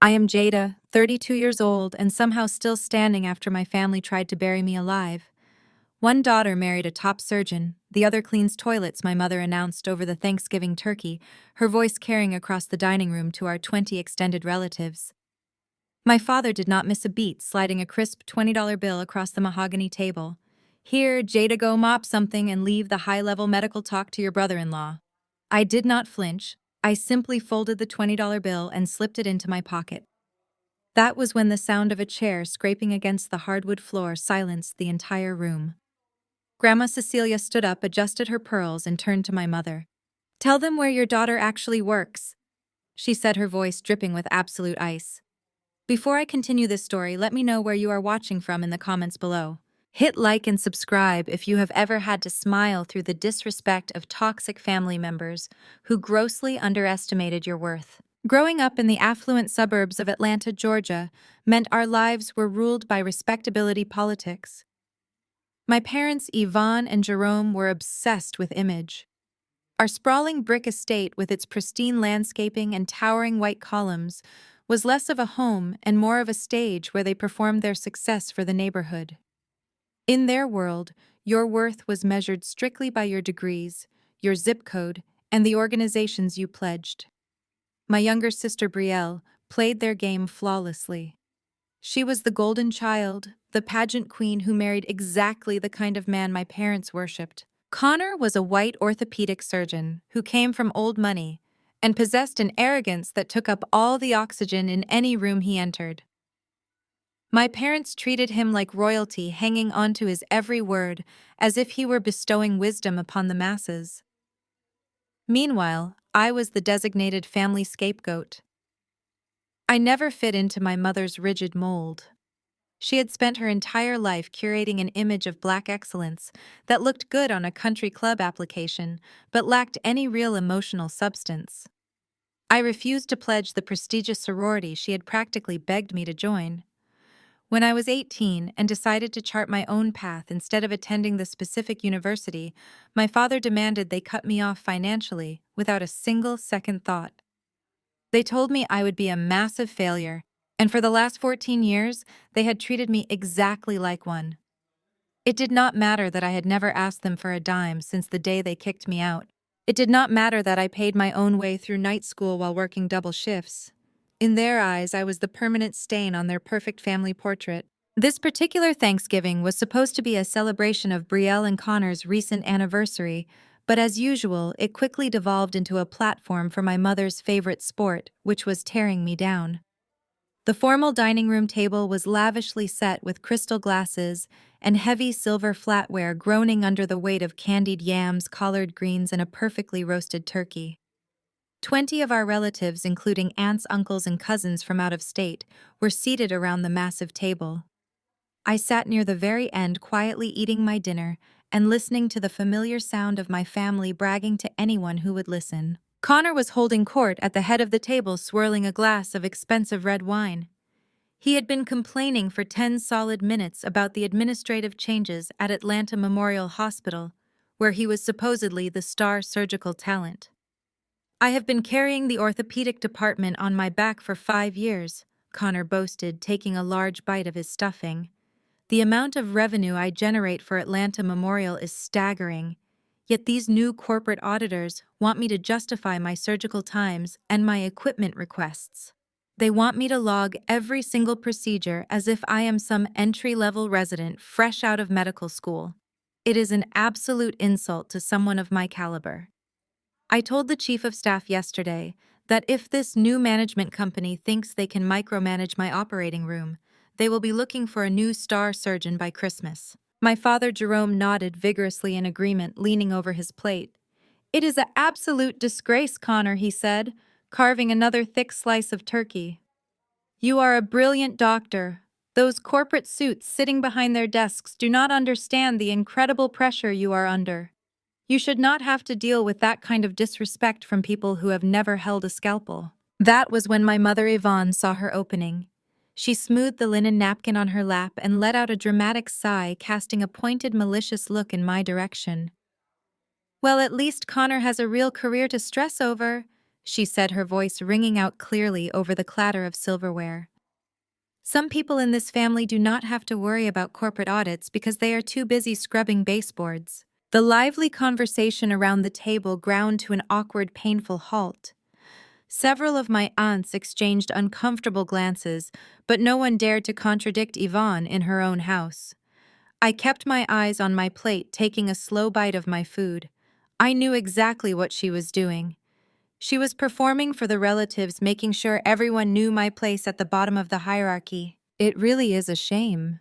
I am Jada, 32 years old, and somehow still standing after my family tried to bury me alive. One daughter married a top surgeon, the other cleans toilets, my mother announced over the Thanksgiving turkey, her voice carrying across the dining room to our 20 extended relatives. My father did not miss a beat, sliding a crisp $20 bill across the mahogany table. Here, Jada, go mop something and leave the high-level medical talk to your brother-in-law. I did not flinch. I simply folded the $20 bill and slipped it into my pocket. That was when the sound of a chair scraping against the hardwood floor silenced the entire room. Grandma Cecilia stood up, adjusted her pearls, and turned to my mother. "Tell them where your daughter actually works," she said, her voice dripping with absolute ice. Before I continue this story, let me know where you are watching from in the comments below. Hit like and subscribe if you have ever had to smile through the disrespect of toxic family members who grossly underestimated your worth. Growing up in the affluent suburbs of Atlanta, Georgia, meant our lives were ruled by respectability politics. My parents, Yvonne and Jerome, were obsessed with image. Our sprawling brick estate, with its pristine landscaping and towering white columns, was less of a home and more of a stage where they performed their success for the neighborhood. In their world, your worth was measured strictly by your degrees, your zip code, and the organizations you pledged. My younger sister Brielle played their game flawlessly. She was the golden child, the pageant queen who married exactly the kind of man my parents worshipped. Connor was a white orthopedic surgeon who came from old money and possessed an arrogance that took up all the oxygen in any room he entered. My parents treated him like royalty, hanging onto his every word as if he were bestowing wisdom upon the masses. Meanwhile, I was the designated family scapegoat. I never fit into my mother's rigid mold. She had spent her entire life curating an image of black excellence that looked good on a country club application, but lacked any real emotional substance. I refused to pledge the prestigious sorority she had practically begged me to join. When I was 18 and decided to chart my own path instead of attending the specific university, my father demanded they cut me off financially without a single second thought. They told me I would be a massive failure, and for the last 14 years, they had treated me exactly like one. It did not matter that I had never asked them for a dime since the day they kicked me out. It did not matter that I paid my own way through night school while working double shifts. In their eyes, I was the permanent stain on their perfect family portrait. This particular Thanksgiving was supposed to be a celebration of Brielle and Connor's recent anniversary, but as usual, it quickly devolved into a platform for my mother's favorite sport, which was tearing me down. The formal dining room table was lavishly set with crystal glasses and heavy silver flatware groaning under the weight of candied yams, collard greens, and a perfectly roasted turkey. 20 of our relatives, including aunts, uncles, and cousins from out of state, were seated around the massive table. I sat near the very end, quietly eating my dinner and listening to the familiar sound of my family bragging to anyone who would listen. Connor was holding court at the head of the table, swirling a glass of expensive red wine. He had been complaining for 10 solid minutes about the administrative changes at Atlanta Memorial Hospital, where he was supposedly the star surgical talent. "I have been carrying the orthopedic department on my back for 5 years, Connor boasted, taking a large bite of his stuffing. "The amount of revenue I generate for Atlanta Memorial is staggering. Yet these new corporate auditors want me to justify my surgical times and my equipment requests. They want me to log every single procedure as if I am some entry-level resident fresh out of medical school. It is an absolute insult to someone of my caliber." I told the chief of staff yesterday that if this new management company thinks they can micromanage my operating room, they will be looking for a new star surgeon by Christmas. My father Jerome nodded vigorously in agreement, leaning over his plate. "It is an absolute disgrace, Connor," he said, carving another thick slice of turkey. "You are a brilliant doctor. Those corporate suits sitting behind their desks do not understand the incredible pressure you are under. You should not have to deal with that kind of disrespect from people who have never held a scalpel." That was when my mother Yvonne saw her opening. She smoothed the linen napkin on her lap and let out a dramatic sigh, casting a pointed, malicious look in my direction. "Well, at least Connor has a real career to stress over," she said, her voice ringing out clearly over the clatter of silverware. Some people in this family do not have to worry about corporate audits because they are too busy scrubbing baseboards. The lively conversation around the table ground to an awkward, painful halt. Several of my aunts exchanged uncomfortable glances, but no one dared to contradict Yvonne in her own house. I kept my eyes on my plate, taking a slow bite of my food. I knew exactly what she was doing. She was performing for the relatives, making sure everyone knew my place at the bottom of the hierarchy. It really is a shame.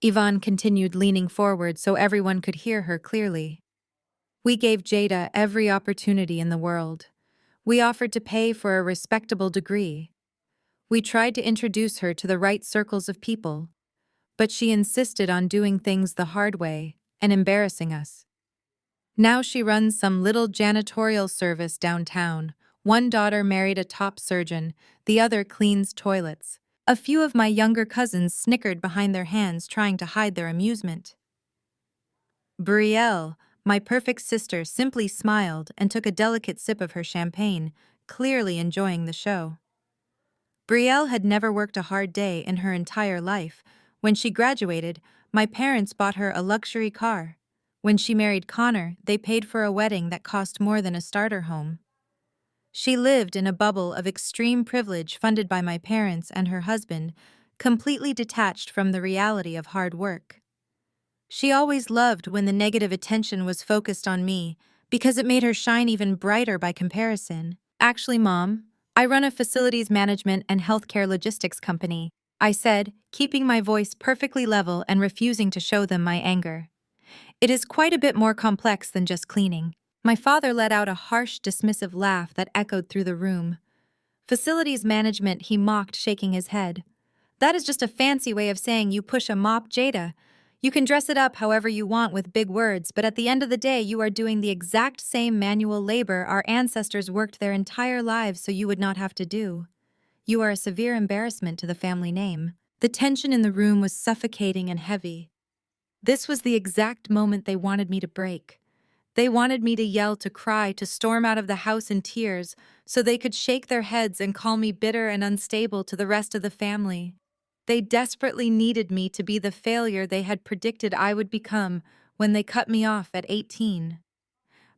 Yvonne continued, leaning forward so everyone could hear her clearly. We gave Jada every opportunity in the world. We offered to pay for a respectable degree. We tried to introduce her to the right circles of people, but she insisted on doing things the hard way and embarrassing us. Now she runs some little janitorial service downtown. One daughter married a top surgeon, the other cleans toilets. A few of my younger cousins snickered behind their hands, trying to hide their amusement. Brielle, my perfect sister, simply smiled and took a delicate sip of her champagne, clearly enjoying the show. Brielle had never worked a hard day in her entire life. When she graduated, my parents bought her a luxury car. When she married Connor, they paid for a wedding that cost more than a starter home. She lived in a bubble of extreme privilege funded by my parents and her husband, completely detached from the reality of hard work. She always loved when the negative attention was focused on me, because it made her shine even brighter by comparison. Actually, Mom, I run a facilities management and healthcare logistics company, I said, keeping my voice perfectly level and refusing to show them my anger. It is quite a bit more complex than just cleaning. My father let out a harsh, dismissive laugh that echoed through the room. Facilities management, he mocked, shaking his head. That is just a fancy way of saying you push a mop, Jada. You can dress it up however you want with big words, but at the end of the day, you are doing the exact same manual labor our ancestors worked their entire lives so you would not have to do. You are a severe embarrassment to the family name. The tension in the room was suffocating and heavy. This was the exact moment they wanted me to break. They wanted me to yell, to cry, to storm out of the house in tears, so they could shake their heads and call me bitter and unstable to the rest of the family. They desperately needed me to be the failure they had predicted I would become when they cut me off at 18.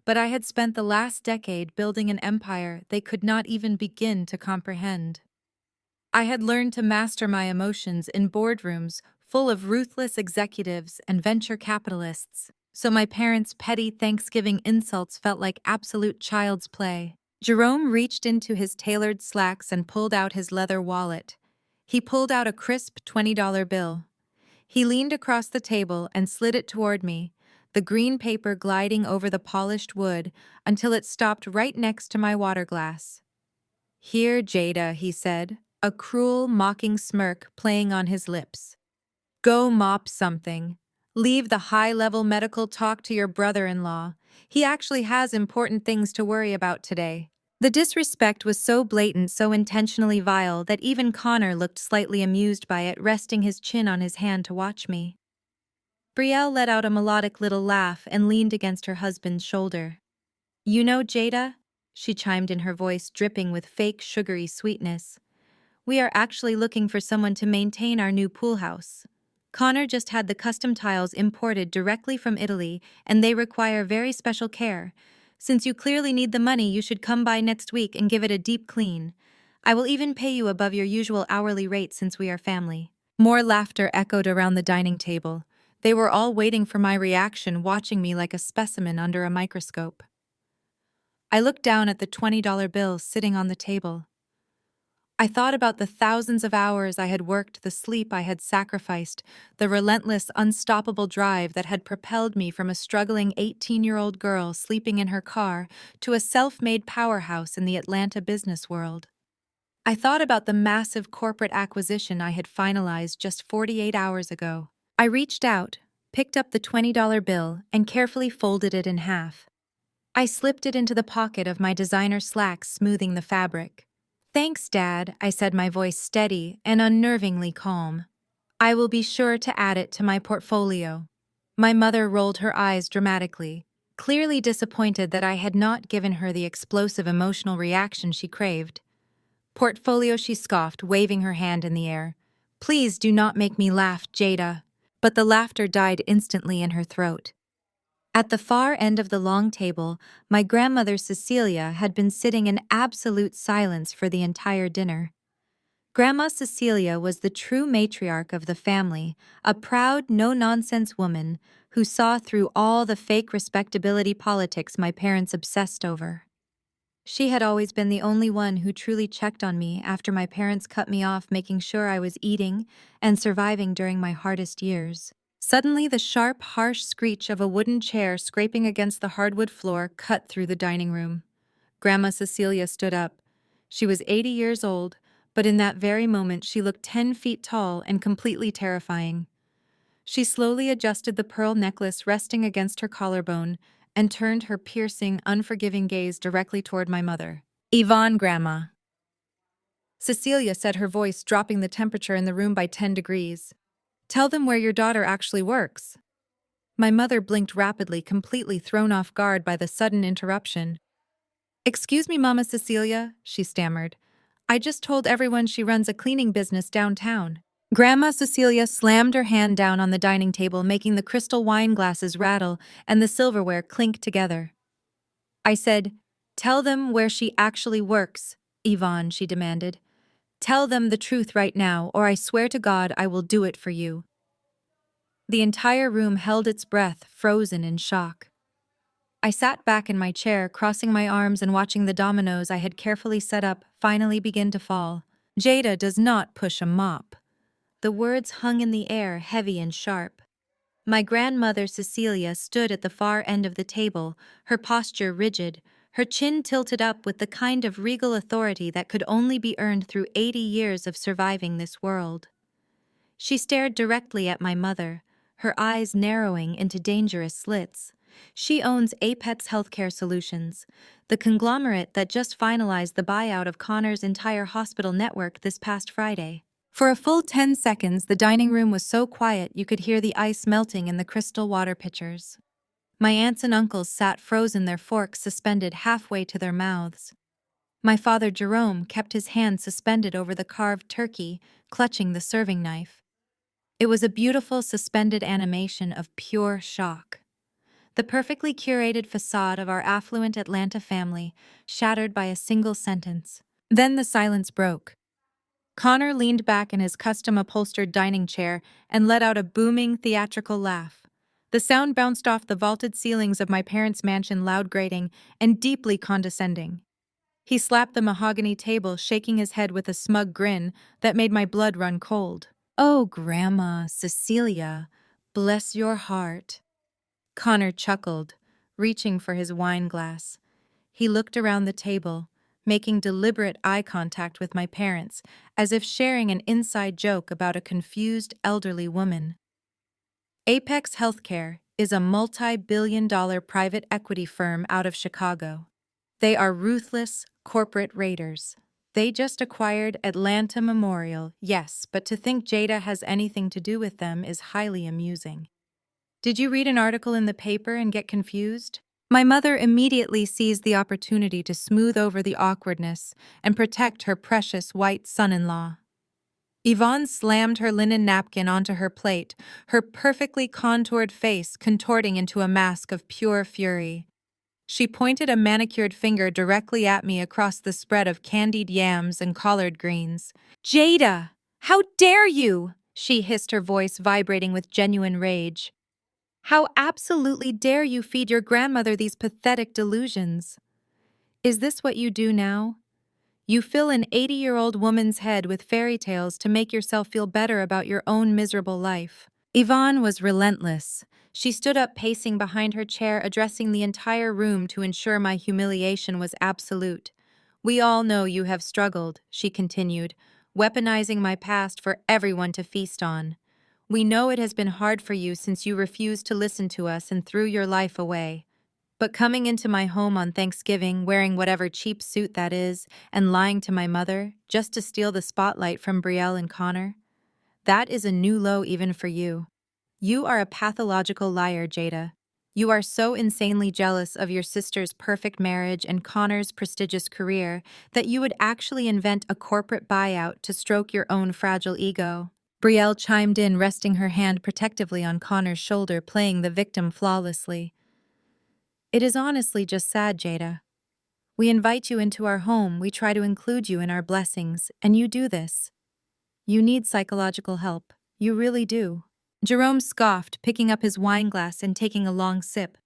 But I had spent the last decade building an empire they could not even begin to comprehend. I had learned to master my emotions in boardrooms full of ruthless executives and venture capitalists, so my parents' petty Thanksgiving insults felt like absolute child's play. Jerome reached into his tailored slacks and pulled out his leather wallet. He pulled out a crisp $20 bill. He leaned across the table and slid it toward me, the green paper gliding over the polished wood until it stopped right next to my water glass. "Here, Jada," he said, a cruel, mocking smirk playing on his lips. "Go mop something. Leave the high-level medical talk to your brother-in-law. He actually has important things to worry about today." The disrespect was so blatant, so intentionally vile, that even Connor looked slightly amused by it, resting his chin on his hand to watch me. Brielle let out a melodic little laugh and leaned against her husband's shoulder. "You know, Jada," she chimed in, her voice dripping with fake sugary sweetness, "we are actually looking for someone to maintain our new pool house. Connor just had the custom tiles imported directly from Italy, and they require very special care. Since you clearly need the money, you should come by next week and give it a deep clean. I will even pay you above your usual hourly rate since we are family." More laughter echoed around the dining table. They were all waiting for my reaction, watching me like a specimen under a microscope. I looked down at the $20 bill sitting on the table. I thought about the thousands of hours I had worked, the sleep I had sacrificed, the relentless, unstoppable drive that had propelled me from a struggling 18-year-old girl sleeping in her car to a self-made powerhouse in the Atlanta business world. I thought about the massive corporate acquisition I had finalized just 48 hours ago. I reached out, picked up the $20 bill, and carefully folded it in half. I slipped it into the pocket of my designer slacks, smoothing the fabric. "Thanks, Dad," I said, my voice steady and unnervingly calm. "I will be sure to add it to my portfolio." My mother rolled her eyes dramatically. clearly disappointed that I had not given her the explosive emotional reaction she craved. Portfolio, she scoffed, waving her hand in the air. Please do not make me laugh, Jada. But the laughter died instantly in her throat. At the far end of the long table, my grandmother Cecilia had been sitting in absolute silence for the entire dinner. Grandma Cecilia was the true matriarch of the family, a proud, no-nonsense woman who saw through all the fake respectability politics my parents obsessed over. She had always been the only one who truly checked on me after my parents cut me off, making sure I was eating and surviving during my hardest years. Suddenly, the sharp, harsh screech of a wooden chair scraping against the hardwood floor cut through the dining room. Grandma Cecilia stood up. She was 80 years old, but in that very moment she looked 10 feet tall and completely terrifying. She slowly adjusted the pearl necklace resting against her collarbone and turned her piercing, unforgiving gaze directly toward my mother. Yvonne, Grandma. Cecilia said, her voice dropping the temperature in the room by 10 degrees. Tell them where your daughter actually works. My mother blinked rapidly, completely thrown off guard by the sudden interruption. Excuse me, Mama Cecilia, she stammered. I just told everyone she runs a cleaning business downtown. Grandma Cecilia slammed her hand down on the dining table, making the crystal wine glasses rattle and the silverware clink together. I said, tell them where she actually works, Yvonne, she demanded. Tell them the truth right now, or I swear to God I will do it for you. The entire room held its breath, frozen in shock. I sat back in my chair, crossing my arms and watching the dominoes I had carefully set up finally begin to fall. Jada does not push a mop. The words hung in the air, heavy and sharp. My grandmother Cecilia stood at the far end of the table, her posture rigid, her chin tilted up with the kind of regal authority that could only be earned through 80 years of surviving this world. She stared directly at my mother, her eyes narrowing into dangerous slits. She owns Apex Healthcare Solutions, the conglomerate that just finalized the buyout of Connor's entire hospital network this past Friday. For a full 10 seconds, the dining room was so quiet you could hear the ice melting in the crystal water pitchers. My aunts and uncles sat frozen, their forks suspended halfway to their mouths. My father Jerome kept his hand suspended over the carved turkey, clutching the serving knife. It was a beautiful suspended animation of pure shock. The perfectly curated facade of our affluent Atlanta family shattered by a single sentence. Then the silence broke. Connor leaned back in his custom-upholstered dining chair and let out a booming, theatrical laugh. The sound bounced off the vaulted ceilings of my parents' mansion, loud, grating, and deeply condescending. He slapped the mahogany table, shaking his head with a smug grin that made my blood run cold. Oh, Grandma Cecilia, bless your heart. Connor chuckled, reaching for his wine glass. He looked around the table, making deliberate eye contact with my parents, as if sharing an inside joke about a confused elderly woman. Apex Healthcare is a multi-billion-dollar private equity firm out of Chicago. They are ruthless corporate raiders. They just acquired Atlanta Memorial, yes, but to think Jada has anything to do with them is highly amusing. Did you read an article in the paper and get confused? My mother immediately seized the opportunity to smooth over the awkwardness and protect her precious white son-in-law. Yvonne slammed her linen napkin onto her plate, her perfectly contoured face contorting into a mask of pure fury. She pointed a manicured finger directly at me across the spread of candied yams and collard greens. Jada! How dare you! She hissed, her voice vibrating with genuine rage. How absolutely dare you feed your grandmother these pathetic delusions? Is this what you do now? You fill an 80-year-old woman's head with fairy tales to make yourself feel better about your own miserable life. Yvonne was relentless. She stood up, pacing behind her chair, addressing the entire room to ensure my humiliation was absolute. We all know you have struggled, she continued, weaponizing my past for everyone to feast on. We know it has been hard for you since you refused to listen to us and threw your life away. But coming into my home on Thanksgiving, wearing whatever cheap suit that is, and lying to my mother, just to steal the spotlight from Brielle and Connor, that is a new low even for you. You are a pathological liar, Jada. You are so insanely jealous of your sister's perfect marriage and Connor's prestigious career that you would actually invent a corporate buyout to stroke your own fragile ego. Brielle chimed in, resting her hand protectively on Connor's shoulder, playing the victim flawlessly. It is honestly just sad, Jada. We invite you into our home, we try to include you in our blessings, and you do this. You need psychological help. You really do. Jerome scoffed, picking up his wine glass and taking a long sip.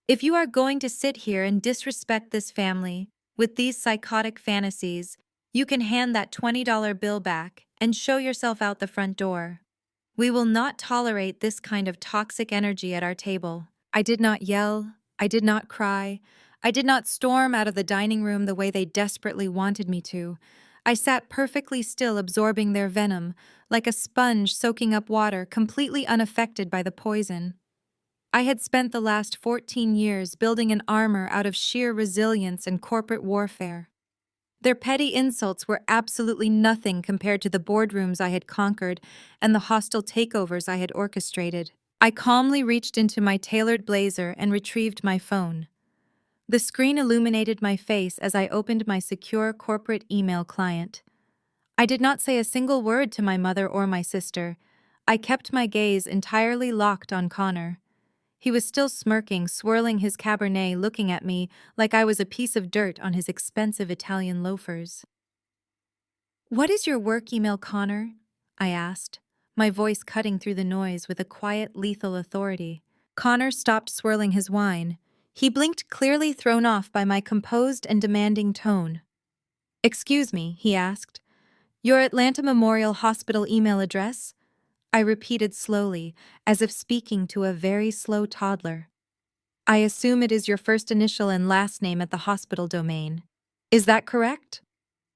If you are going to sit here and disrespect this family with these psychotic fantasies, you can hand that $20 bill back and show yourself out the front door. We will not tolerate this kind of toxic energy at our table. I did not yell. I did not cry. I did not storm out of the dining room the way they desperately wanted me to. I sat perfectly still, absorbing their venom, like a sponge soaking up water, completely unaffected by the poison. I had spent the last 14 years building an armor out of sheer resilience and corporate warfare. Their petty insults were absolutely nothing compared to the boardrooms I had conquered and the hostile takeovers I had orchestrated. I calmly reached into my tailored blazer and retrieved my phone. The screen illuminated my face as I opened my secure corporate email client. I did not say a single word to my mother or my sister. I kept my gaze entirely locked on Connor. He was still smirking, swirling his Cabernet, looking at me like I was a piece of dirt on his expensive Italian loafers. "What is your work email, Connor?" I asked, my voice cutting through the noise with a quiet, lethal authority. Connor stopped swirling his wine. He blinked, clearly thrown off by my composed and demanding tone. "Excuse me," he asked. "Your Atlanta Memorial Hospital email address?" I repeated slowly, as if speaking to a very slow toddler. "I assume it is your first initial and last name at the hospital domain. Is that correct?"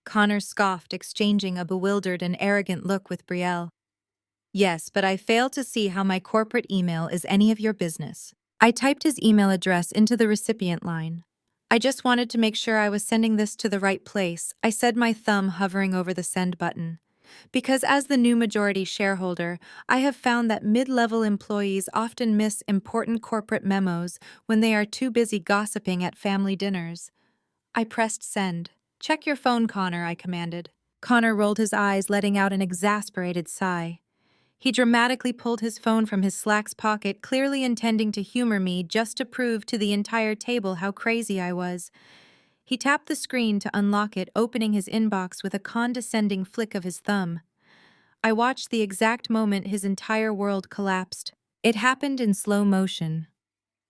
Connor scoffed, exchanging a bewildered and arrogant look with Brielle. "Yes, but I fail to see how my corporate email is any of your business." I typed his email address into the recipient line. "I just wanted to make sure I was sending this to the right place," I said, my thumb hovering over the send button. Because as the new majority shareholder, I have found that mid-level employees often miss important corporate memos when they are too busy gossiping at family dinners. I pressed send. "Check your phone, Connor," I commanded. Connor rolled his eyes, letting out an exasperated sigh. He dramatically pulled his phone from his slacks pocket, clearly intending to humor me just to prove to the entire table how crazy I was. He tapped the screen to unlock it, opening his inbox with a condescending flick of his thumb. I watched the exact moment his entire world collapsed. It happened in slow motion.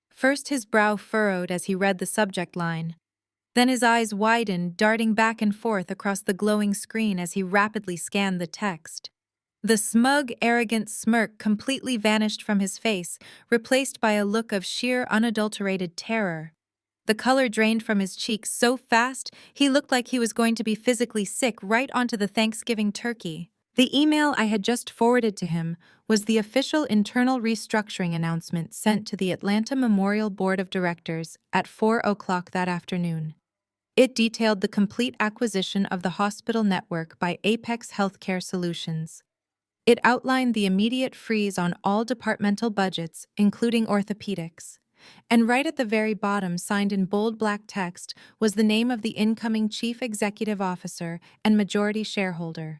First, his brow furrowed as he read the subject line. Then his eyes widened, darting back and forth across the glowing screen as he rapidly scanned the text. The smug, arrogant smirk completely vanished from his face, replaced by a look of sheer, unadulterated terror. The color drained from his cheeks so fast, he looked like he was going to be physically sick right onto the Thanksgiving turkey. The email I had just forwarded to him was the official internal restructuring announcement sent to the Atlanta Memorial Board of Directors at 4 o'clock that afternoon. It detailed the complete acquisition of the hospital network by Apex Healthcare Solutions. It outlined the immediate freeze on all departmental budgets, including orthopedics. And right at the very bottom, signed in bold black text, was the name of the incoming chief executive officer and majority shareholder,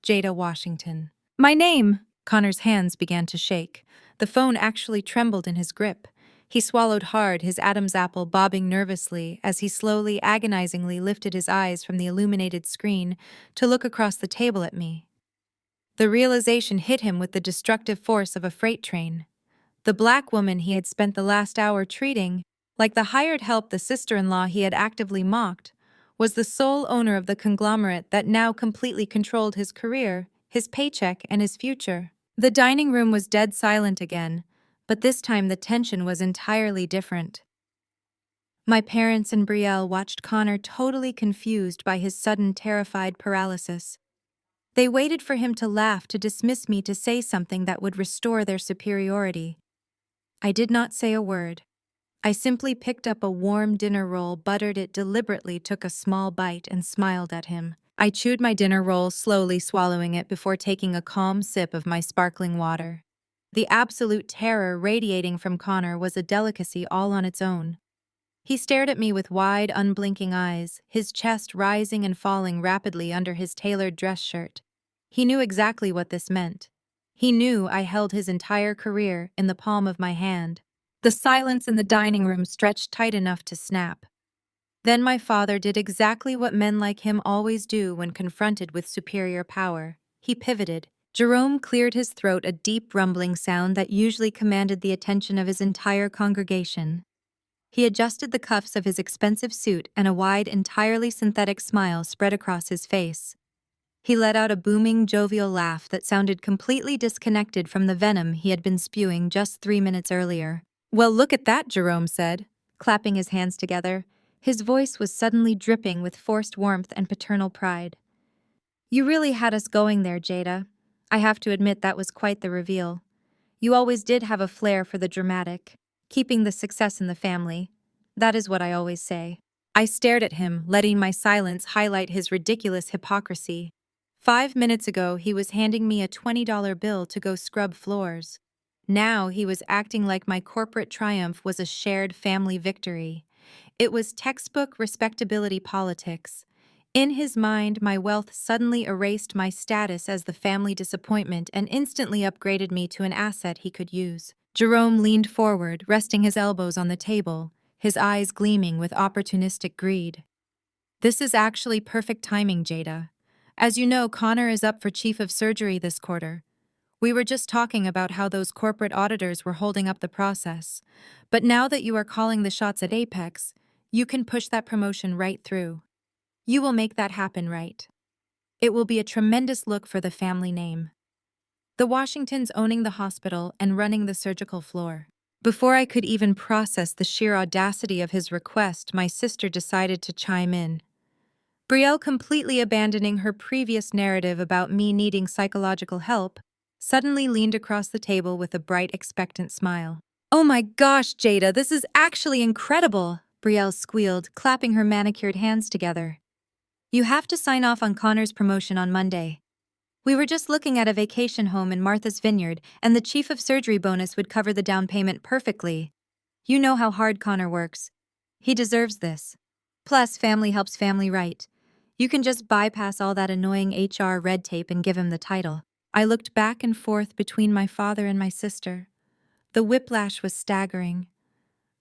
Jada Washington. "My name!" Connor's hands began to shake. The phone actually trembled in his grip. He swallowed hard, his Adam's apple bobbing nervously as he slowly, agonizingly lifted his eyes from the illuminated screen to look across the table at me. The realization hit him with the destructive force of a freight train. The black woman he had spent the last hour treating, like the hired help the sister-in-law he had actively mocked, was the sole owner of the conglomerate that now completely controlled his career, his paycheck, and his future. The dining room was dead silent again, but this time the tension was entirely different. My parents and Brielle watched Connor, totally confused by his sudden, terrified paralysis. They waited for him to laugh, to dismiss me, to say something that would restore their superiority. I did not say a word. I simply picked up a warm dinner roll, buttered it deliberately, took a small bite, and smiled at him. I chewed my dinner roll, slowly swallowing it before taking a calm sip of my sparkling water. The absolute terror radiating from Connor was a delicacy all on its own. He stared at me with wide, unblinking eyes, his chest rising and falling rapidly under his tailored dress shirt. He knew exactly what this meant. He knew I held his entire career in the palm of my hand. The silence in the dining room stretched tight enough to snap. Then my father did exactly what men like him always do when confronted with superior power. He pivoted. Jerome cleared his throat, a deep rumbling sound that usually commanded the attention of his entire congregation. He adjusted the cuffs of his expensive suit, and a wide, entirely synthetic smile spread across his face. He let out a booming, jovial laugh that sounded completely disconnected from the venom he had been spewing just 3 minutes earlier. "Well, look at that," Jerome said, clapping his hands together. His voice was suddenly dripping with forced warmth and paternal pride. "You really had us going there, Jada. I have to admit that was quite the reveal. You always did have a flair for the dramatic, keeping the success in the family. That is what I always say." I stared at him, letting my silence highlight his ridiculous hypocrisy. 5 minutes ago, he was handing me a $20 bill to go scrub floors. Now he was acting like my corporate triumph was a shared family victory. It was textbook respectability politics. In his mind, my wealth suddenly erased my status as the family disappointment and instantly upgraded me to an asset he could use. Jerome leaned forward, resting his elbows on the table, his eyes gleaming with opportunistic greed. "This is actually perfect timing, Jada. As you know, Connor is up for chief of surgery this quarter. We were just talking about how those corporate auditors were holding up the process. But now that you are calling the shots at Apex, you can push that promotion right through. You will make that happen, right? It will be a tremendous look for the family name. The Washingtons owning the hospital and running the surgical floor." Before I could even process the sheer audacity of his request, my sister decided to chime in. Brielle, completely abandoning her previous narrative about me needing psychological help, suddenly leaned across the table with a bright, expectant smile. "Oh my gosh, Jada, this is actually incredible," Brielle squealed, clapping her manicured hands together. "You have to sign off on Connor's promotion on Monday. We were just looking at a vacation home in Martha's Vineyard, and the chief of surgery bonus would cover the down payment perfectly. You know how hard Connor works. He deserves this. Plus, family helps family, right? You can just bypass all that annoying HR red tape and give him the title." I looked back and forth between my father and my sister. The whiplash was staggering.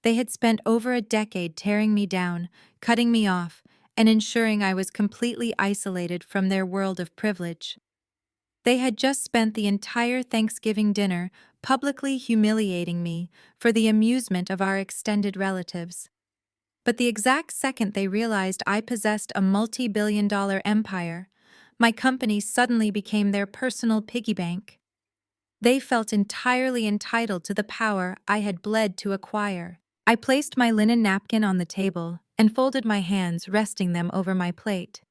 They had spent over a decade tearing me down, cutting me off, and ensuring I was completely isolated from their world of privilege. They had just spent the entire Thanksgiving dinner publicly humiliating me for the amusement of our extended relatives. But the exact second they realized I possessed a multi-billion-dollar empire, my company suddenly became their personal piggy bank. They felt entirely entitled to the power I had bled to acquire. I placed my linen napkin on the table and folded my hands, resting them over my plate.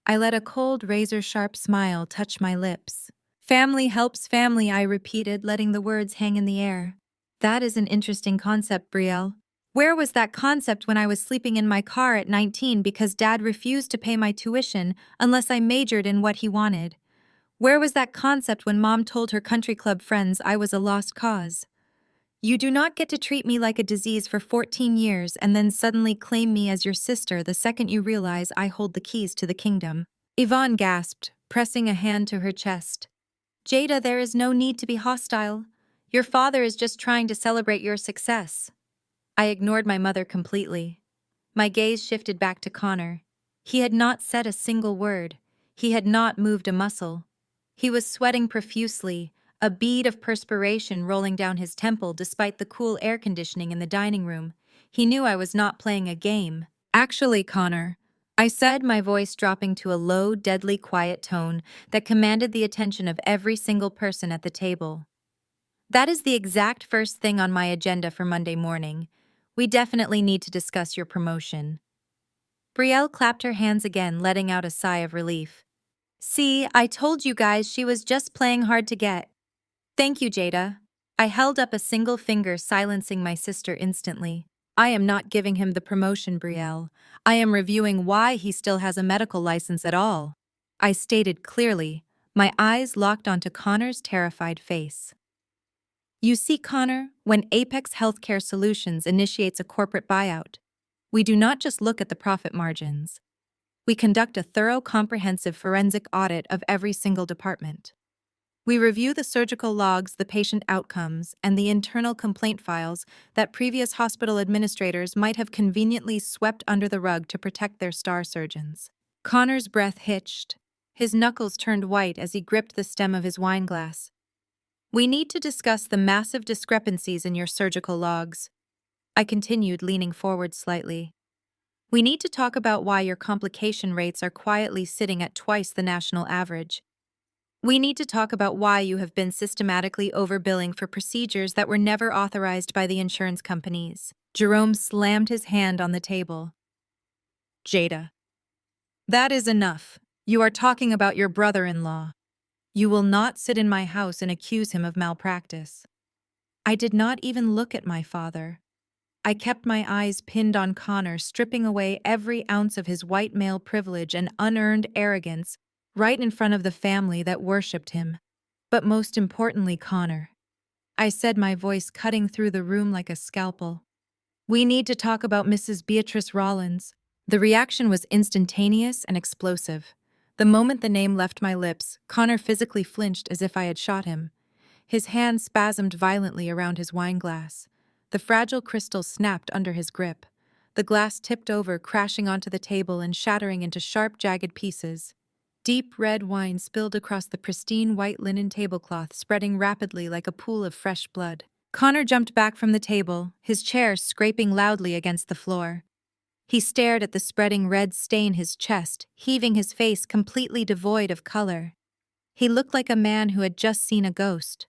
I let a cold, razor-sharp smile touch my lips. "Family helps family," I repeated, letting the words hang in the air. "That is an interesting concept, Brielle. Where was that concept when I was sleeping in my car at 19 because Dad refused to pay my tuition unless I majored in what he wanted? Where was that concept when Mom told her country club friends I was a lost cause? You do not get to treat me like a disease for 14 years and then suddenly claim me as your sister the second you realize I hold the keys to the kingdom." Yvonne gasped, pressing a hand to her chest. "Jada, there is no need to be hostile. Your father is just trying to celebrate your success." I ignored my mother completely. My gaze shifted back to Connor. He had not said a single word. He had not moved a muscle. He was sweating profusely, a bead of perspiration rolling down his temple despite the cool air conditioning in the dining room. He knew I was not playing a game. "Actually, Connor," I said, my voice dropping to a low, deadly quiet tone that commanded the attention of every single person at the table. "That is the exact first thing on my agenda for Monday morning. We definitely need to discuss your promotion." Brielle clapped her hands again, letting out a sigh of relief. "See, I told you guys she was just playing hard to get." "Thank you, Jada." I held up a single finger, silencing my sister instantly. "I am not giving him the promotion, Brielle. I am reviewing why he still has a medical license at all," I stated clearly, my eyes locked onto Connor's terrified face. You see, Connor, when Apex Healthcare Solutions initiates a corporate buyout, we do not just look at the profit margins. We conduct a thorough, comprehensive forensic audit of every single department. We review the surgical logs, the patient outcomes, and the internal complaint files that previous hospital administrators might have conveniently swept under the rug to protect their star surgeons. Connor's breath hitched. His knuckles turned white as he gripped the stem of his wine glass. We need to discuss the massive discrepancies in your surgical logs. I continued, leaning forward slightly. We need to talk about why your complication rates are quietly sitting at twice the national average. We need to talk about why you have been systematically overbilling for procedures that were never authorized by the insurance companies. Jerome slammed his hand on the table. Jada. That is enough. You are talking about your brother-in-law. You will not sit in my house and accuse him of malpractice. I did not even look at my father. I kept my eyes pinned on Connor, stripping away every ounce of his white male privilege and unearned arrogance right in front of the family that worshipped him. But most importantly, Connor, I said, my voice cutting through the room like a scalpel. We need to talk about Mrs. Beatrice Rollins. The reaction was instantaneous and explosive. The moment the name left my lips, Connor physically flinched as if I had shot him. His hand spasmed violently around his wine glass. The fragile crystal snapped under his grip. The glass tipped over, crashing onto the table and shattering into sharp, jagged pieces. Deep red wine spilled across the pristine white linen tablecloth, spreading rapidly like a pool of fresh blood. Connor jumped back from the table, his chair scraping loudly against the floor. He stared at the spreading red stain his chest, heaving his face completely devoid of color. He looked like a man who had just seen a ghost.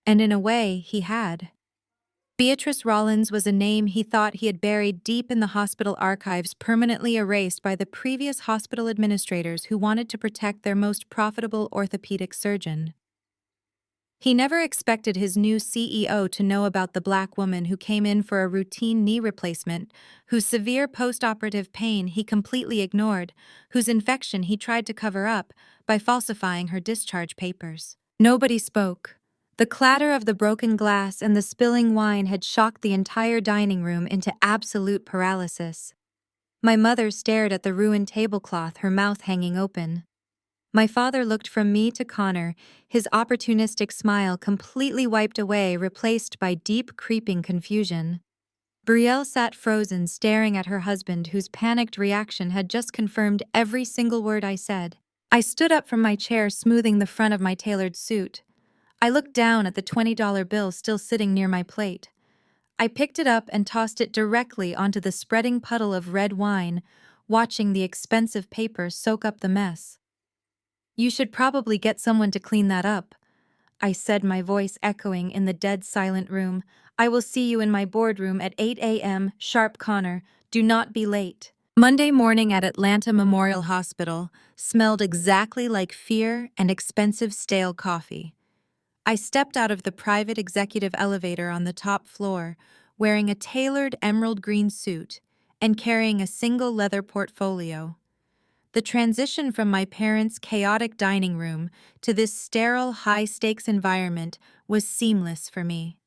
And in a way, he had. Beatrice Rollins was a name he thought he had buried deep in the hospital archives, permanently erased by the previous hospital administrators who wanted to protect their most profitable orthopedic surgeon. He never expected his new CEO to know about the black woman who came in for a routine knee replacement, whose severe post-operative pain he completely ignored, whose infection he tried to cover up by falsifying her discharge papers. Nobody spoke. The clatter of the broken glass and the spilling wine had shocked the entire dining room into absolute paralysis. My mother stared at the ruined tablecloth, her mouth hanging open. My father looked from me to Connor, his opportunistic smile completely wiped away, replaced by deep, creeping confusion. Brielle sat frozen, staring at her husband, whose panicked reaction had just confirmed every single word I said. I stood up from my chair, smoothing the front of my tailored suit. I looked down at the $20 bill still sitting near my plate. I picked it up and tossed it directly onto the spreading puddle of red wine, watching the expensive paper soak up the mess. You should probably get someone to clean that up, I said, my voice echoing in the dead silent room. I will see you in my boardroom at 8 a.m. sharp, Connor. Do not be late. Monday morning at Atlanta Memorial Hospital smelled exactly like fear and expensive stale coffee. I stepped out of the private executive elevator on the top floor, wearing a tailored emerald green suit and carrying a single leather portfolio. The transition from my parents' chaotic dining room to this sterile, high-stakes environment was seamless for me.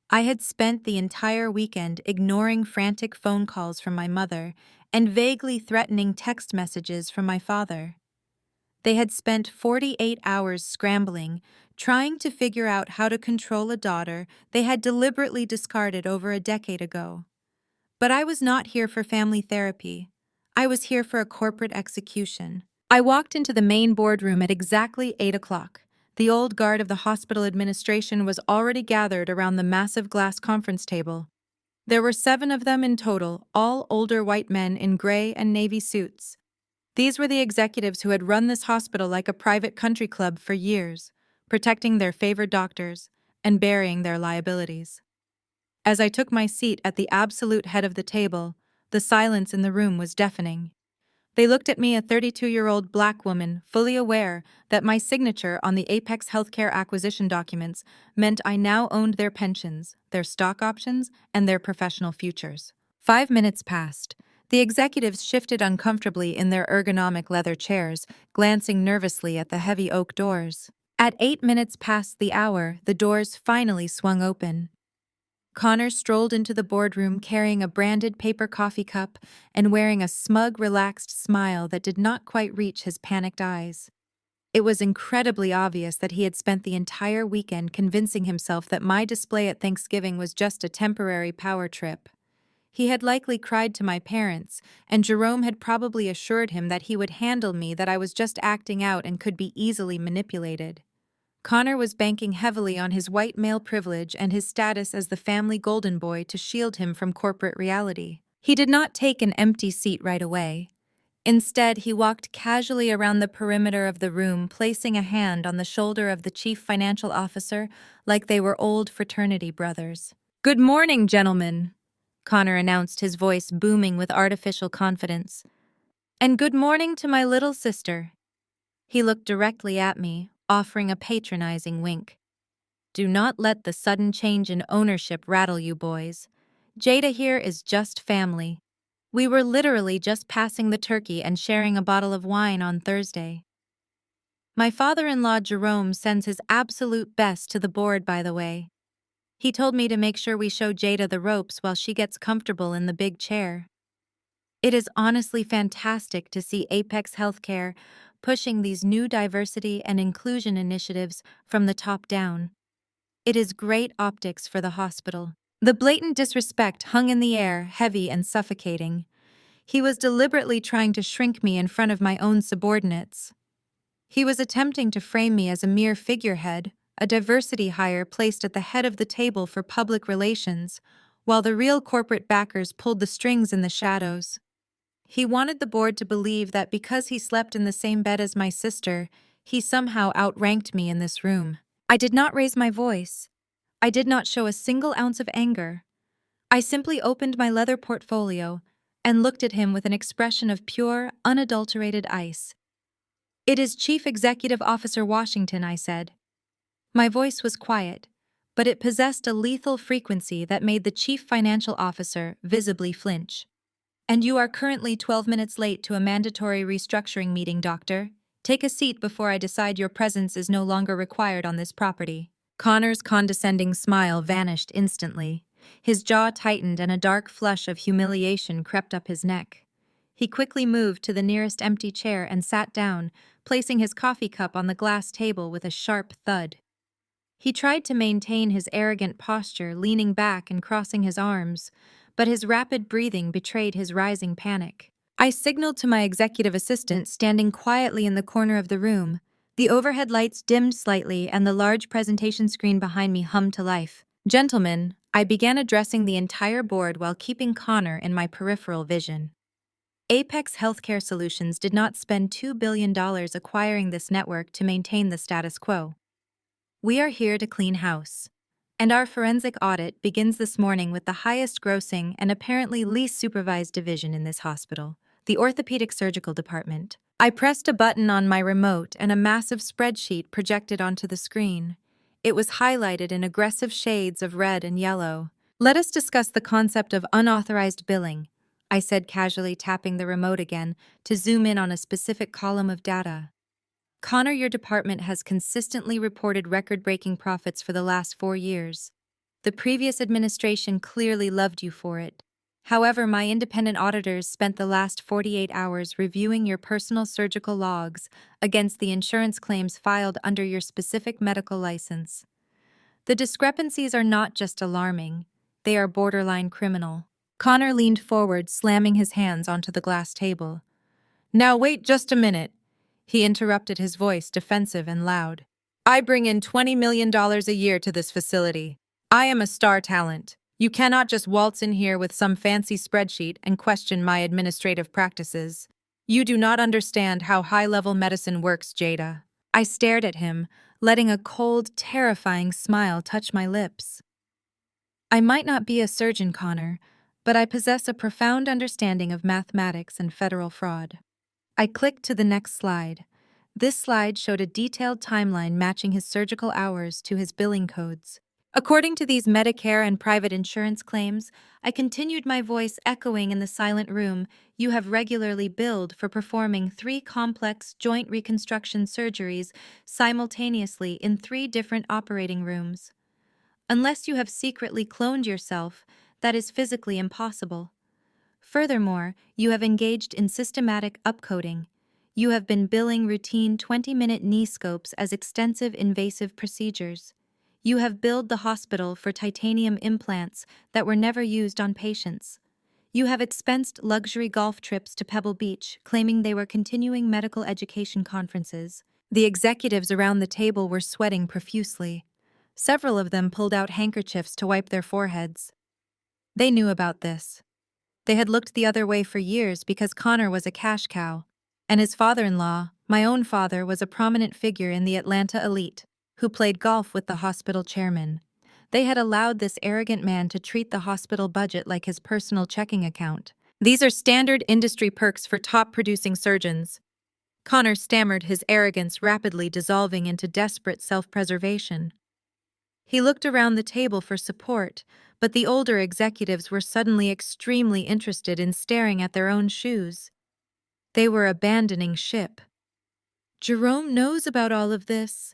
I had spent the entire weekend ignoring frantic phone calls from my mother and vaguely threatening text messages from my father. They had spent 48 hours scrambling, trying to figure out how to control a daughter they had deliberately discarded over a decade ago. But I was not here for family therapy. I was here for a corporate execution. I walked into the main boardroom at exactly 8 o'clock. The old guard of the hospital administration was already gathered around the massive glass conference table. There were 7 of them in total, all older white men in gray and navy suits. These were the executives who had run this hospital like a private country club for years, protecting their favored doctors and burying their liabilities. As I took my seat at the absolute head of the table, the silence in the room was deafening. They looked at me, a 32-year-old black woman, fully aware that my signature on the Apex Healthcare acquisition documents meant I now owned their pensions, their stock options, and their professional futures. 5 minutes passed. The executives shifted uncomfortably in their ergonomic leather chairs, glancing nervously at the heavy oak doors. At 8 minutes past the hour, the doors finally swung open. Connor strolled into the boardroom carrying a branded paper coffee cup and wearing a smug, relaxed smile that did not quite reach his panicked eyes. It was incredibly obvious that he had spent the entire weekend convincing himself that my display at Thanksgiving was just a temporary power trip. He had likely cried to my parents, and Jerome had probably assured him that he would handle me, that I was just acting out and could be easily manipulated. Connor was banking heavily on his white male privilege and his status as the family golden boy to shield him from corporate reality. He did not take an empty seat right away. Instead, he walked casually around the perimeter of the room, placing a hand on the shoulder of the chief financial officer like they were old fraternity brothers. "Good morning, gentlemen," Connor announced, his voice booming with artificial confidence. "And good morning to my little sister." He looked directly at me, offering a patronizing wink. "Do not let the sudden change in ownership rattle you, boys. Jada here is just family. We were literally just passing the turkey and sharing a bottle of wine on Thursday. My father-in-law Jerome sends his absolute best to the board, by the way. He told me to make sure we show Jada the ropes while she gets comfortable in the big chair. It is honestly fantastic to see Apex Healthcare pushing these new diversity and inclusion initiatives from the top down. It is great optics for the hospital." The blatant disrespect hung in the air, heavy and suffocating. He was deliberately trying to shrink me in front of my own subordinates. He was attempting to frame me as a mere figurehead, a diversity hire placed at the head of the table for public relations, while the real corporate backers pulled the strings in the shadows. He wanted the board to believe that because he slept in the same bed as my sister, he somehow outranked me in this room. I did not raise my voice. I did not show a single ounce of anger. I simply opened my leather portfolio and looked at him with an expression of pure, unadulterated ice. "It is Chief Executive Officer Washington," I said. My voice was quiet, but it possessed a lethal frequency that made the Chief Financial Officer visibly flinch. "And you are currently 12 minutes late to a mandatory restructuring meeting, Doctor. Take a seat before I decide your presence is no longer required on this property." Connor's condescending smile vanished instantly. His jaw tightened and a dark flush of humiliation crept up his neck. He quickly moved to the nearest empty chair and sat down, placing his coffee cup on the glass table with a sharp thud. He tried to maintain his arrogant posture, leaning back and crossing his arms, but his rapid breathing betrayed his rising panic. I signaled to my executive assistant standing quietly in the corner of the room. The overhead lights dimmed slightly and the large presentation screen behind me hummed to life. "Gentlemen," I began addressing the entire board while keeping Connor in my peripheral vision. Apex Healthcare Solutions did not spend $2 billion acquiring this network to maintain the status quo. We are here to clean house. And our forensic audit begins this morning with the highest grossing and apparently least supervised division in this hospital, the orthopedic surgical department. I pressed a button on my remote and a massive spreadsheet projected onto the screen. It was highlighted in aggressive shades of red and yellow. "Let us discuss the concept of unauthorized billing," I said, casually tapping the remote again to zoom in on a specific column of data. "Connor, your department has consistently reported record-breaking profits for the last 4 years. The previous administration clearly loved you for it. However, my independent auditors spent the last 48 hours reviewing your personal surgical logs against the insurance claims filed under your specific medical license. The discrepancies are not just alarming, they are borderline criminal." Connor leaned forward, slamming his hands onto the glass table. "Now wait just a minute," he interrupted, his voice defensive and loud. "I bring in $20 million a year to this facility. I am a star talent. You cannot just waltz in here with some fancy spreadsheet and question my administrative practices. You do not understand how high-level medicine works, Jada." I stared at him, letting a cold, terrifying smile touch my lips. "I might not be a surgeon, Connor, but I possess a profound understanding of mathematics and federal fraud." I clicked to the next slide. This slide showed a detailed timeline matching his surgical hours to his billing codes. According to these Medicare and private insurance claims, I continued, my voice echoing in the silent room, you have regularly billed for performing 3 complex joint reconstruction surgeries simultaneously in 3 different operating rooms. Unless you have secretly cloned yourself, that is physically impossible. Furthermore, you have engaged in systematic upcoding. You have been billing routine 20-minute knee scopes as extensive invasive procedures. You have billed the hospital for titanium implants that were never used on patients. You have expensed luxury golf trips to Pebble Beach, claiming they were continuing medical education conferences. The executives around the table were sweating profusely. Several of them pulled out handkerchiefs to wipe their foreheads. They knew about this. They had looked the other way for years because Connor was a cash cow, and his father-in-law, my own father, was a prominent figure in the Atlanta elite, who played golf with the hospital chairman. They had allowed this arrogant man to treat the hospital budget like his personal checking account. These are standard industry perks for top-producing surgeons. Connor stammered, his arrogance rapidly dissolving into desperate self-preservation. He looked around the table for support, but the older executives were suddenly extremely interested in staring at their own shoes. They were abandoning ship. Jerome knows about all of this,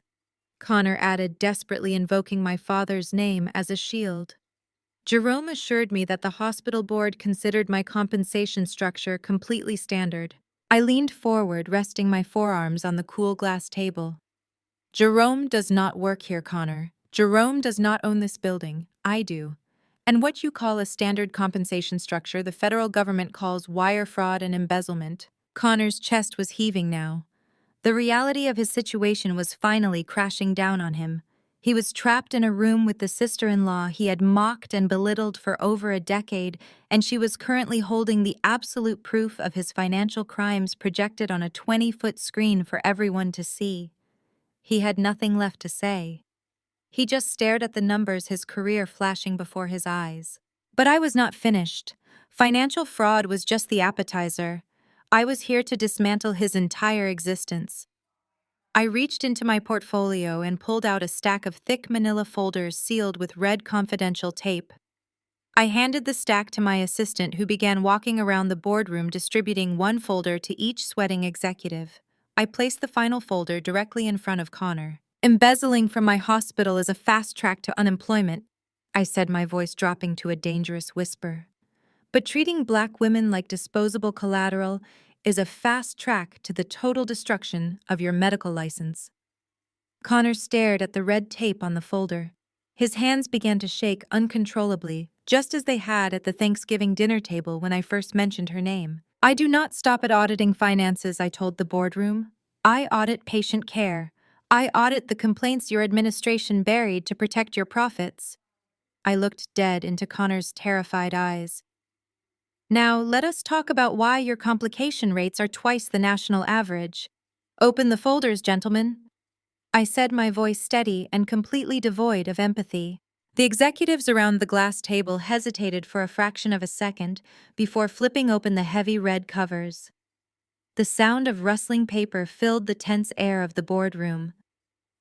Connor added, desperately invoking my father's name as a shield. Jerome assured me that the hospital board considered my compensation structure completely standard. I leaned forward, resting my forearms on the cool glass table. Jerome does not work here, Connor. Jerome does not own this building. I do. And what you call a standard compensation structure, the federal government calls wire fraud and embezzlement. Connor's chest was heaving now. The reality of his situation was finally crashing down on him. He was trapped in a room with the sister-in-law he had mocked and belittled for over a decade, and she was currently holding the absolute proof of his financial crimes projected on a 20-foot screen for everyone to see. He had nothing left to say. He just stared at the numbers, his career flashing before his eyes. But I was not finished. Financial fraud was just the appetizer. I was here to dismantle his entire existence. I reached into my portfolio and pulled out a stack of thick manila folders sealed with red confidential tape. I handed the stack to my assistant, who began walking around the boardroom distributing one folder to each sweating executive. I placed the final folder directly in front of Connor. Embezzling from my hospital is a fast track to unemployment, I said, my voice dropping to a dangerous whisper. But treating Black women like disposable collateral is a fast track to the total destruction of your medical license. Connor stared at the red tape on the folder. His hands began to shake uncontrollably, just as they had at the Thanksgiving dinner table when I first mentioned her name. I do not stop at auditing finances, I told the boardroom. I audit patient care. I audit the complaints your administration buried to protect your profits. I looked dead into Connor's terrified eyes. Now, let us talk about why your complication rates are twice the national average. Open the folders, gentlemen, I said, my voice steady and completely devoid of empathy. The executives around the glass table hesitated for a fraction of a second before flipping open the heavy red covers. The sound of rustling paper filled the tense air of the boardroom.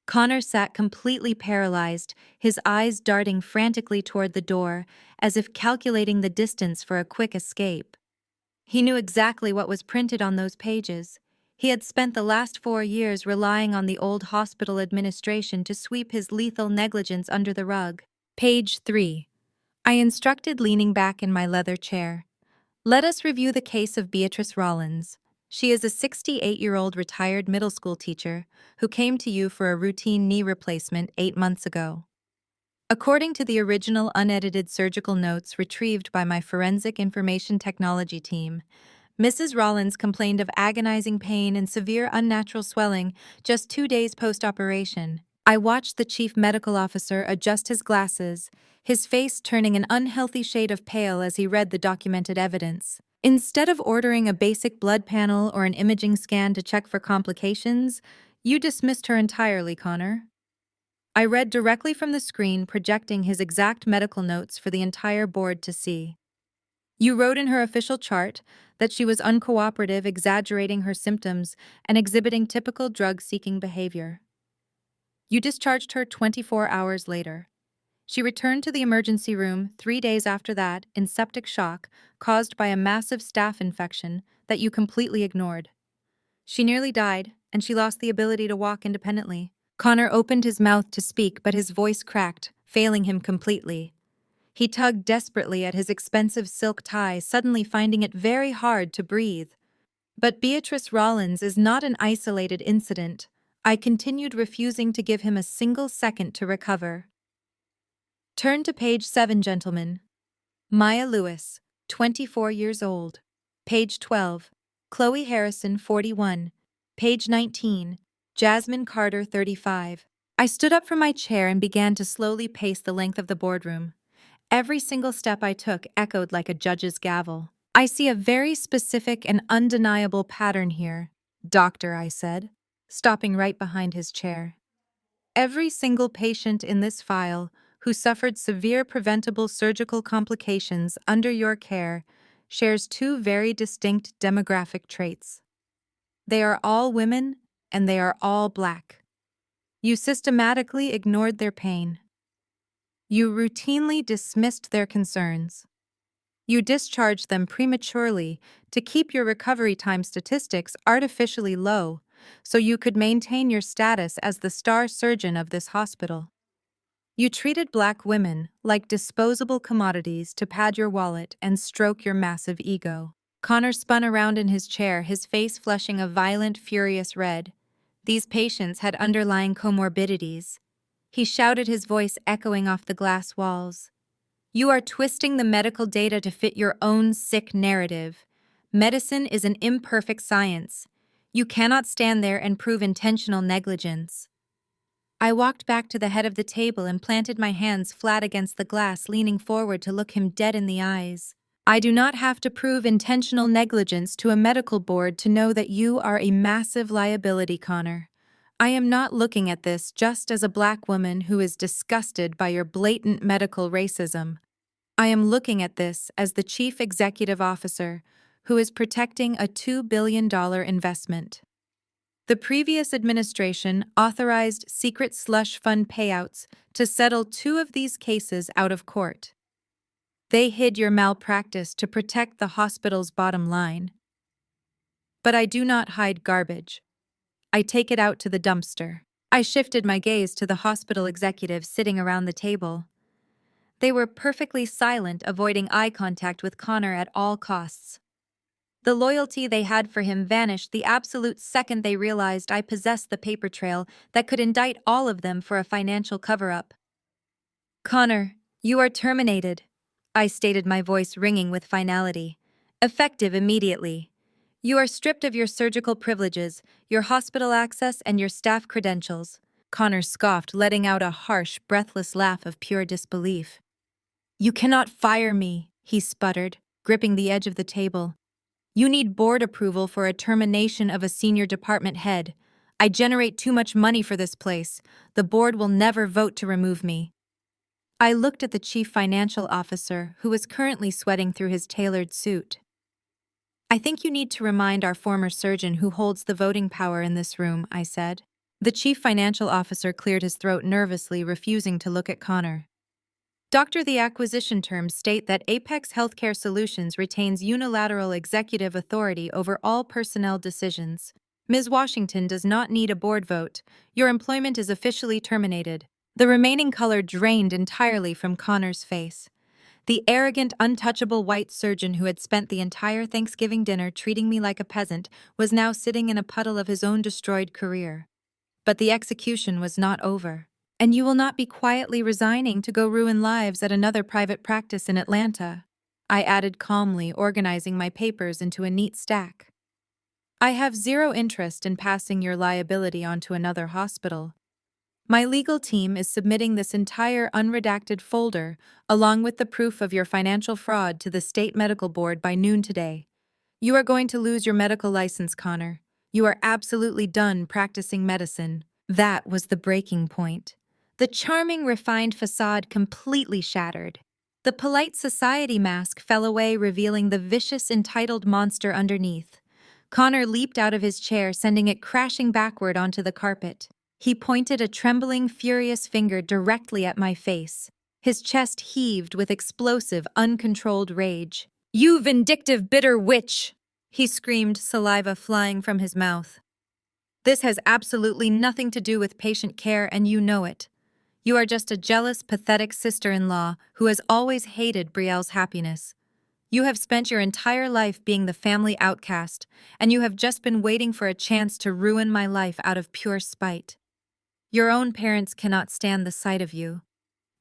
Connor sat completely paralyzed, his eyes darting frantically toward the door, as if calculating the distance for a quick escape. He knew exactly what was printed on those pages. He had spent the last 4 years relying on the old hospital administration to sweep his lethal negligence under the rug. Page 3. I instructed, leaning back in my leather chair. Let us review the case of Beatrice Rollins. She is a 68-year-old retired middle school teacher who came to you for a routine knee replacement 8 months ago. According to the original unedited surgical notes retrieved by my forensic information technology team, Mrs. Rollins complained of agonizing pain and severe unnatural swelling just 2 days post-operation. I watched the chief medical officer adjust his glasses, his face turning an unhealthy shade of pale as he read the documented evidence. Instead of ordering a basic blood panel or an imaging scan to check for complications, you dismissed her entirely, Connor. I read directly from the screen, projecting his exact medical notes for the entire board to see. You wrote in her official chart that she was uncooperative, exaggerating her symptoms, and exhibiting typical drug-seeking behavior. You discharged her 24 hours later. She returned to the emergency room 3 days after that in septic shock caused by a massive staph infection that you completely ignored. She nearly died, and she lost the ability to walk independently. Connor opened his mouth to speak, but his voice cracked, failing him completely. He tugged desperately at his expensive silk tie, suddenly finding it very hard to breathe. But Beatrice Rollins is not an isolated incident. I continued, refusing to give him a single second to recover. Turn to page 7, gentlemen. Maya Lewis, 24 years old. Page 12. Chloe Harrison, 41. Page 19. Jasmine Carter, 35. I stood up from my chair and began to slowly pace the length of the boardroom. Every single step I took echoed like a judge's gavel. I see a very specific and undeniable pattern here, doctor, I said, stopping right behind his chair. Every single patient in this file who suffered severe preventable surgical complications under your care shares two very distinct demographic traits. They are all women, and they are all Black. You systematically ignored their pain. You routinely dismissed their concerns. You discharged them prematurely to keep your recovery time statistics artificially low so you could maintain your status as the star surgeon of this hospital. You treated Black women like disposable commodities to pad your wallet and stroke your massive ego. Connor spun around in his chair, his face flushing a violent, furious red. These patients had underlying comorbidities. He shouted, his voice echoing off the glass walls. You are twisting the medical data to fit your own sick narrative. Medicine is an imperfect science. You cannot stand there and prove intentional negligence. I walked back to the head of the table and planted my hands flat against the glass, leaning forward to look him dead in the eyes. I do not have to prove intentional negligence to a medical board to know that you are a massive liability, Connor. I am not looking at this just as a Black woman who is disgusted by your blatant medical racism. I am looking at this as the chief executive officer who is protecting a $2 billion investment. The previous administration authorized secret slush fund payouts to settle 2 of these cases out of court. They hid your malpractice to protect the hospital's bottom line. But I do not hide garbage. I take it out to the dumpster. I shifted my gaze to the hospital executives sitting around the table. They were perfectly silent, avoiding eye contact with Connor at all costs. The loyalty they had for him vanished the absolute second they realized I possessed the paper trail that could indict all of them for a financial cover-up. Connor, you are terminated, I stated, my voice ringing with finality. Effective immediately. You are stripped of your surgical privileges, your hospital access, and your staff credentials. Connor scoffed, letting out a harsh, breathless laugh of pure disbelief. You cannot fire me, he sputtered, gripping the edge of the table. You need board approval for a termination of a senior department head. I generate too much money for this place. The board will never vote to remove me. I looked at the chief financial officer, who was currently sweating through his tailored suit. I think you need to remind our former surgeon who holds the voting power in this room, I said. The chief financial officer cleared his throat nervously, refusing to look at Connor. Doctor, the acquisition terms state that Apex Healthcare Solutions retains unilateral executive authority over all personnel decisions. Ms. Washington does not need a board vote. Your employment is officially terminated. The remaining color drained entirely from Connor's face. The arrogant, untouchable white surgeon who had spent the entire Thanksgiving dinner treating me like a peasant was now sitting in a puddle of his own destroyed career. But the execution was not over. And you will not be quietly resigning to go ruin lives at another private practice in Atlanta, I added calmly, organizing my papers into a neat stack. I have zero interest in passing your liability on to another hospital. My legal team is submitting this entire unredacted folder, along with the proof of your financial fraud, to the state medical board by noon today. You are going to lose your medical license, Connor. You are absolutely done practicing medicine. That was the breaking point. The charming, refined facade completely shattered. The polite society mask fell away, revealing the vicious, entitled monster underneath. Connor leaped out of his chair, sending it crashing backward onto the carpet. He pointed a trembling, furious finger directly at my face. His chest heaved with explosive, uncontrolled rage. "You vindictive, bitter witch!" he screamed, saliva flying from his mouth. "This has absolutely nothing to do with patient care, and you know it. You are just a jealous, pathetic sister-in-law who has always hated Brielle's happiness. You have spent your entire life being the family outcast, and you have just been waiting for a chance to ruin my life out of pure spite. Your own parents cannot stand the sight of you.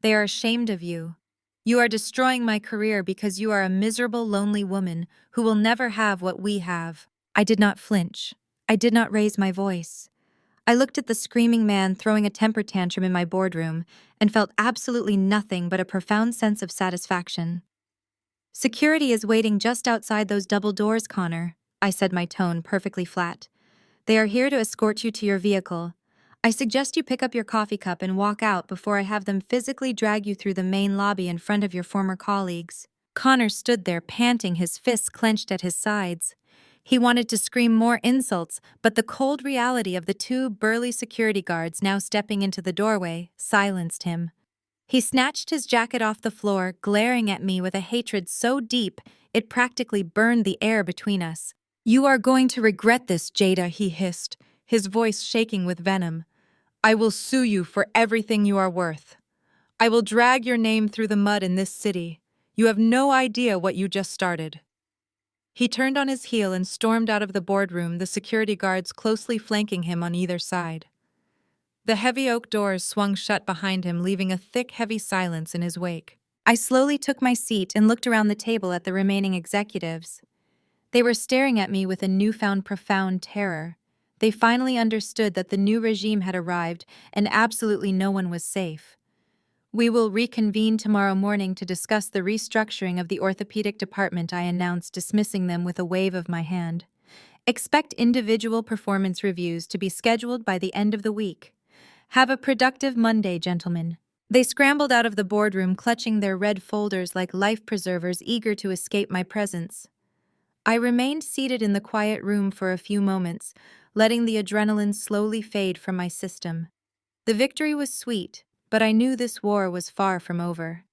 They are ashamed of you. You are destroying my career because you are a miserable, lonely woman who will never have what we have." I did not flinch. I did not raise my voice. I looked at the screaming man throwing a temper tantrum in my boardroom and felt absolutely nothing but a profound sense of satisfaction. "Security is waiting just outside those double doors, Connor," I said, my tone perfectly flat. "They are here to escort you to your vehicle. I suggest you pick up your coffee cup and walk out before I have them physically drag you through the main lobby in front of your former colleagues." Connor stood there, panting, his fists clenched at his sides. He wanted to scream more insults, but the cold reality of the two burly security guards now stepping into the doorway silenced him. He snatched his jacket off the floor, glaring at me with a hatred so deep it practically burned the air between us. "You are going to regret this, Jada," he hissed, his voice shaking with venom. "I will sue you for everything you are worth. I will drag your name through the mud in this city. You have no idea what you just started." He turned on his heel and stormed out of the boardroom, the security guards closely flanking him on either side. The heavy oak doors swung shut behind him, leaving a thick, heavy silence in his wake. I slowly took my seat and looked around the table at the remaining executives. They were staring at me with a newfound profound terror. They finally understood that the new regime had arrived and absolutely no one was safe. "We will reconvene tomorrow morning to discuss the restructuring of the orthopedic department," I announced, dismissing them with a wave of my hand. "Expect individual performance reviews to be scheduled by the end of the week. Have a productive Monday, gentlemen." They scrambled out of the boardroom, clutching their red folders like life preservers, eager to escape my presence. I remained seated in the quiet room for a few moments, letting the adrenaline slowly fade from my system. The victory was sweet, but I knew this war was far from over.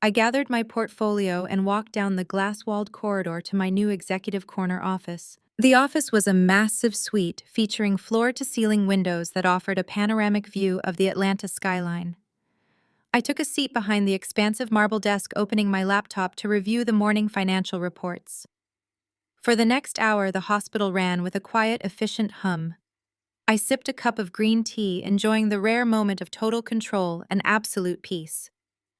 I gathered my portfolio and walked down the glass-walled corridor to my new executive corner office. The office was a massive suite featuring floor-to-ceiling windows that offered a panoramic view of the Atlanta skyline. I took a seat behind the expansive marble desk, opening my laptop to review the morning financial reports. For the next hour, the hospital ran with a quiet, efficient hum. I sipped a cup of green tea, enjoying the rare moment of total control and absolute peace.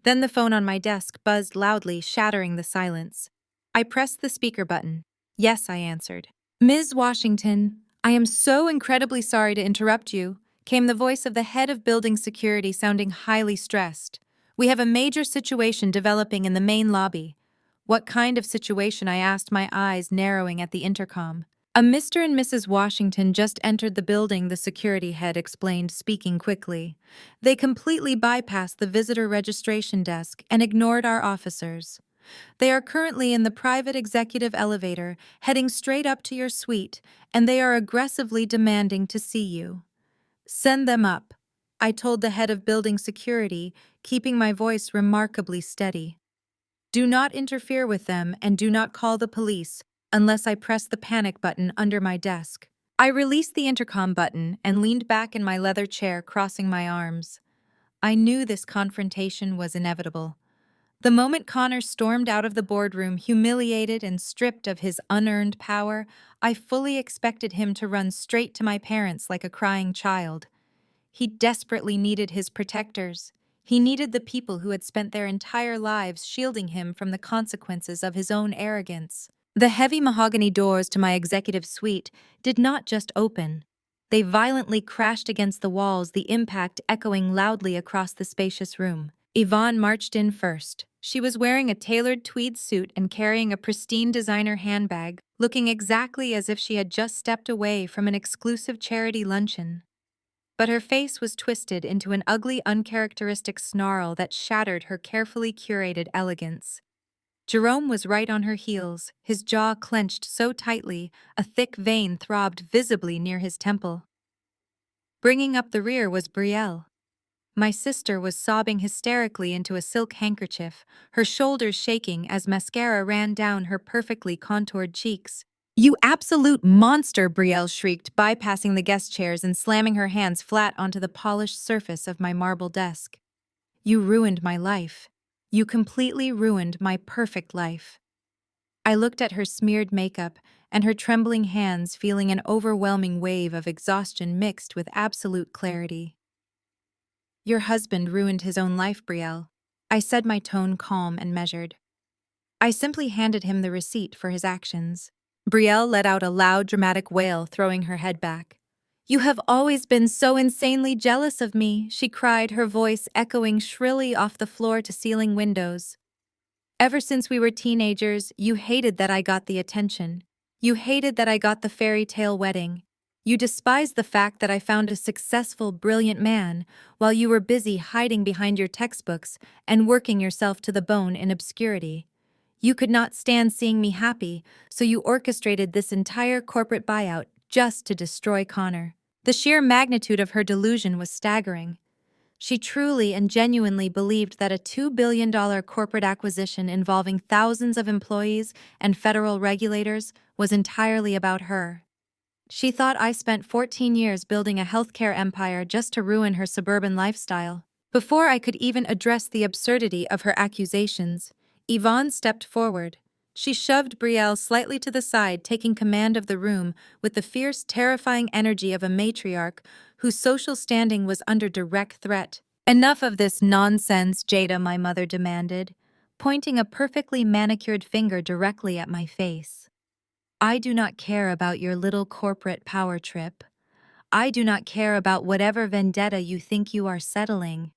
Then the phone on my desk buzzed loudly, shattering the silence. I pressed the speaker button. "Yes," I answered. "Ms. Washington, I am so incredibly sorry to interrupt you," came the voice of the head of building security, sounding highly stressed. "We have a major situation developing in the main lobby." "What kind of situation?" I asked, my eyes narrowing at the intercom. "A Mr. and Mrs. Washington just entered the building," the security head explained, speaking quickly. "They completely bypassed the visitor registration desk and ignored our officers. They are currently in the private executive elevator, heading straight up to your suite, and they are aggressively demanding to see you." "Send them up," I told the head of building security, keeping my voice remarkably steady. "Do not interfere with them and do not call the police unless I press the panic button under my desk." I released the intercom button and leaned back in my leather chair, crossing my arms. I knew this confrontation was inevitable. The moment Connor stormed out of the boardroom, humiliated and stripped of his unearned power, I fully expected him to run straight to my parents like a crying child. He desperately needed his protectors. He needed the people who had spent their entire lives shielding him from the consequences of his own arrogance. The heavy mahogany doors to my executive suite did not just open. They violently crashed against the walls, the impact echoing loudly across the spacious room. Yvonne marched in first. She was wearing a tailored tweed suit and carrying a pristine designer handbag, looking exactly as if she had just stepped away from an exclusive charity luncheon. But her face was twisted into an ugly, uncharacteristic snarl that shattered her carefully curated elegance. Jerome was right on her heels, his jaw clenched so tightly a thick vein throbbed visibly near his temple. Bringing up the rear was Brielle. My sister was sobbing hysterically into a silk handkerchief, her shoulders shaking as mascara ran down her perfectly contoured cheeks. "You absolute monster!" Brielle shrieked, bypassing the guest chairs and slamming her hands flat onto the polished surface of my marble desk. "You ruined my life. You completely ruined my perfect life." I looked at her smeared makeup and her trembling hands, feeling an overwhelming wave of exhaustion mixed with absolute clarity. "Your husband ruined his own life, Brielle," I said, my tone calm and measured. I simply handed him the receipt for his actions. Brielle let out a loud, dramatic wail, throwing her head back. "You have always been so insanely jealous of me," she cried, her voice echoing shrilly off the floor-to-ceiling windows. "Ever since we were teenagers, you hated that I got the attention. You hated that I got the fairy tale wedding. You despised the fact that I found a successful, brilliant man, while you were busy hiding behind your textbooks and working yourself to the bone in obscurity. You could not stand seeing me happy, so you orchestrated this entire corporate buyout just to destroy Connor." The sheer magnitude of her delusion was staggering. She truly and genuinely believed that a $2 billion corporate acquisition involving thousands of employees and federal regulators was entirely about her. She thought I spent 14 years building a healthcare empire just to ruin her suburban lifestyle. Before I could even address the absurdity of her accusations, Yvonne stepped forward. She shoved Brielle slightly to the side, taking command of the room with the fierce, terrifying energy of a matriarch whose social standing was under direct threat. "Enough of this nonsense, Jada," my mother demanded, pointing a perfectly manicured finger directly at my face. "I do not care about your little corporate power trip. I do not care about whatever vendetta you think you are settling.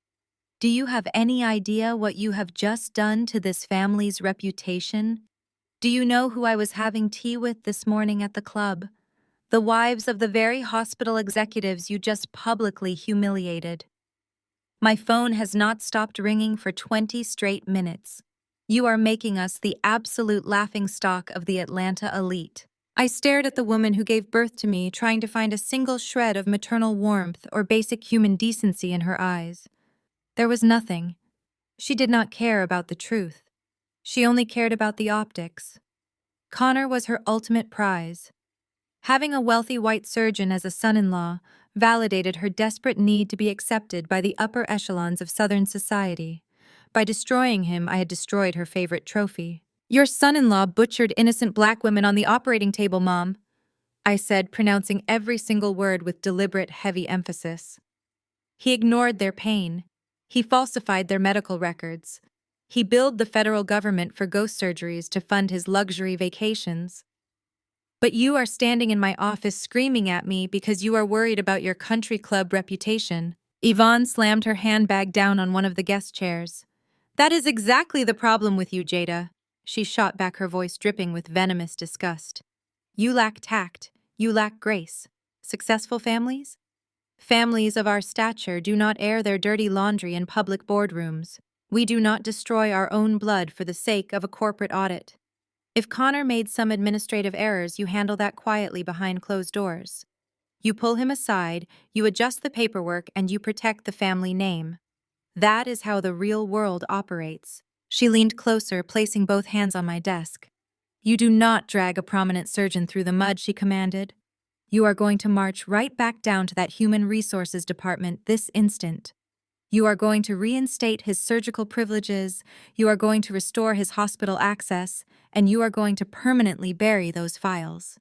Do you have any idea what you have just done to this family's reputation? Do you know who I was having tea with this morning at the club? The wives of the very hospital executives you just publicly humiliated. My phone has not stopped ringing for 20 straight minutes. You are making us the absolute laughingstock of the Atlanta elite." I stared at the woman who gave birth to me, trying to find a single shred of maternal warmth or basic human decency in her eyes. There was nothing. She did not care about the truth. She only cared about the optics. Connor was her ultimate prize. Having a wealthy white surgeon as a son-in-law validated her desperate need to be accepted by the upper echelons of Southern society. By destroying him, I had destroyed her favorite trophy. "Your son-in-law butchered innocent black women on the operating table, Mom," I said, pronouncing every single word with deliberate, heavy emphasis. "He ignored their pain. He falsified their medical records. He billed the federal government for ghost surgeries to fund his luxury vacations. But you are standing in my office screaming at me because you are worried about your country club reputation." Yvonne slammed her handbag down on one of the guest chairs. "That is exactly the problem with you, Jada." She shot back, her voice dripping with venomous disgust. "You lack tact. You lack grace. Successful families? Families of our stature do not air their dirty laundry in public boardrooms. We do not destroy our own blood for the sake of a corporate audit. If Connor made some administrative errors, you handle that quietly behind closed doors. You pull him aside, you adjust the paperwork, and you protect the family name. That is how the real world operates." She leaned closer, placing both hands on my desk. "You do not drag a prominent surgeon through the mud," she commanded. "You are going to march right back down to that human resources department this instant. You are going to reinstate his surgical privileges, you are going to restore his hospital access, and you are going to permanently bury those files."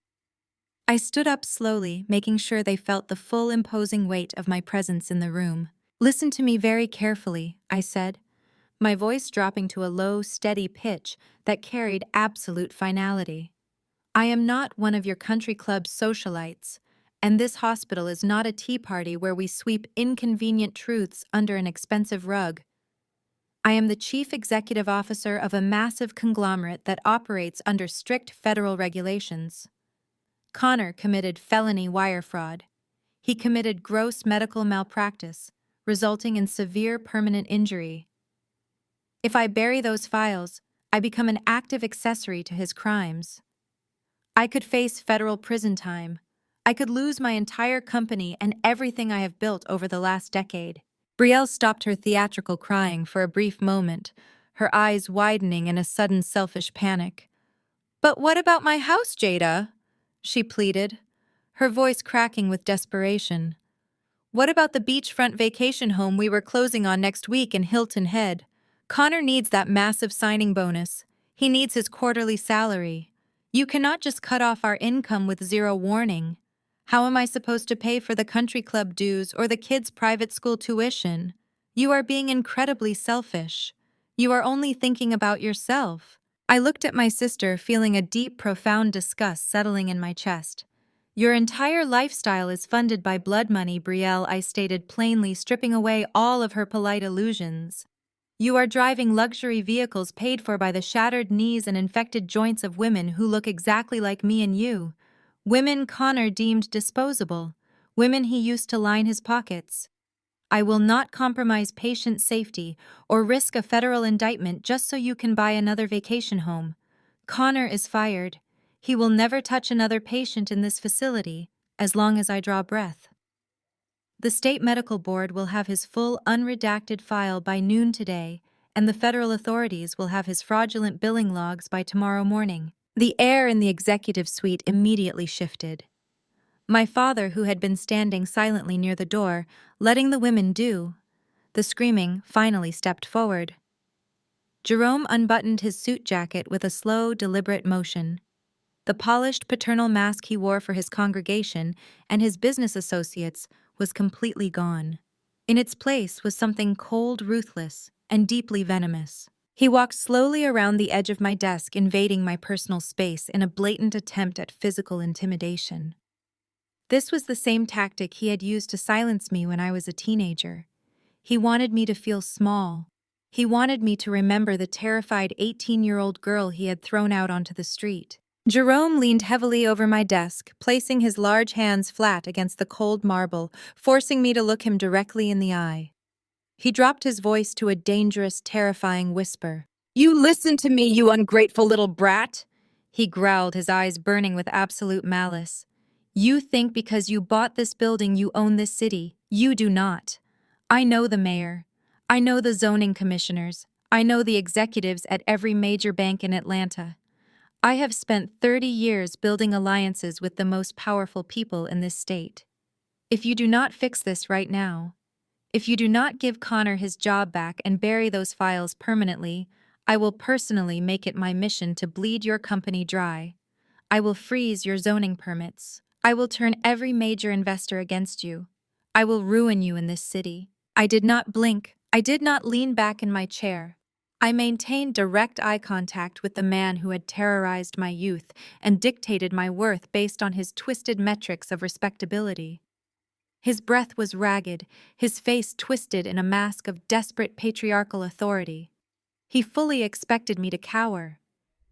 I stood up slowly, making sure they felt the full imposing weight of my presence in the room. "Listen to me very carefully," I said, my voice dropping to a low, steady pitch that carried absolute finality. "I am not one of your country club socialites, and this hospital is not a tea party where we sweep inconvenient truths under an expensive rug. I am the chief executive officer of a massive conglomerate that operates under strict federal regulations. Connor committed felony wire fraud. He committed gross medical malpractice, resulting in severe permanent injury. If I bury those files, I become an active accessory to his crimes. I could face federal prison time. I could lose my entire company and everything I have built over the last decade. Brielle stopped her theatrical crying for a brief moment, her eyes widening in a sudden selfish panic. "But what about my house, Jada?" she pleaded, her voice cracking with desperation. "What about the beachfront vacation home we were closing on next week in Hilton Head? Connor needs that massive signing bonus. He needs his quarterly salary. You cannot just cut off our income with zero warning. How am I supposed to pay for the country club dues or the kids' private school tuition? You are being incredibly selfish. You are only thinking about yourself." I looked at my sister, feeling a deep, profound disgust settling in my chest. "Your entire lifestyle is funded by blood money, Brielle," I stated plainly, stripping away all of her polite illusions. "You are driving luxury vehicles paid for by the shattered knees and infected joints of women who look exactly like me and you. Women Connor deemed disposable. Women he used to line his pockets. I will not compromise patient safety or risk a federal indictment just so you can buy another vacation home. Connor is fired. He will never touch another patient in this facility, as long as I draw breath. The state medical board will have his full unredacted file by noon today, and the federal authorities will have his fraudulent billing logs by tomorrow morning." The air in the executive suite immediately shifted. My father, who had been standing silently near the door, letting the women do the screaming, finally stepped forward. Jerome unbuttoned his suit jacket with a slow, deliberate motion. The polished paternal mask he wore for his congregation and his business associates was completely gone. In its place was something cold, ruthless, and deeply venomous. He walked slowly around the edge of my desk, invading my personal space in a blatant attempt at physical intimidation. This was the same tactic he had used to silence me when I was a teenager. He wanted me to feel small. He wanted me to remember the terrified 18-year-old girl he had thrown out onto the street. Jerome leaned heavily over my desk, placing his large hands flat against the cold marble, forcing me to look him directly in the eye. He dropped his voice to a dangerous, terrifying whisper. "You listen to me, you ungrateful little brat!" He growled, his eyes burning with absolute malice. "You think because you bought this building you own this city. You do not. I know the mayor. I know the zoning commissioners. I know the executives at every major bank in Atlanta. I have spent 30 years building alliances with the most powerful people in this state. If you do not fix this right now, if you do not give Connor his job back and bury those files permanently, I will personally make it my mission to bleed your company dry. I will freeze your zoning permits. I will turn every major investor against you. I will ruin you in this city." I did not blink. I did not lean back in my chair. I maintained direct eye contact with the man who had terrorized my youth and dictated my worth based on his twisted metrics of respectability. His breath was ragged, his face twisted in a mask of desperate patriarchal authority. He fully expected me to cower.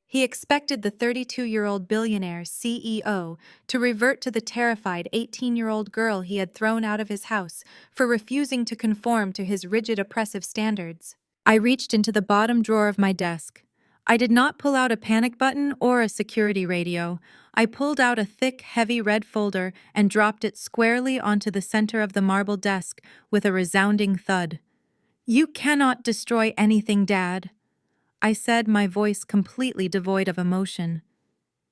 He expected the 32-year-old billionaire CEO to revert to the terrified 18-year-old girl he had thrown out of his house for refusing to conform to his rigid, oppressive standards. I reached into the bottom drawer of my desk. I did not pull out a panic button or a security radio. I pulled out a thick, heavy red folder and dropped it squarely onto the center of the marble desk with a resounding thud. "You cannot destroy anything, Dad," I said, my voice completely devoid of emotion.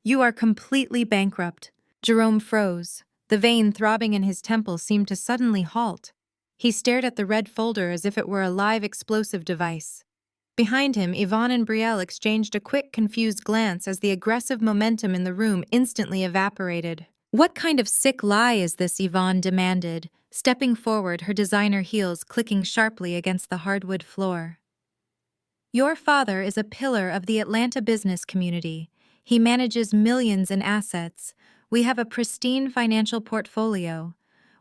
"You are completely bankrupt." Jerome froze. The vein throbbing in his temple seemed to suddenly halt. He stared at the red folder as if it were a live explosive device. Behind him, Yvonne and Brielle exchanged a quick, confused glance as the aggressive momentum in the room instantly evaporated. "What kind of sick lie is this?" Yvonne demanded, stepping forward, her designer heels clicking sharply against the hardwood floor. "Your father is a pillar of the Atlanta business community. He manages millions in assets. We have a pristine financial portfolio.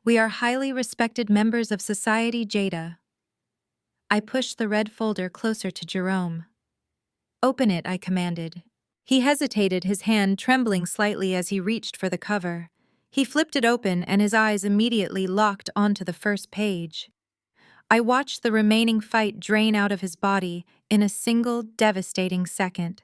We are highly respected members of society, Jada." I pushed the red folder closer to Jerome. "Open it," I commanded. He hesitated, his hand trembling slightly as he reached for the cover. He flipped it open and his eyes immediately locked onto the first page. I watched the remaining fight drain out of his body in a single devastating second.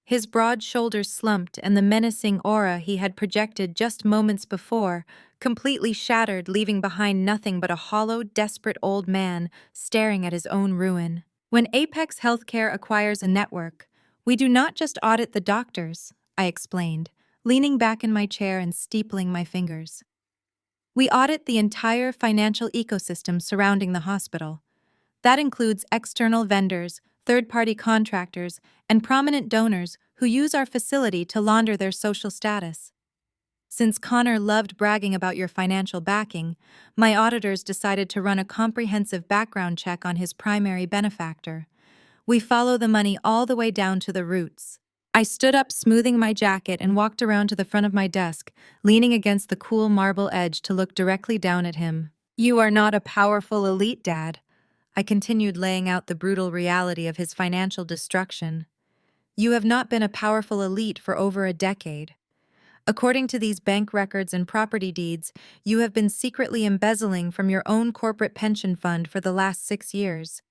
His broad shoulders slumped, and the menacing aura he had projected just moments before completely shattered, leaving behind nothing but a hollow, desperate old man staring at his own ruin. When Apex Healthcare acquires a network, we do not just audit the doctors, I explained, leaning back in my chair and steepling my fingers. We audit the entire financial ecosystem surrounding the hospital. That includes external vendors, third-party contractors, and prominent donors who use our facility to launder their social status. Since Connor loved bragging about your financial backing, my auditors decided to run a comprehensive background check on his primary benefactor. We follow the money all the way down to the roots. I stood up, smoothing my jacket, and walked around to the front of my desk, leaning against the cool marble edge to look directly down at him. You are not a powerful elite, Dad. I continued, laying out the brutal reality of his financial destruction. You have not been a powerful elite for over a decade. According to these bank records and property deeds, you have been secretly embezzling from your own corporate pension fund for the last 6 years.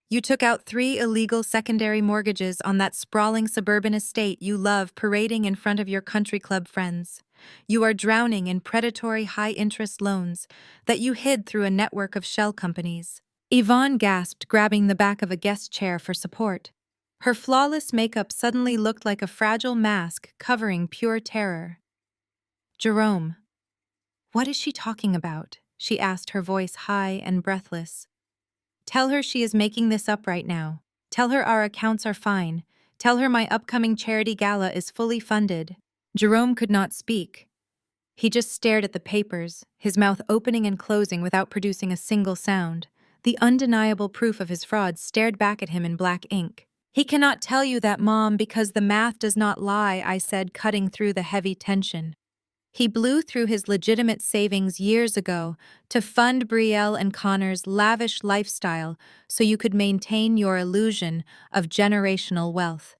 You took out 3 illegal secondary mortgages on that sprawling suburban estate you love, parading in front of your country club friends. You are drowning in predatory high-interest loans that you hid through a network of shell companies. Yvonne gasped, grabbing the back of a guest chair for support. Her flawless makeup suddenly looked like a fragile mask covering pure terror. Jerome. What is she talking about? She asked, her voice high and breathless. Tell her she is making this up right now. Tell her our accounts are fine. Tell her my upcoming charity gala is fully funded. Jerome could not speak. He just stared at the papers, his mouth opening and closing without producing a single sound. The undeniable proof of his fraud stared back at him in black ink. He cannot tell you that, Mom, because the math does not lie, I said, cutting through the heavy tension. He blew through his legitimate savings years ago to fund Brielle and Connor's lavish lifestyle so you could maintain your illusion of generational wealth.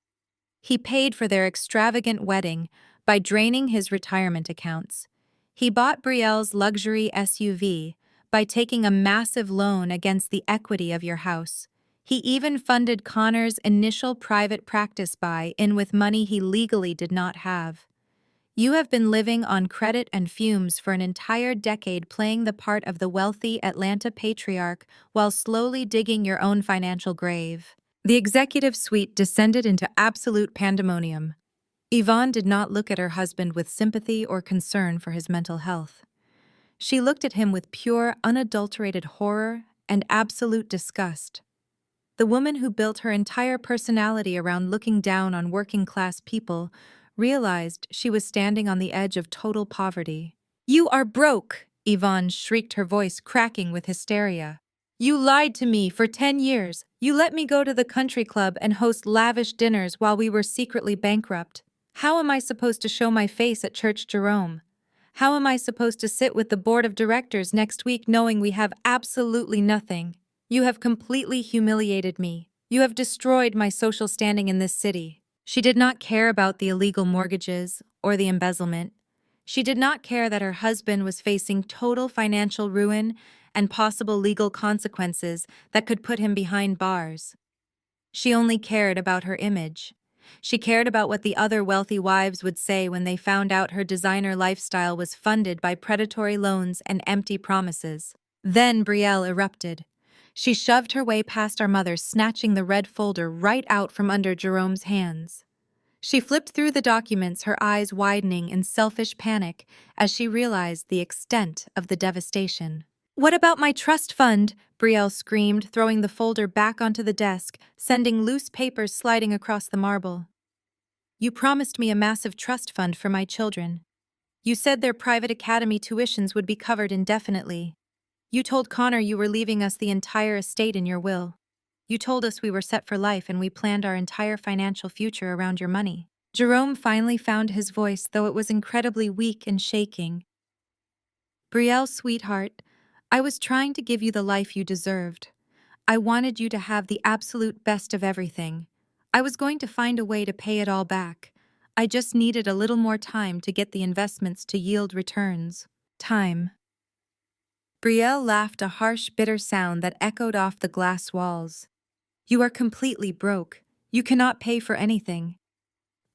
He paid for their extravagant wedding by draining his retirement accounts. He bought Brielle's luxury SUV by taking a massive loan against the equity of your house. He even funded Connor's initial private practice buy-in with money he legally did not have. You have been living on credit and fumes for an entire decade, playing the part of the wealthy Atlanta patriarch while slowly digging your own financial grave. The executive suite descended into absolute pandemonium. Yvonne did not look at her husband with sympathy or concern for his mental health. She looked at him with pure, unadulterated horror and absolute disgust. The woman who built her entire personality around looking down on working-class people realized she was standing on the edge of total poverty. You are broke, Yvonne shrieked, her voice cracking with hysteria. You lied to me for 10 years. You let me go to the country club and host lavish dinners while we were secretly bankrupt. How am I supposed to show my face at church, Jerome? How am I supposed to sit with the board of directors next week knowing we have absolutely nothing? You have completely humiliated me. You have destroyed my social standing in this city. She did not care about the illegal mortgages or the embezzlement. She did not care that her husband was facing total financial ruin and possible legal consequences that could put him behind bars. She only cared about her image. She cared about what the other wealthy wives would say when they found out her designer lifestyle was funded by predatory loans and empty promises. Then Brielle erupted. She shoved her way past our mother, snatching the red folder right out from under Jerome's hands. She flipped through the documents, her eyes widening in selfish panic as she realized the extent of the devastation. What about my trust fund? Brielle screamed, throwing the folder back onto the desk, sending loose papers sliding across the marble. You promised me a massive trust fund for my children. You said their private academy tuitions would be covered indefinitely. You told Connor you were leaving us the entire estate in your will. You told us we were set for life and we planned our entire financial future around your money. Jerome finally found his voice, though it was incredibly weak and shaking. Brielle, sweetheart, I was trying to give you the life you deserved. I wanted you to have the absolute best of everything. I was going to find a way to pay it all back. I just needed a little more time to get the investments to yield returns. Time. Brielle laughed, a harsh, bitter sound that echoed off the glass walls. You are completely broke. You cannot pay for anything.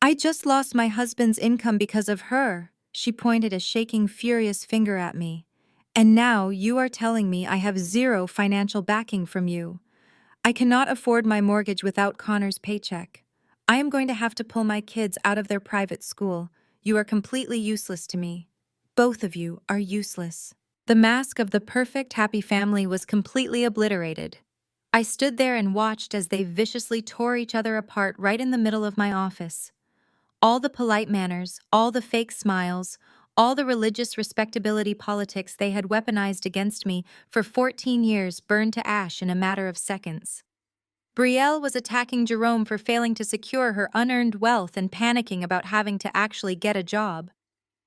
I just lost my husband's income because of her. She pointed a shaking, furious finger at me. And now you are telling me I have zero financial backing from you. I cannot afford my mortgage without Connor's paycheck. I am going to have to pull my kids out of their private school. You are completely useless to me. Both of you are useless. The mask of the perfect happy family was completely obliterated. I stood there and watched as they viciously tore each other apart right in the middle of my office. All the polite manners, all the fake smiles, all the religious respectability politics they had weaponized against me for 14 years burned to ash in a matter of seconds. Brielle was attacking Jerome for failing to secure her unearned wealth and panicking about having to actually get a job.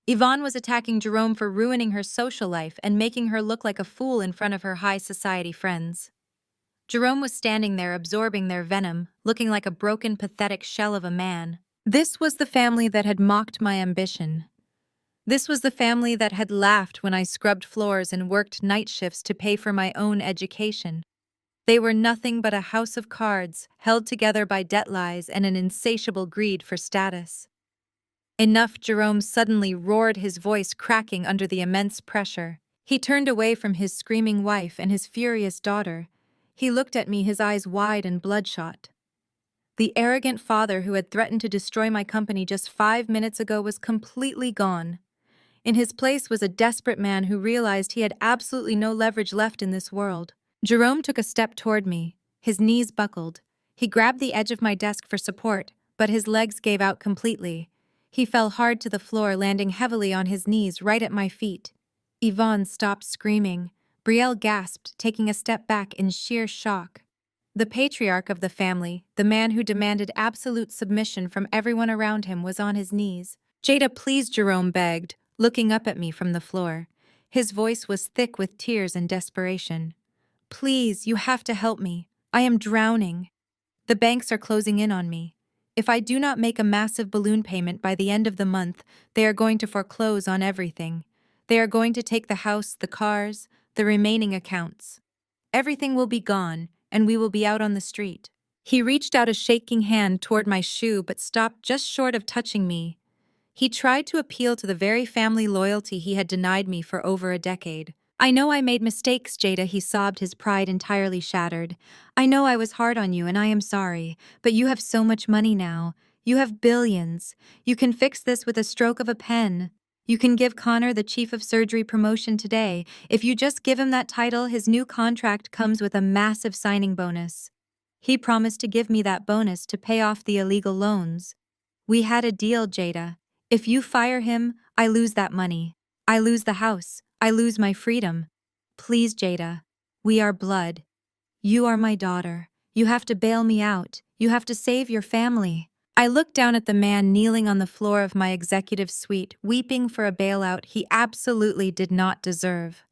Yvonne was attacking Jerome for ruining her social life and making her look like a fool in front of her high society friends. Jerome was standing there absorbing their venom, looking like a broken, pathetic shell of a man. This was the family that had mocked my ambition. This was the family that had laughed when I scrubbed floors and worked night shifts to pay for my own education. They were nothing but a house of cards, held together by debt lies and an insatiable greed for status. Enough, Jerome suddenly roared, his voice cracking under the immense pressure. He turned away from his screaming wife and his furious daughter. He looked at me, his eyes wide and bloodshot. The arrogant father who had threatened to destroy my company just 5 minutes ago was completely gone. In his place was a desperate man who realized he had absolutely no leverage left in this world. Jerome took a step toward me. His knees buckled. He grabbed the edge of my desk for support, but his legs gave out completely. He fell hard to the floor, landing heavily on his knees right at my feet. Yvonne stopped screaming. Brielle gasped, taking a step back in sheer shock. The patriarch of the family, the man who demanded absolute submission from everyone around him, was on his knees. "Jada, please," Jerome begged, looking up at me from the floor. His voice was thick with tears and desperation. "Please, you have to help me. I am drowning. The banks are closing in on me. If I do not make a massive balloon payment by the end of the month, they are going to foreclose on everything. They are going to take the house, the cars, the remaining accounts. Everything will be gone, and we will be out on the street." He reached out a shaking hand toward my shoe but stopped just short of touching me. He tried to appeal to the very family loyalty he had denied me for over a decade. "I know I made mistakes, Jada," he sobbed, his pride entirely shattered. "I know I was hard on you, and I am sorry, but you have so much money now. You have billions. You can fix this with a stroke of a pen. You can give Connor the chief of surgery promotion today. If you just give him that title, his new contract comes with a massive signing bonus. He promised to give me that bonus to pay off the illegal loans. We had a deal, Jada. If you fire him, I lose that money. I lose the house. I lose my freedom. Please, Jada. We are blood. You are my daughter. You have to bail me out. You have to save your family." I looked down at the man kneeling on the floor of my executive suite, weeping for a bailout he absolutely did not deserve.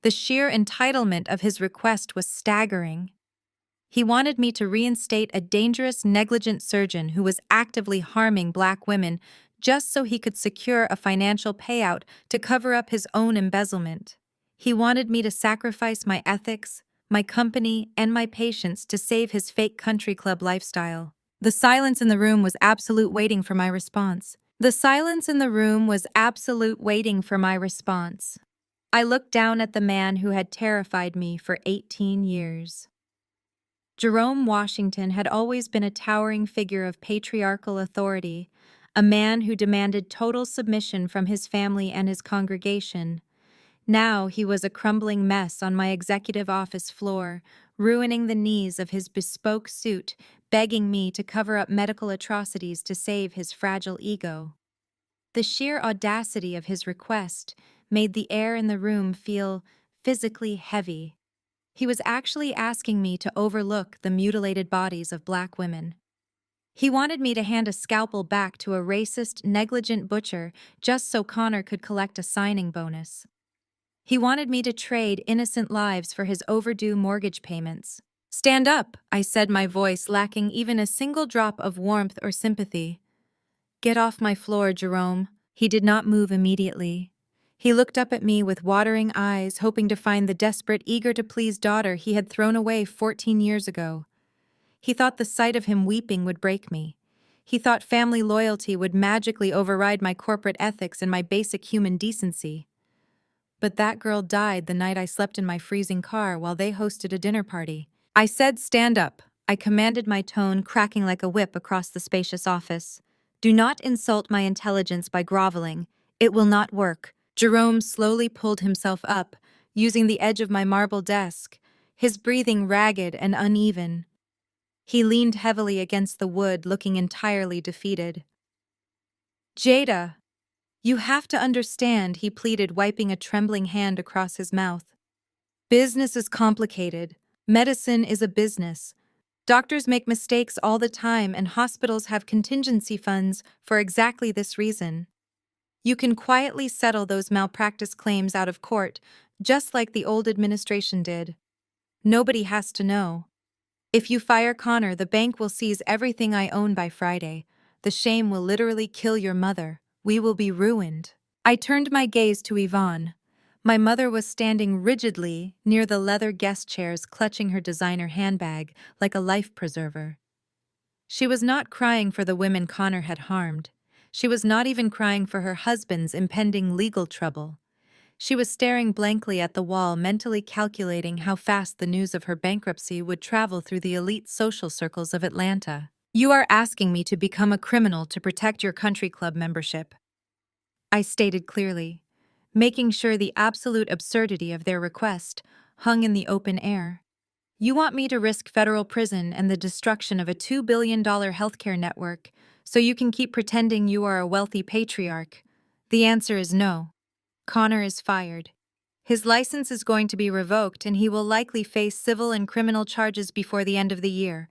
The sheer entitlement of his request was staggering. He wanted me to reinstate a dangerous, negligent surgeon who was actively harming Black women just so he could secure a financial payout to cover up his own embezzlement. He wanted me to sacrifice my ethics, my company, and my patience to save his fake country club lifestyle. The silence in the room was absolute waiting for my response. The silence in the room was absolute waiting for my response. I looked down at the man who had terrified me for 18 years. Jerome Washington had always been a towering figure of patriarchal authority, a man who demanded total submission from his family and his congregation. Now he was a crumbling mess on my executive office floor, ruining the knees of his bespoke suit, begging me to cover up medical atrocities to save his fragile ego. The sheer audacity of his request made the air in the room feel physically heavy. He was actually asking me to overlook the mutilated bodies of Black women. He wanted me to hand a scalpel back to a racist, negligent butcher just so Connor could collect a signing bonus. He wanted me to trade innocent lives for his overdue mortgage payments. "Stand up," I said, my voice lacking even a single drop of warmth or sympathy. "Get off my floor, Jerome." He did not move immediately. He looked up at me with watering eyes, hoping to find the desperate, eager-to-please daughter he had thrown away 14 years ago. He thought the sight of him weeping would break me. He thought family loyalty would magically override my corporate ethics and my basic human decency. But that girl died the night I slept in my freezing car while they hosted a dinner party. I said, "Stand up." I commanded, my tone cracking like a whip across the spacious office. "Do not insult my intelligence by groveling. It will not work." Jerome slowly pulled himself up, using the edge of my marble desk, his breathing ragged and uneven. He leaned heavily against the wood, looking entirely defeated. "Jada, you have to understand," he pleaded, wiping a trembling hand across his mouth. "Business is complicated. Medicine is a business. Doctors make mistakes all the time, and hospitals have contingency funds for exactly this reason. You can quietly settle those malpractice claims out of court, just like the old administration did. Nobody has to know. If you fire Connor, the bank will seize everything I own by Friday. The shame will literally kill your mother. We will be ruined." I turned my gaze to Yvonne. My mother was standing rigidly near the leather guest chairs, clutching her designer handbag like a life preserver. She was not crying for the women Connor had harmed. She was not even crying for her husband's impending legal trouble. She was staring blankly at the wall, mentally calculating how fast the news of her bankruptcy would travel through the elite social circles of Atlanta. "You are asking me to become a criminal to protect your country club membership," I stated clearly, making sure the absolute absurdity of their request hung in the open air. "You want me to risk federal prison and the destruction of a $2 billion healthcare network so you can keep pretending you are a wealthy patriarch? The answer is no. Connor is fired. His license is going to be revoked, and he will likely face civil and criminal charges before the end of the year.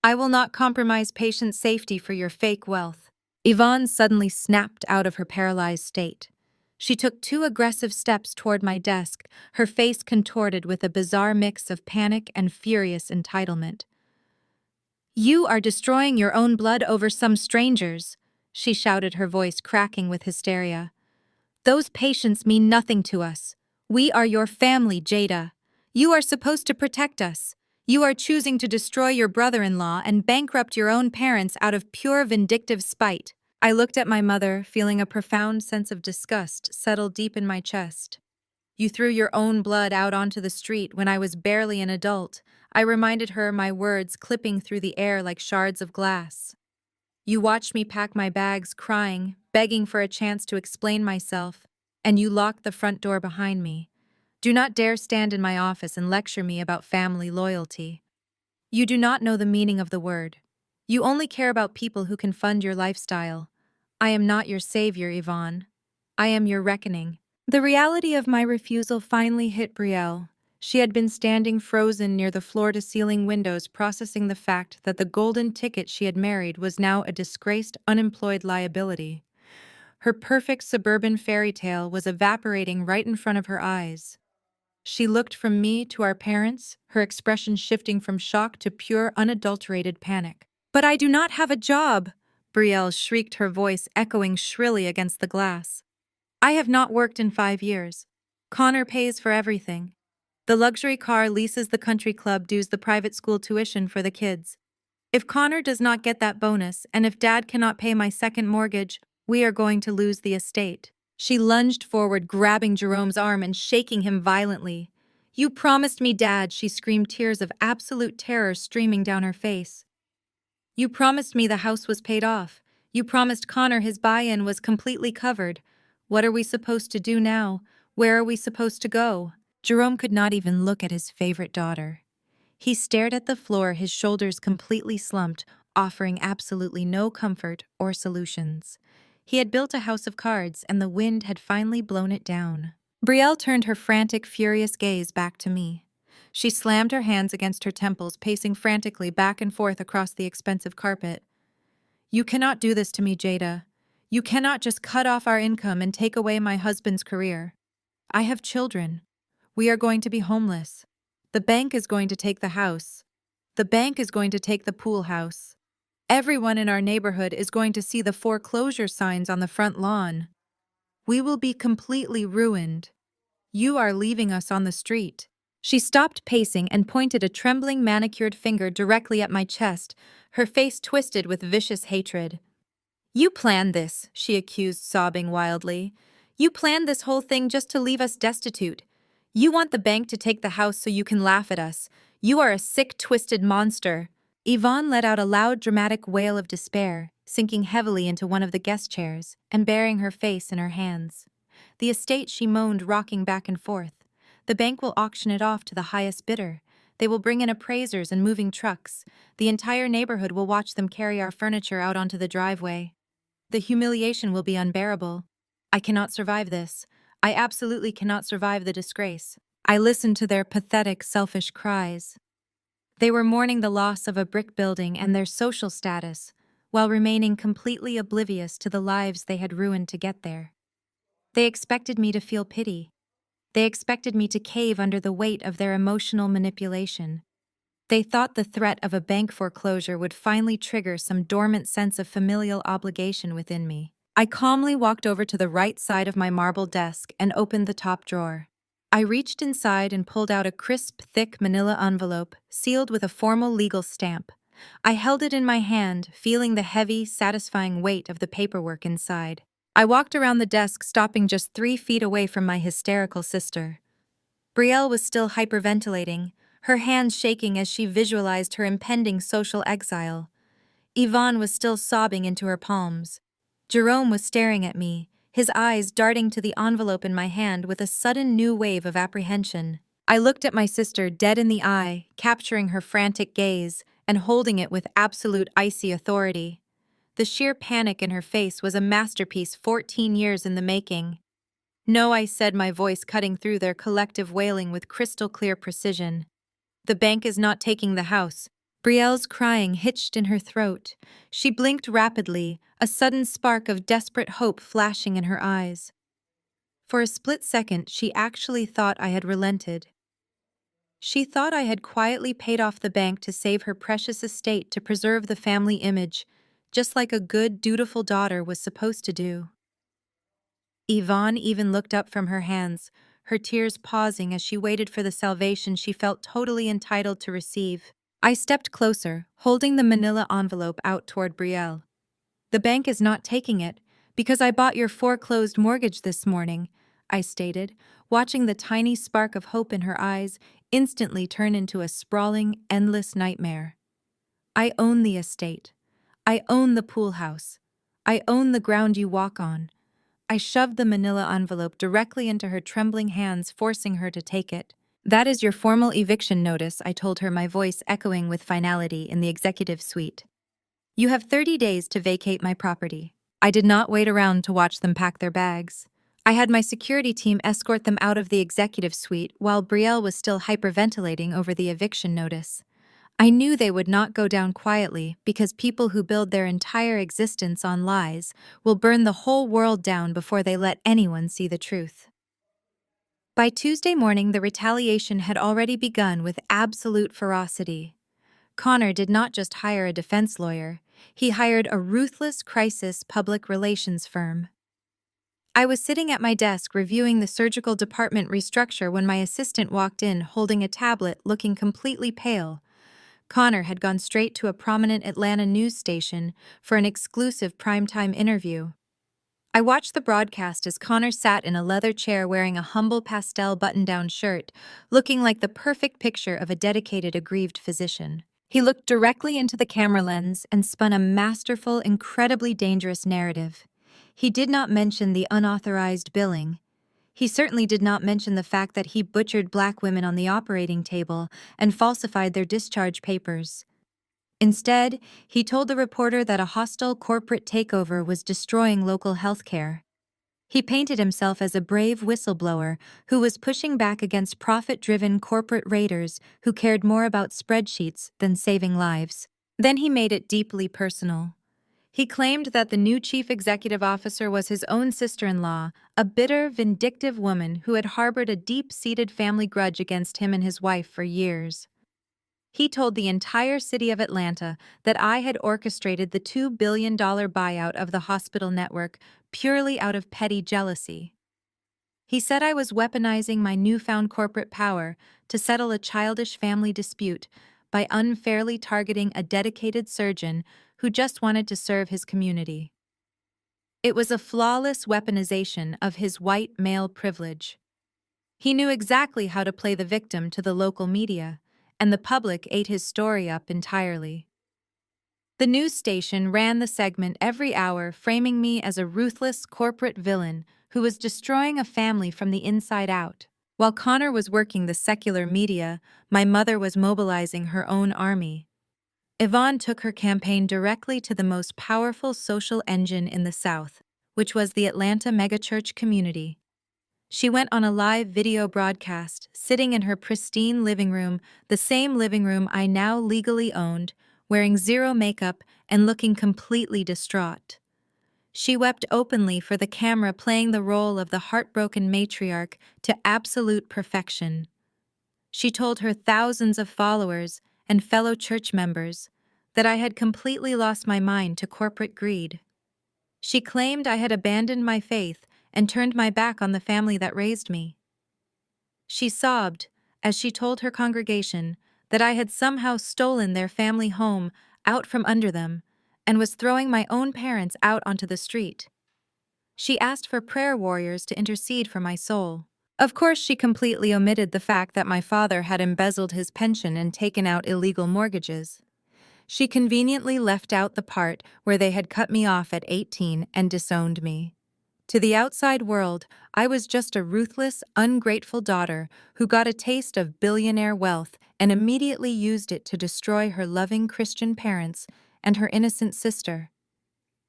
I will not compromise patient safety for your fake wealth." Yvonne suddenly snapped out of her paralyzed state. She took 2 aggressive steps toward my desk, her face contorted with a bizarre mix of panic and furious entitlement. "You are destroying your own blood over some strangers," she shouted, her voice cracking with hysteria. "Those patients mean nothing to us. We are your family, Jada. You are supposed to protect us. You are choosing to destroy your brother-in-law and bankrupt your own parents out of pure vindictive spite." I looked at my mother, feeling a profound sense of disgust settle deep in my chest. "You threw your own blood out onto the street when I was barely an adult," I reminded her, my words clipping through the air like shards of glass. "You watched me pack my bags, crying, begging for a chance to explain myself, and you locked the front door behind me. Do not dare stand in my office and lecture me about family loyalty. You do not know the meaning of the word. You only care about people who can fund your lifestyle. I am not your savior, Yvonne. I am your reckoning." The reality of my refusal finally hit Brielle. She had been standing frozen near the floor-to-ceiling windows, processing the fact that the golden ticket she had married was now a disgraced, unemployed liability. Her perfect suburban fairy tale was evaporating right in front of her eyes. She looked from me to our parents, her expression shifting from shock to pure, unadulterated panic. "But I do not have a job!" Brielle shrieked, her voice echoing shrilly against the glass. "I have not worked in 5 years. Connor pays for everything. The luxury car leases, the country club dues, the private school tuition for the kids. If Connor does not get that bonus, and if Dad cannot pay my second mortgage, we are going to lose the estate." She lunged forward, grabbing Jerome's arm and shaking him violently. "You promised me, Dad," she screamed, tears of absolute terror streaming down her face. "You promised me the house was paid off. You promised Connor his buy-in was completely covered. What are we supposed to do now? Where are we supposed to go?" Jerome could not even look at his favorite daughter. He stared at the floor, his shoulders completely slumped, offering absolutely no comfort or solutions. He had built a house of cards, and the wind had finally blown it down. Brielle turned her frantic, furious gaze back to me. She slammed her hands against her temples, pacing frantically back and forth across the expensive carpet. "You cannot do this to me, Jada. You cannot just cut off our income and take away my husband's career. I have children. We are going to be homeless. The bank is going to take the house. The bank is going to take the pool house. Everyone in our neighborhood is going to see the foreclosure signs on the front lawn. We will be completely ruined. You are leaving us on the street." She stopped pacing and pointed a trembling manicured finger directly at my chest, her face twisted with vicious hatred. "You planned this," she accused, sobbing wildly. "You planned this whole thing just to leave us destitute. You want the bank to take the house so you can laugh at us. You are a sick, twisted monster." Yvonne let out a loud, dramatic wail of despair, sinking heavily into one of the guest chairs and burying her face in her hands. "The estate," she moaned, rocking back and forth. "The bank will auction it off to the highest bidder. They will bring in appraisers and moving trucks. The entire neighborhood will watch them carry our furniture out onto the driveway. The humiliation will be unbearable. I cannot survive this. I absolutely cannot survive the disgrace." I listened to their pathetic, selfish cries. They were mourning the loss of a brick building and their social status, while remaining completely oblivious to the lives they had ruined to get there. They expected me to feel pity. They expected me to cave under the weight of their emotional manipulation. They thought the threat of a bank foreclosure would finally trigger some dormant sense of familial obligation within me. I calmly walked over to the right side of my marble desk and opened the top drawer. I reached inside and pulled out a crisp, thick manila envelope, sealed with a formal legal stamp. I held it in my hand, feeling the heavy, satisfying weight of the paperwork inside. I walked around the desk, stopping just 3 feet away from my hysterical sister. Brielle was still hyperventilating, her hands shaking as she visualized her impending social exile. Yvonne was still sobbing into her palms. Jerome was staring at me, his eyes darting to the envelope in my hand with a sudden new wave of apprehension. I looked at my sister dead in the eye, capturing her frantic gaze and holding it with absolute icy authority. The sheer panic in her face was a masterpiece 14 years in the making. "No," I said, my voice cutting through their collective wailing with crystal-clear precision. "The bank is not taking the house." Brielle's crying hitched in her throat. She blinked rapidly, a sudden spark of desperate hope flashing in her eyes. For a split second, she actually thought I had relented. She thought I had quietly paid off the bank to save her precious estate to preserve the family image, just like a good, dutiful daughter was supposed to do. Yvonne even looked up from her hands, her tears pausing as she waited for the salvation she felt totally entitled to receive. I stepped closer, holding the manila envelope out toward Brielle. "The bank is not taking it, because I bought your foreclosed mortgage this morning," I stated, watching the tiny spark of hope in her eyes instantly turn into a sprawling, endless nightmare. "I own the estate. I own the pool house. I own the ground you walk on." I shoved the manila envelope directly into her trembling hands, forcing her to take it. "That is your formal eviction notice," I told her, my voice echoing with finality in the executive suite. "You have 30 days to vacate my property." I did not wait around to watch them pack their bags. I had my security team escort them out of the executive suite while Brielle was still hyperventilating over the eviction notice. I knew they would not go down quietly because people who build their entire existence on lies will burn the whole world down before they let anyone see the truth. By Tuesday morning, the retaliation had already begun with absolute ferocity. Connor did not just hire a defense lawyer, he hired a ruthless crisis public relations firm. I was sitting at my desk reviewing the surgical department restructure when my assistant walked in holding a tablet, looking completely pale. Connor had gone straight to a prominent Atlanta news station for an exclusive primetime interview. I watched the broadcast as Connor sat in a leather chair wearing a humble pastel button-down shirt, looking like the perfect picture of a dedicated, aggrieved physician. He looked directly into the camera lens and spun a masterful, incredibly dangerous narrative. He did not mention the unauthorized billing. He certainly did not mention the fact that he butchered black women on the operating table and falsified their discharge papers. Instead, he told the reporter that a hostile corporate takeover was destroying local healthcare. He painted himself as a brave whistleblower who was pushing back against profit-driven corporate raiders who cared more about spreadsheets than saving lives. Then he made it deeply personal. He claimed that the new chief executive officer was his own sister-in-law, a bitter, vindictive woman who had harbored a deep-seated family grudge against him and his wife for years. He told the entire city of Atlanta that I had orchestrated the $2 billion buyout of the hospital network purely out of petty jealousy. He said I was weaponizing my newfound corporate power to settle a childish family dispute by unfairly targeting a dedicated surgeon who just wanted to serve his community. It was a flawless weaponization of his white male privilege. He knew exactly how to play the victim to the local media, and the public ate his story up entirely. The news station ran the segment every hour, framing me as a ruthless corporate villain who was destroying a family from the inside out. While Connor was working the secular media, my mother was mobilizing her own army. Yvonne took her campaign directly to the most powerful social engine in the South, which was the Atlanta megachurch community. She went on a live video broadcast, sitting in her pristine living room, the same living room I now legally owned, wearing zero makeup and looking completely distraught. She wept openly for the camera, playing the role of the heartbroken matriarch to absolute perfection. She told her thousands of followers and fellow church members that I had completely lost my mind to corporate greed. She claimed I had abandoned my faith and turned my back on the family that raised me. She sobbed as she told her congregation that I had somehow stolen their family home out from under them and was throwing my own parents out onto the street. She asked for prayer warriors to intercede for my soul. Of course, she completely omitted the fact that my father had embezzled his pension and taken out illegal mortgages. She conveniently left out the part where they had cut me off at 18 and disowned me. To the outside world, I was just a ruthless, ungrateful daughter who got a taste of billionaire wealth and immediately used it to destroy her loving Christian parents and her innocent sister.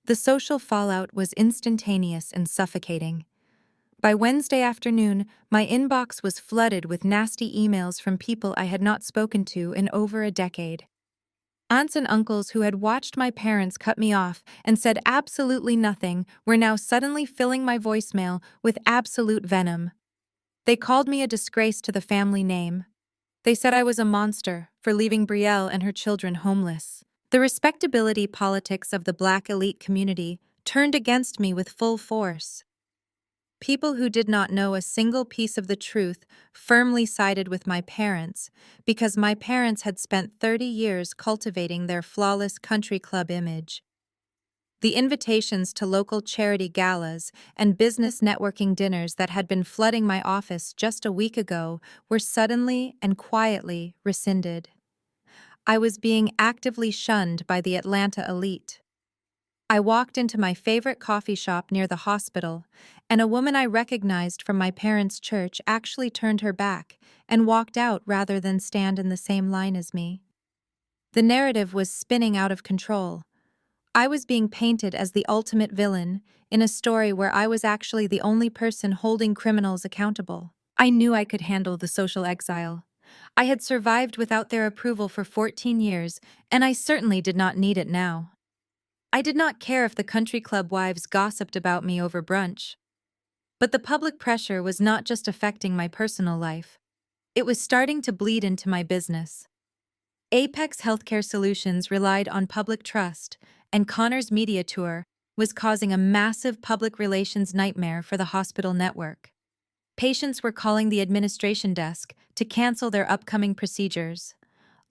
The social fallout was instantaneous and suffocating. By Wednesday afternoon, my inbox was flooded with nasty emails from people I had not spoken to in over a decade. Aunts and uncles who had watched my parents cut me off and said absolutely nothing were now suddenly filling my voicemail with absolute venom. They called me a disgrace to the family name. They said I was a monster for leaving Brielle and her children homeless. The respectability politics of the Black elite community turned against me with full force. People who did not know a single piece of the truth firmly sided with my parents because my parents had spent 30 years cultivating their flawless country club image. The invitations to local charity galas and business networking dinners that had been flooding my office just a week ago were suddenly and quietly rescinded. I was being actively shunned by the Atlanta elite. I walked into my favorite coffee shop near the hospital, and a woman I recognized from my parents' church actually turned her back and walked out rather than stand in the same line as me. The narrative was spinning out of control. I was being painted as the ultimate villain in a story where I was actually the only person holding criminals accountable. I knew I could handle the social exile. I had survived without their approval for 14 years, and I certainly did not need it now. I did not care if the country club wives gossiped about me over brunch. But the public pressure was not just affecting my personal life. It was starting to bleed into my business. Apex Healthcare Solutions relied on public trust, and Connor's media tour was causing a massive public relations nightmare for the hospital network. Patients were calling the administration desk to cancel their upcoming procedures.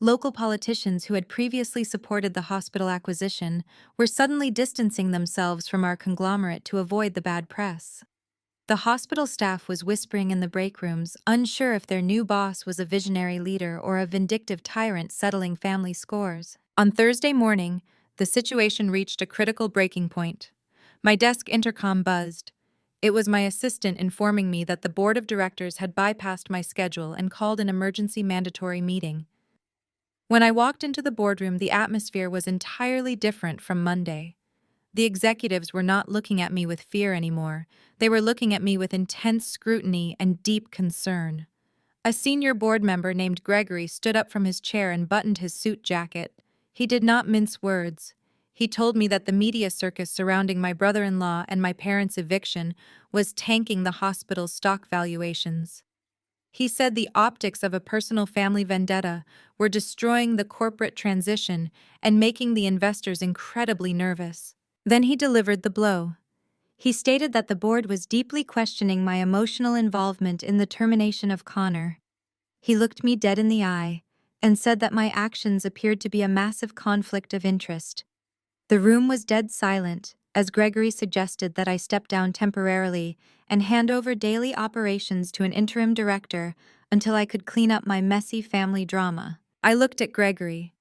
Local politicians who had previously supported the hospital acquisition were suddenly distancing themselves from our conglomerate to avoid the bad press. The hospital staff was whispering in the break rooms, unsure if their new boss was a visionary leader or a vindictive tyrant settling family scores. On Thursday morning, the situation reached a critical breaking point. My desk intercom buzzed. It was my assistant informing me that the board of directors had bypassed my schedule and called an emergency mandatory meeting. When I walked into the boardroom, the atmosphere was entirely different from Monday. The executives were not looking at me with fear anymore. They were looking at me with intense scrutiny and deep concern. A senior board member named Gregory stood up from his chair and buttoned his suit jacket. He did not mince words. He told me that the media circus surrounding my brother-in-law and my parents' eviction was tanking the hospital's stock valuations. He said the optics of a personal family vendetta were destroying the corporate transition and making the investors incredibly nervous. Then he delivered the blow. He stated that the board was deeply questioning my emotional involvement in the termination of Connor. He looked me dead in the eye and said that my actions appeared to be a massive conflict of interest. The room was dead silent, as Gregory suggested that I step down temporarily and hand over daily operations to an interim director until I could clean up my messy family drama. I looked at Gregory.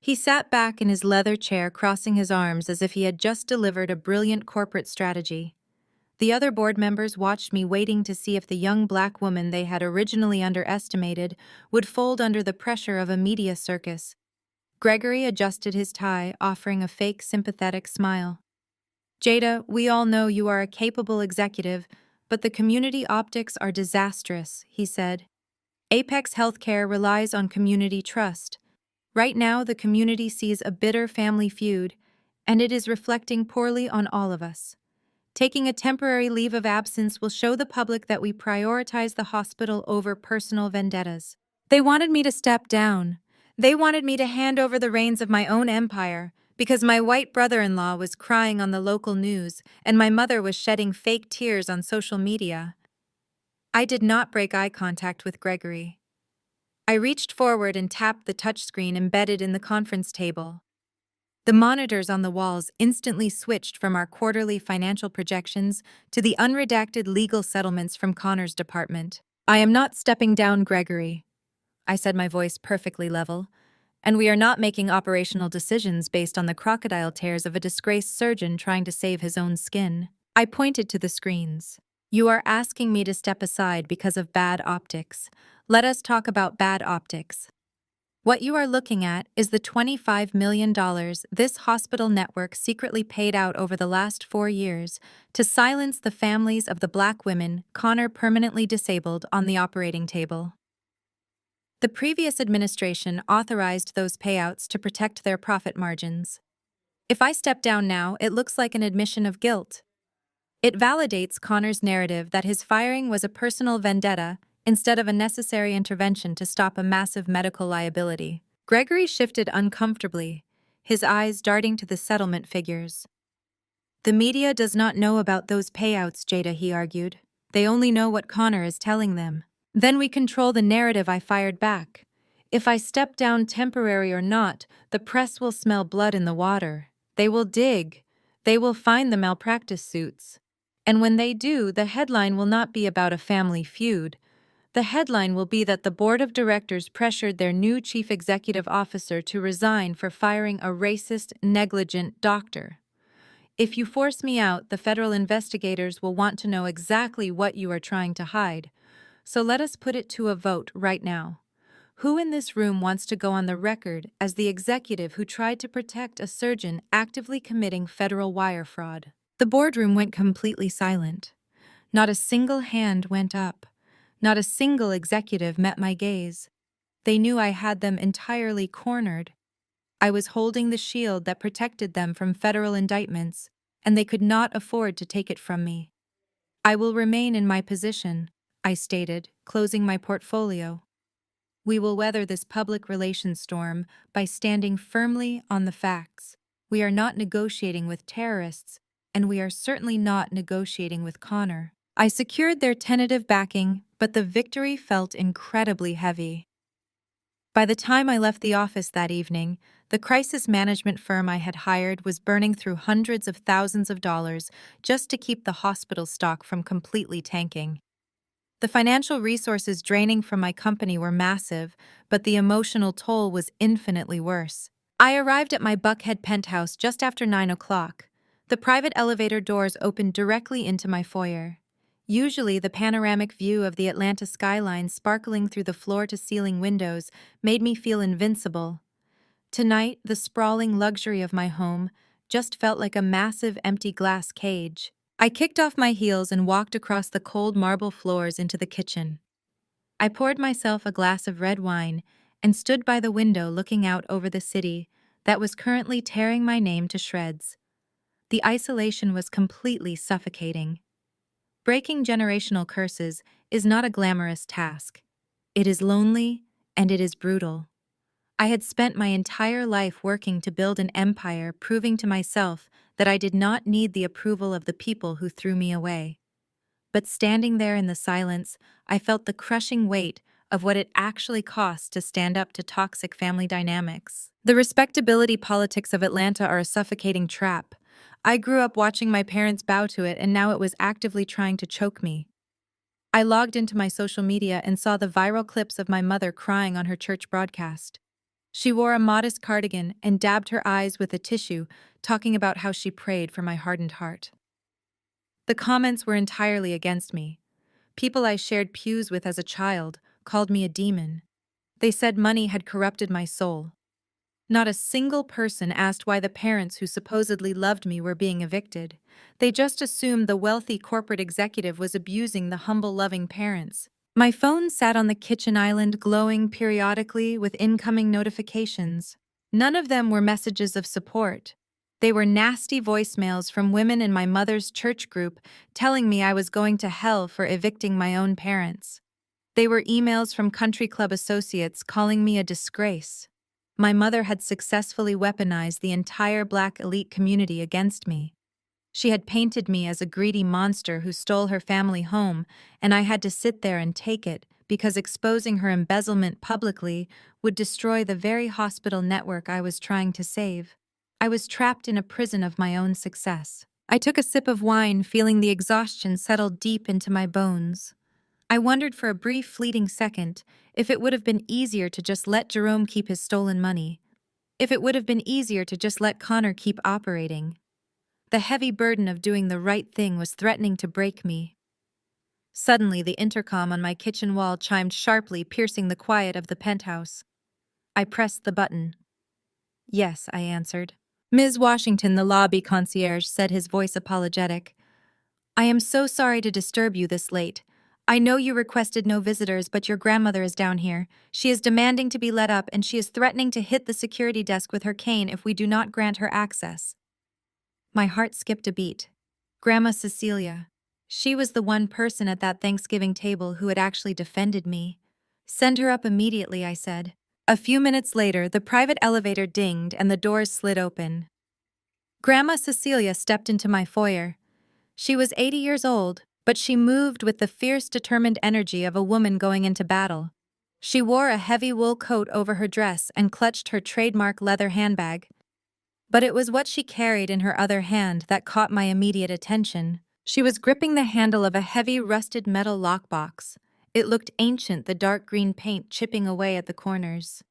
He sat back in his leather chair, crossing his arms as if he had just delivered a brilliant corporate strategy. The other board members watched me, waiting to see if the young black woman they had originally underestimated would fold under the pressure of a media circus. Gregory adjusted his tie, offering a fake sympathetic smile. "Jada, we all know you are a capable executive, but the community optics are disastrous," he said. "Apex Healthcare relies on community trust. Right now, the community sees a bitter family feud, and it is reflecting poorly on all of us. Taking a temporary leave of absence will show the public that we prioritize the hospital over personal vendettas." They wanted me to step down. They wanted me to hand over the reins of my own empire, because my white brother-in-law was crying on the local news and my mother was shedding fake tears on social media. I did not break eye contact with Gregory. I reached forward and tapped the touchscreen embedded in the conference table. The monitors on the walls instantly switched from our quarterly financial projections to the unredacted legal settlements from Connor's department. "I am not stepping down, Gregory," I said, my voice perfectly level, "and we are not making operational decisions based on the crocodile tears of a disgraced surgeon trying to save his own skin." I pointed to the screens. "You are asking me to step aside because of bad optics. Let us talk about bad optics. What you are looking at is the $25 million this hospital network secretly paid out over the last 4 years to silence the families of the black women Connor permanently disabled on the operating table. The previous administration authorized those payouts to protect their profit margins. If I step down now, it looks like an admission of guilt. It validates Connor's narrative that his firing was a personal vendetta instead of a necessary intervention to stop a massive medical liability." Gregory shifted uncomfortably, his eyes darting to the settlement figures. "The media does not know about those payouts, Jada," he argued. "They only know what Connor is telling them." "Then we control the narrative," I fired back. "If I step down, temporary or not, the press will smell blood in the water. They will dig. They will find the malpractice suits. And when they do, the headline will not be about a family feud. The headline will be that the board of directors pressured their new chief executive officer to resign for firing a racist, negligent doctor. If you force me out, the federal investigators will want to know exactly what you are trying to hide. So let us put it to a vote right now. Who in this room wants to go on the record as the executive who tried to protect a surgeon actively committing federal wire fraud?" The boardroom went completely silent. Not a single hand went up. Not a single executive met my gaze. They knew I had them entirely cornered. I was holding the shield that protected them from federal indictments, and they could not afford to take it from me. "I will remain in my position," I stated, closing my portfolio. "We will weather this public relations storm by standing firmly on the facts. We are not negotiating with terrorists, and we are certainly not negotiating with Connor." I secured their tentative backing, but the victory felt incredibly heavy. By the time I left the office that evening, the crisis management firm I had hired was burning through hundreds of thousands of dollars just to keep the hospital stock from completely tanking. The financial resources draining from my company were massive, but the emotional toll was infinitely worse. I arrived at my Buckhead penthouse just after 9 o'clock. The private elevator doors opened directly into my foyer. Usually, the panoramic view of the Atlanta skyline sparkling through the floor-to-ceiling windows made me feel invincible. Tonight, the sprawling luxury of my home just felt like a massive empty glass cage. I kicked off my heels and walked across the cold marble floors into the kitchen. I poured myself a glass of red wine and stood by the window looking out over the city that was currently tearing my name to shreds. The isolation was completely suffocating. Breaking generational curses is not a glamorous task. It is lonely and it is brutal. I had spent my entire life working to build an empire, proving to myself that I did not need the approval of the people who threw me away. But standing there in the silence, I felt the crushing weight of what it actually costs to stand up to toxic family dynamics. The respectability politics of Atlanta are a suffocating trap. I grew up watching my parents bow to it, and now it was actively trying to choke me. I logged into my social media and saw the viral clips of my mother crying on her church broadcast. She wore a modest cardigan and dabbed her eyes with a tissue, talking about how she prayed for my hardened heart. The comments were entirely against me. People I shared pews with as a child called me a demon. They said money had corrupted my soul. Not a single person asked why the parents who supposedly loved me were being evicted. They just assumed the wealthy corporate executive was abusing the humble, loving parents. My phone sat on the kitchen island, glowing periodically with incoming notifications. None of them were messages of support. They were nasty voicemails from women in my mother's church group telling me I was going to hell for evicting my own parents. They were emails from country club associates calling me a disgrace. My mother had successfully weaponized the entire Black elite community against me. She had painted me as a greedy monster who stole her family home, and I had to sit there and take it because exposing her embezzlement publicly would destroy the very hospital network I was trying to save. I was trapped in a prison of my own success. I took a sip of wine, feeling the exhaustion settle deep into my bones. I wondered for a brief, fleeting second if it would have been easier to just let Jerome keep his stolen money. If it would have been easier to just let Connor keep operating. The heavy burden of doing the right thing was threatening to break me. Suddenly, the intercom on my kitchen wall chimed sharply, piercing the quiet of the penthouse. I pressed the button. Yes, I answered. Ms. Washington, the lobby concierge, said, his voice apologetic. I am so sorry to disturb you this late. I know you requested no visitors, but your grandmother is down here. She is demanding to be let up, and she is threatening to hit the security desk with her cane if we do not grant her access. My heart skipped a beat. Grandma Cecilia. She was the one person at that Thanksgiving table who had actually defended me. Send her up immediately, I said. A few minutes later, the private elevator dinged and the doors slid open. Grandma Cecilia stepped into my foyer. She was 80 years old, but she moved with the fierce, determined energy of a woman going into battle. She wore a heavy wool coat over her dress and clutched her trademark leather handbag. But it was what she carried in her other hand that caught my immediate attention. She was gripping the handle of a heavy, rusted metal lockbox. It looked ancient, the dark green paint chipping away at the corners.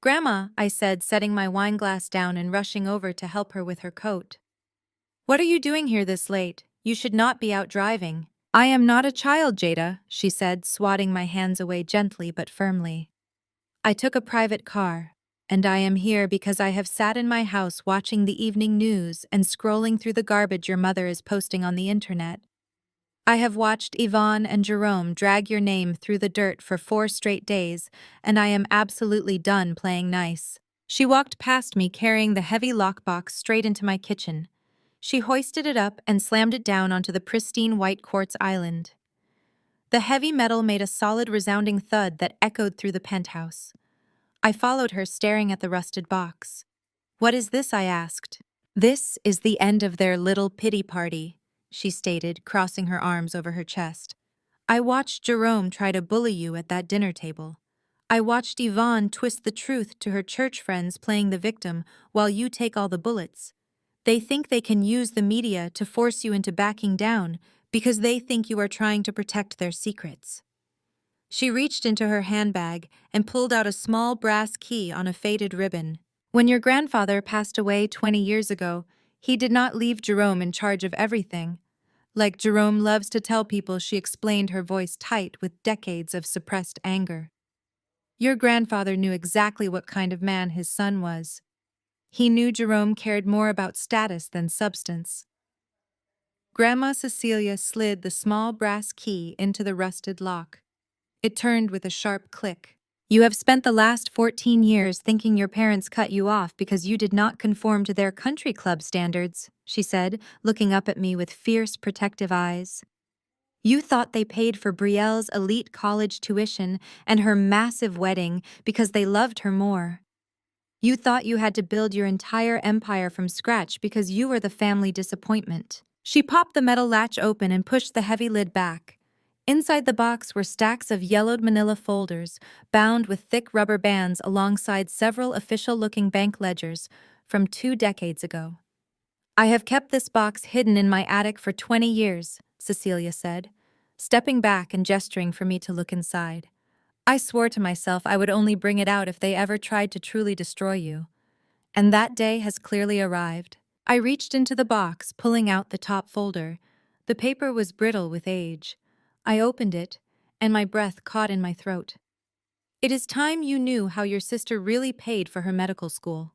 Grandma, I said, setting my wine glass down and rushing over to help her with her coat. What are you doing here this late? You should not be out driving. I am not a child, Jada, she said, swatting my hands away gently but firmly. I took a private car, and I am here because I have sat in my house watching the evening news and scrolling through the garbage your mother is posting on the internet. I have watched Yvonne and Jerome drag your name through the dirt for 4 straight days, and I am absolutely done playing nice. She walked past me carrying the heavy lockbox straight into my kitchen. She hoisted it up and slammed it down onto the pristine white quartz island. The heavy metal made a solid, resounding thud that echoed through the penthouse. I followed her, staring at the rusted box. What is this? I asked. This is the end of their little pity party, she stated, crossing her arms over her chest. I watched Jerome try to bully you at that dinner table. I watched Yvonne twist the truth to her church friends playing the victim while you take all the bullets. They think they can use the media to force you into backing down because they think you are trying to protect their secrets. She reached into her handbag and pulled out a small brass key on a faded ribbon. When your grandfather passed away 20 years ago, he did not leave Jerome in charge of everything. Like Jerome loves to tell people, she explained, her voice tight with decades of suppressed anger. Your grandfather knew exactly what kind of man his son was. He knew Jerome cared more about status than substance. Grandma Cecilia slid the small brass key into the rusted lock. It turned with a sharp click. You have spent the last 14 years thinking your parents cut you off because you did not conform to their country club standards, she said, looking up at me with fierce, protective eyes. You thought they paid for Brielle's elite college tuition and her massive wedding because they loved her more. You thought you had to build your entire empire from scratch because you were the family disappointment. She popped the metal latch open and pushed the heavy lid back. Inside the box were stacks of yellowed manila folders, bound with thick rubber bands alongside several official-looking bank ledgers from 2 decades ago. I have kept this box hidden in my attic for 20 years, Cecilia said, stepping back and gesturing for me to look inside. I swore to myself I would only bring it out if they ever tried to truly destroy you. And that day has clearly arrived. I reached into the box, pulling out the top folder. The paper was brittle with age. I opened it, and my breath caught in my throat. It is time you knew how your sister really paid for her medical school.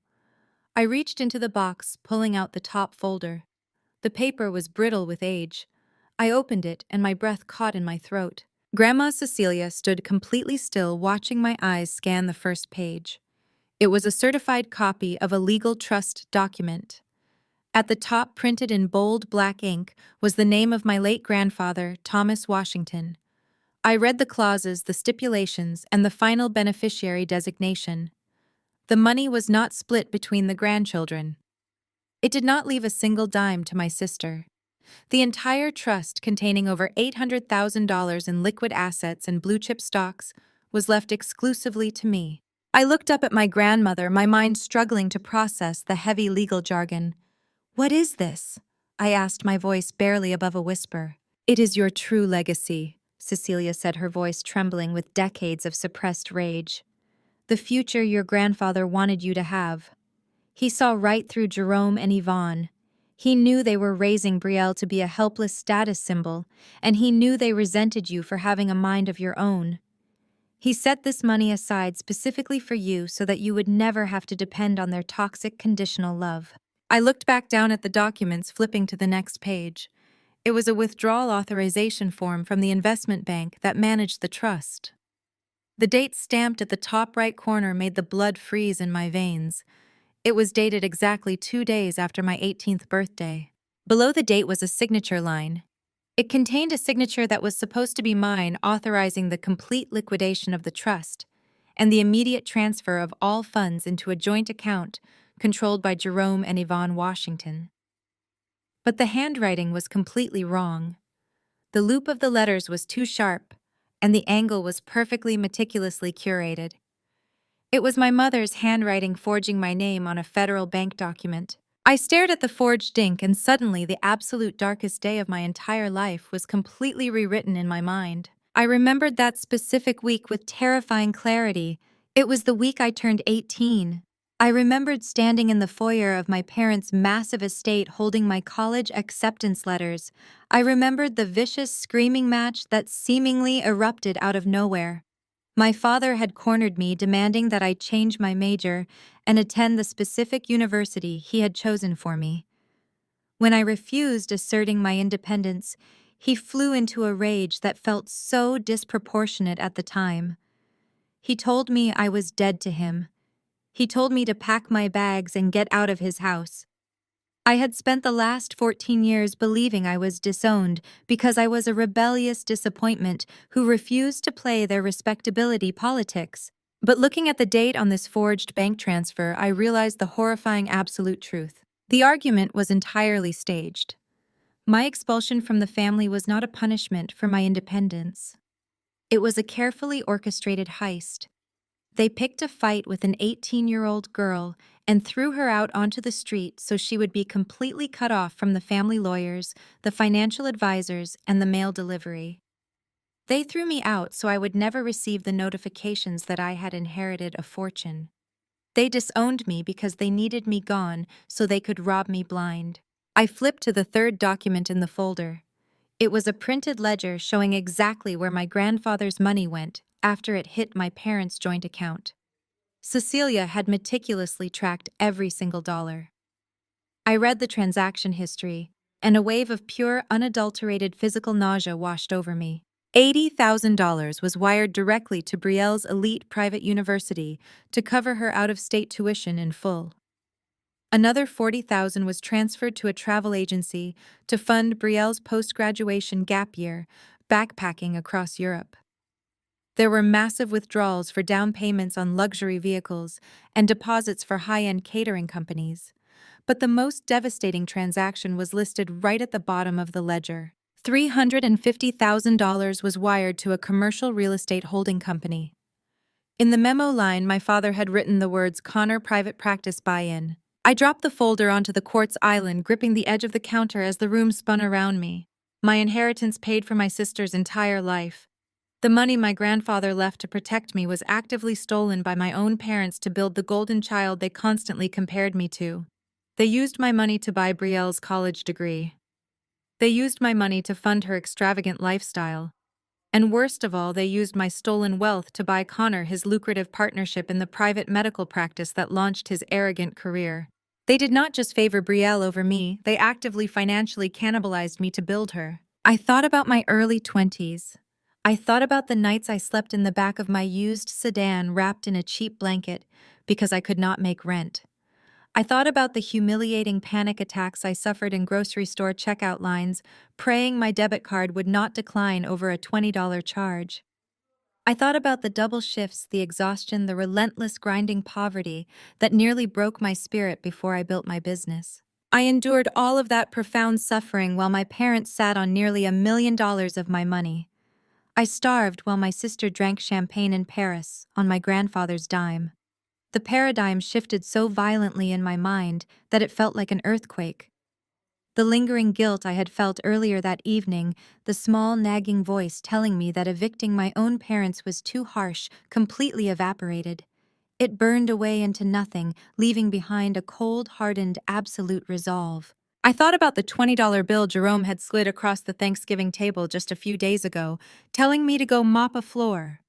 I reached into the box, pulling out the top folder. The paper was brittle with age. I opened it, and my breath caught in my throat. Grandma Cecilia stood completely still, watching my eyes scan the first page. It was a certified copy of a legal trust document. At the top, printed in bold black ink, was the name of my late grandfather, Thomas Washington. I read the clauses, the stipulations, and the final beneficiary designation. The money was not split between the grandchildren. It did not leave a single dime to my sister. The entire trust, containing over $800,000 in liquid assets and blue-chip stocks, was left exclusively to me. I looked up at my grandmother, my mind struggling to process the heavy legal jargon. "What is this?" I asked, my voice barely above a whisper. "It is your true legacy," Cecilia said, her voice trembling with decades of suppressed rage. "The future your grandfather wanted you to have. He saw right through Jerome and Yvonne. He knew they were raising Brielle to be a helpless status symbol, and he knew they resented you for having a mind of your own. He set this money aside specifically for you so that you would never have to depend on their toxic conditional love." I looked back down at the documents, flipping to the next page. It was a withdrawal authorization form from the investment bank that managed the trust. The date stamped at the top right corner made the blood freeze in my veins. It was dated exactly 2 days after my 18th birthday. Below the date was a signature line. It contained a signature that was supposed to be mine, authorizing the complete liquidation of the trust and the immediate transfer of all funds into a joint account controlled by Jerome and Yvonne Washington. But the handwriting was completely wrong. The loop of the letters was too sharp, and the angle was perfectly meticulously curated. It was my mother's handwriting forging my name on a federal bank document. I stared at the forged ink, and suddenly the absolute darkest day of my entire life was completely rewritten in my mind. I remembered that specific week with terrifying clarity. It was the week I turned 18. I remembered standing in the foyer of my parents' massive estate holding my college acceptance letters. I remembered the vicious screaming match that seemingly erupted out of nowhere. My father had cornered me, demanding that I change my major and attend the specific university he had chosen for me. When I refused, asserting my independence, he flew into a rage that felt so disproportionate at the time. He told me I was dead to him. He told me to pack my bags and get out of his house. I had spent the last 14 years believing I was disowned because I was a rebellious disappointment who refused to play their respectability politics. But looking at the date on this forged bank transfer, I realized the horrifying absolute truth. The argument was entirely staged. My expulsion from the family was not a punishment for my independence. It was a carefully orchestrated heist. They picked a fight with an 18-year-old girl and threw her out onto the street so she would be completely cut off from the family lawyers, the financial advisors, and the mail delivery. They threw me out so I would never receive the notifications that I had inherited a fortune. They disowned me because they needed me gone so they could rob me blind. I flipped to the third document in the folder. It was a printed ledger showing exactly where my grandfather's money went after it hit my parents' joint account. Cecilia had meticulously tracked every single dollar. I read the transaction history, and a wave of pure, unadulterated physical nausea washed over me. $80,000 was wired directly to Brielle's elite private university to cover her out-of-state tuition in full. Another $40,000 was transferred to a travel agency to fund Brielle's post-graduation gap year, backpacking across Europe. There were massive withdrawals for down payments on luxury vehicles and deposits for high-end catering companies. But the most devastating transaction was listed right at the bottom of the ledger. $350,000 was wired to a commercial real estate holding company. In the memo line, my father had written the words Connor Private Practice Buy-in. I dropped the folder onto the quartz island, gripping the edge of the counter as the room spun around me. My inheritance paid for my sister's entire life. The money my grandfather left to protect me was actively stolen by my own parents to build the golden child they constantly compared me to. They used my money to buy Brielle's college degree. They used my money to fund her extravagant lifestyle. And worst of all, they used my stolen wealth to buy Connor his lucrative partnership in the private medical practice that launched his arrogant career. They did not just favor Brielle over me, they actively financially cannibalized me to build her. I thought about my early 20s. I thought about the nights I slept in the back of my used sedan wrapped in a cheap blanket because I could not make rent. I thought about the humiliating panic attacks I suffered in grocery store checkout lines, praying my debit card would not decline over a $20 charge. I thought about the double shifts, the exhaustion, the relentless grinding poverty that nearly broke my spirit before I built my business. I endured all of that profound suffering while my parents sat on nearly $1 million of my money. I starved while my sister drank champagne in Paris on my grandfather's dime. The paradigm shifted so violently in my mind that it felt like an earthquake. The lingering guilt I had felt earlier that evening, the small nagging voice telling me that evicting my own parents was too harsh, completely evaporated. It burned away into nothing, leaving behind a cold, hardened, absolute resolve. I thought about the $20 bill Jerome had slid across the Thanksgiving table just a few days ago, telling me to go mop a floor.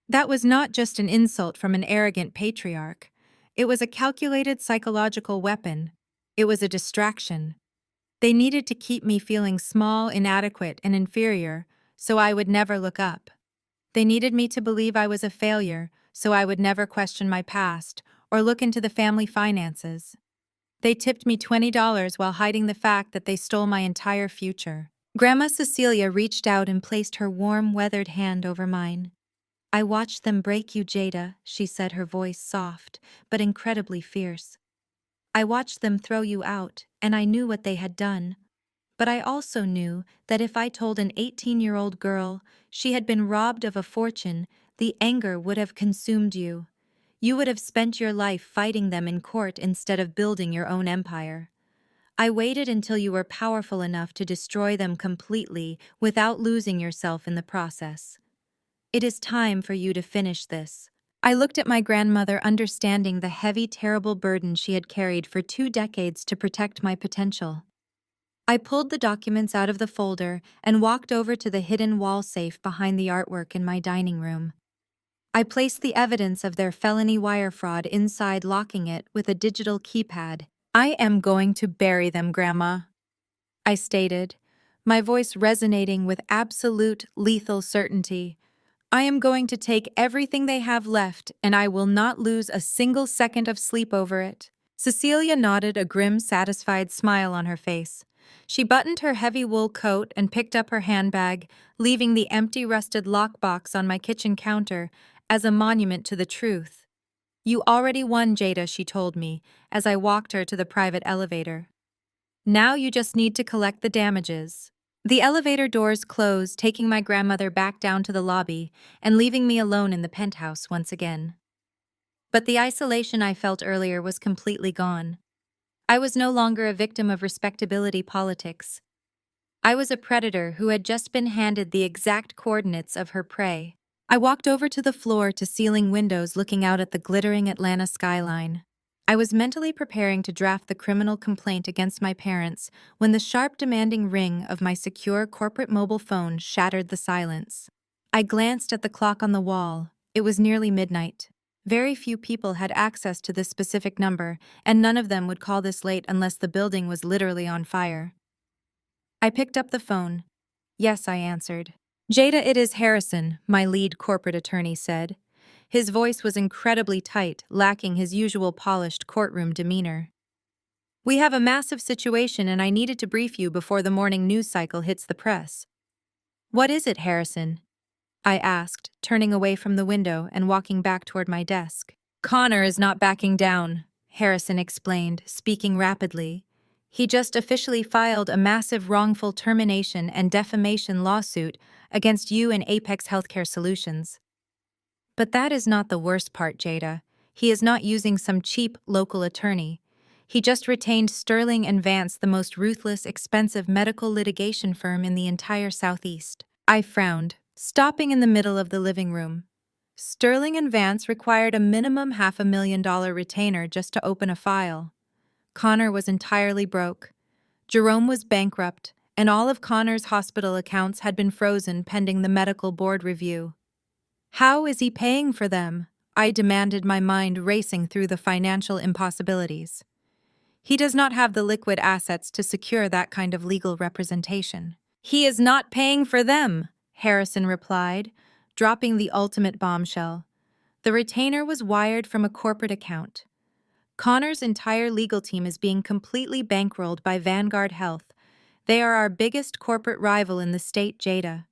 That was not just an insult from an arrogant patriarch. It was a calculated psychological weapon. It was a distraction. They needed to keep me feeling small, inadequate, and inferior, so I would never look up. They needed me to believe I was a failure, so I would never question my past or look into the family finances. They tipped me $20 while hiding the fact that they stole my entire future. Grandma Cecilia reached out and placed her warm, weathered hand over mine. "I watched them break you, Jada," she said, her voice soft, but incredibly fierce. "I watched them throw you out, and I knew what they had done. But I also knew that if I told an 18-year-old girl she had been robbed of a fortune, the anger would have consumed you. You would have spent your life fighting them in court instead of building your own empire. I waited until you were powerful enough to destroy them completely without losing yourself in the process. It is time for you to finish this." I looked at my grandmother, understanding the heavy, terrible burden she had carried for 2 decades to protect my potential. I pulled the documents out of the folder and walked over to the hidden wall safe behind the artwork in my dining room. I placed the evidence of their felony wire fraud inside, locking it with a digital keypad. "I am going to bury them, Grandma," I stated, my voice resonating with absolute, lethal certainty. "I am going to take everything they have left, and I will not lose a single second of sleep over it." Cecilia nodded, a grim, satisfied smile on her face. She buttoned her heavy wool coat and picked up her handbag, leaving the empty, rusted lockbox on my kitchen counter as a monument to the truth. "You already won, Jada," she told me, as I walked her to the private elevator. "Now you just need to collect the damages." The elevator doors closed, taking my grandmother back down to the lobby and leaving me alone in the penthouse once again. But the isolation I felt earlier was completely gone. I was no longer a victim of respectability politics. I was a predator who had just been handed the exact coordinates of her prey. I walked over to the floor-to-ceiling windows looking out at the glittering Atlanta skyline. I was mentally preparing to draft the criminal complaint against my parents when the sharp, demanding ring of my secure corporate mobile phone shattered the silence. I glanced at the clock on the wall. It was nearly midnight. Very few people had access to this specific number, and none of them would call this late unless the building was literally on fire. I picked up the phone. "Yes," I answered. "Jada, it is Harrison," my lead corporate attorney said. His voice was incredibly tight, lacking his usual polished courtroom demeanor. "We have a massive situation and I needed to brief you before the morning news cycle hits the press." "What is it, Harrison?" I asked, turning away from the window and walking back toward my desk. Connor is not backing down, Harrison explained, speaking rapidly. He just officially filed a massive wrongful termination and defamation lawsuit against you and Apex Healthcare Solutions. But that is not the worst part, Jada. He is not using some cheap local attorney. He just retained Sterling and Vance, the most ruthless, expensive medical litigation firm in the entire Southeast. I frowned, stopping in the middle of the living room. Sterling and Vance required a minimum $500,000 retainer just to open a file. Connor was entirely broke. Jerome was bankrupt, and all of Connor's hospital accounts had been frozen pending the medical board review. How is he paying for them? I demanded, my mind racing through the financial impossibilities. He does not have the liquid assets to secure that kind of legal representation. He is not paying for them, Harrison replied, dropping the ultimate bombshell. The retainer was wired from a corporate account. Connor's entire legal team is being completely bankrolled by Vanguard Health. They are our biggest corporate rival in the state, Jada.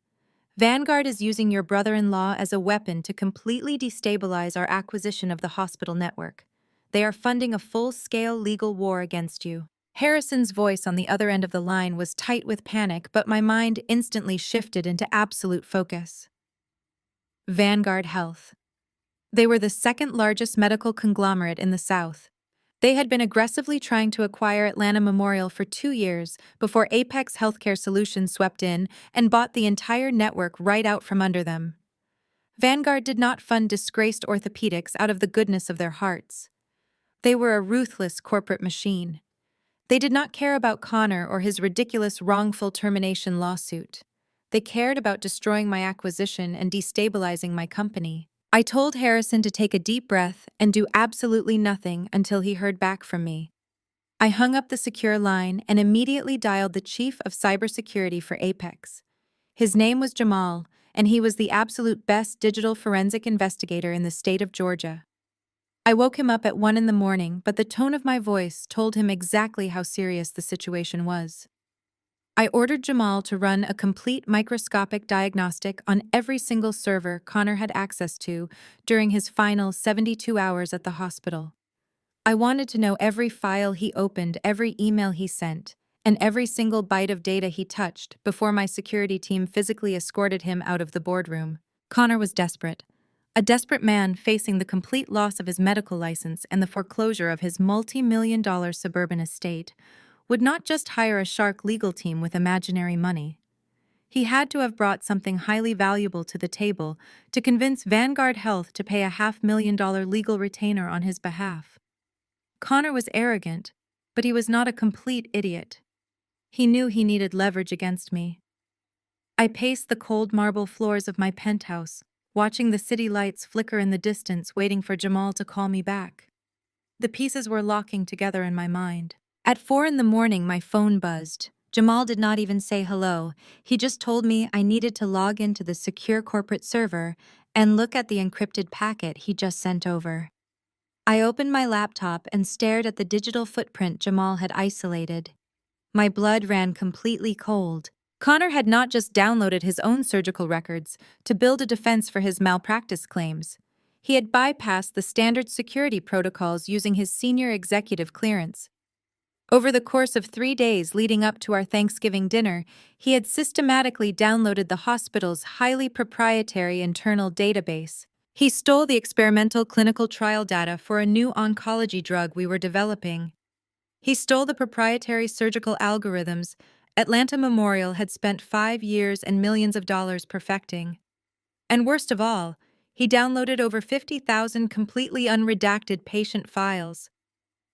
Vanguard is using your brother-in-law as a weapon to completely destabilize our acquisition of the hospital network. They are funding a full-scale legal war against you. Harrison's voice on the other end of the line was tight with panic, but my mind instantly shifted into absolute focus. Vanguard Health. They were the second-largest medical conglomerate in the South. They had been aggressively trying to acquire Atlanta Memorial for 2 years before Apex Healthcare Solutions swept in and bought the entire network right out from under them. Vanguard did not fund disgraced orthopedics out of the goodness of their hearts. They were a ruthless corporate machine. They did not care about Connor or his ridiculous wrongful termination lawsuit. They cared about destroying my acquisition and destabilizing my company. I told Harrison to take a deep breath and do absolutely nothing until he heard back from me. I hung up the secure line and immediately dialed the chief of cybersecurity for Apex. His name was Jamal, and he was the absolute best digital forensic investigator in the state of Georgia. I woke him up at 1 in the morning, but the tone of my voice told him exactly how serious the situation was. I ordered Jamal to run a complete microscopic diagnostic on every single server Connor had access to during his final 72 hours at the hospital. I wanted to know every file he opened, every email he sent, and every single byte of data he touched before my security team physically escorted him out of the boardroom. Connor was desperate. A desperate man facing the complete loss of his medical license and the foreclosure of his multi-million-dollar suburban estate would not just hire a shark legal team with imaginary money. He had to have brought something highly valuable to the table to convince Vanguard Health to pay a $500,000 legal retainer on his behalf. Connor was arrogant, but he was not a complete idiot. He knew he needed leverage against me. I paced the cold marble floors of my penthouse, watching the city lights flicker in the distance, waiting for Jamal to call me back. The pieces were locking together in my mind. At 4 in the morning, my phone buzzed. Jamal did not even say hello. He just told me I needed to log into the secure corporate server and look at the encrypted packet he just sent over. I opened my laptop and stared at the digital footprint Jamal had isolated. My blood ran completely cold. Connor had not just downloaded his own surgical records to build a defense for his malpractice claims. He had bypassed the standard security protocols using his senior executive clearance. Over the course of 3 days leading up to our Thanksgiving dinner, he had systematically downloaded the hospital's highly proprietary internal database. He stole the experimental clinical trial data for a new oncology drug we were developing. He stole the proprietary surgical algorithms Atlanta Memorial had spent 5 years and millions of dollars perfecting. And worst of all, he downloaded over 50,000 completely unredacted patient files.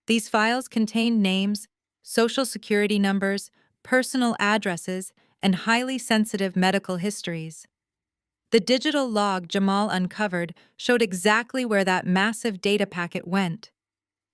These files contained names, social security numbers, personal addresses, and highly sensitive medical histories. The digital log Jamal uncovered showed exactly where that massive data packet went.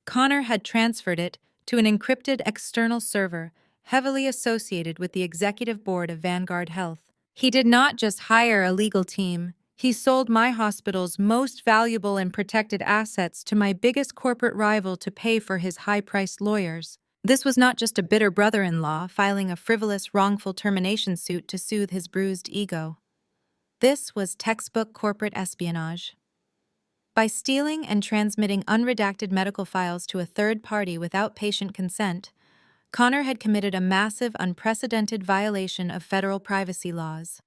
Connor had transferred it to an encrypted external server heavily associated with the executive board of Vanguard Health. He did not just hire a legal team. He sold my hospital's most valuable and protected assets to my biggest corporate rival to pay for his high-priced lawyers. This was not just a bitter brother-in-law filing a frivolous, wrongful termination suit to soothe his bruised ego. This was textbook corporate espionage. By stealing and transmitting unredacted medical files to a third party without patient consent, Connor had committed a massive, unprecedented violation of federal privacy laws.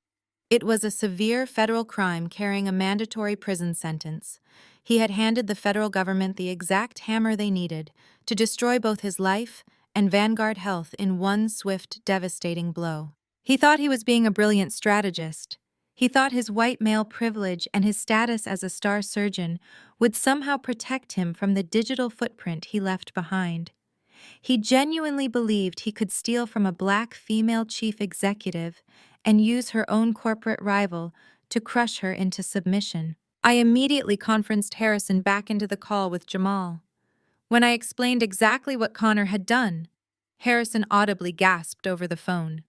It was a severe federal crime carrying a mandatory prison sentence. He had handed the federal government the exact hammer they needed to destroy both his life and Vanguard Health in one swift, devastating blow. He thought he was being a brilliant strategist. He thought his white male privilege and his status as a star surgeon would somehow protect him from the digital footprint he left behind. He genuinely believed he could steal from a black female chief executive and use her own corporate rival to crush her into submission. I immediately conferenced Harrison back into the call with Jamal. When I explained exactly what Connor had done, Harrison audibly gasped over the phone.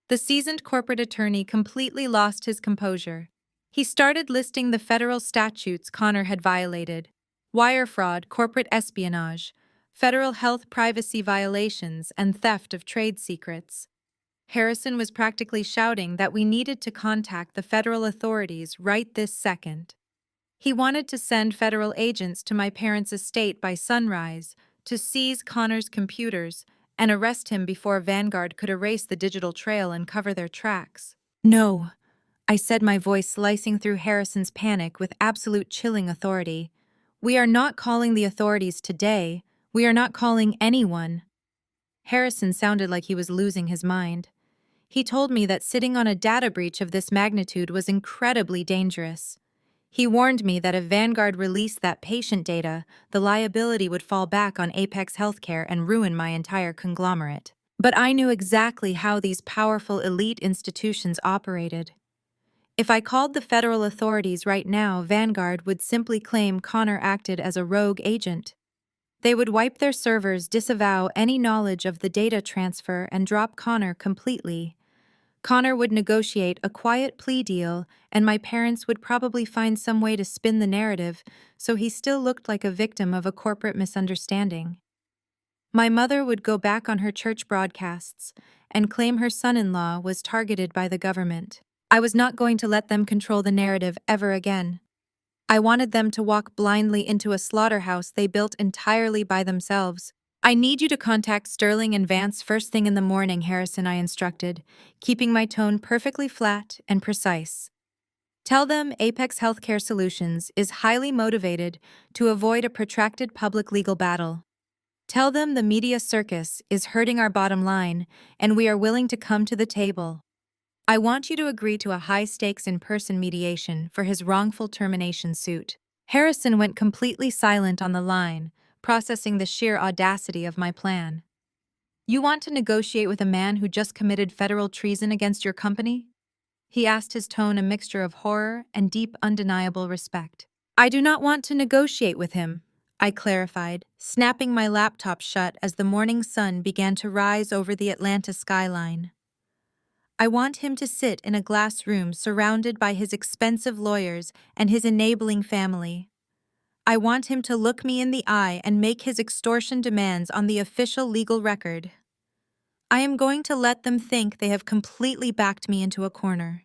The seasoned corporate attorney completely lost his composure. He started listing the federal statutes Connor had violated: wire fraud, corporate espionage, federal health privacy violations, and theft of trade secrets. Harrison was practically shouting that we needed to contact the federal authorities right this second. He wanted to send federal agents to my parents' estate by sunrise to seize Connor's computers and arrest him before Vanguard could erase the digital trail and cover their tracks. No, I said, my voice slicing through Harrison's panic with absolute chilling authority. We are not calling the authorities today. We are not calling anyone. Harrison sounded like he was losing his mind. He told me that sitting on a data breach of this magnitude was incredibly dangerous. He warned me that if Vanguard released that patient data, the liability would fall back on Apex Healthcare and ruin my entire conglomerate. But I knew exactly how these powerful elite institutions operated. If I called the federal authorities right now, Vanguard would simply claim Connor acted as a rogue agent. They would wipe their servers, disavow any knowledge of the data transfer, and drop Connor completely. Connor would negotiate a quiet plea deal, and my parents would probably find some way to spin the narrative so he still looked like a victim of a corporate misunderstanding. My mother would go back on her church broadcasts and claim her son-in-law was targeted by the government. I was not going to let them control the narrative ever again. I wanted them to walk blindly into a slaughterhouse they built entirely by themselves. I need you to contact Sterling and Vance first thing in the morning, Harrison, I instructed, keeping my tone perfectly flat and precise. Tell them Apex Healthcare Solutions is highly motivated to avoid a protracted public legal battle. Tell them the media circus is hurting our bottom line and we are willing to come to the table. I want you to agree to a high-stakes in-person mediation for his wrongful termination suit. Harrison went completely silent on the line, processing the sheer audacity of my plan. You want to negotiate with a man who just committed federal treason against your company? He asked, his tone a mixture of horror and deep, undeniable respect. I do not want to negotiate with him, I clarified, snapping my laptop shut as the morning sun began to rise over the Atlanta skyline. I want him to sit in a glass room surrounded by his expensive lawyers and his enabling family. I want him to look me in the eye and make his extortion demands on the official legal record. I am going to let them think they have completely backed me into a corner.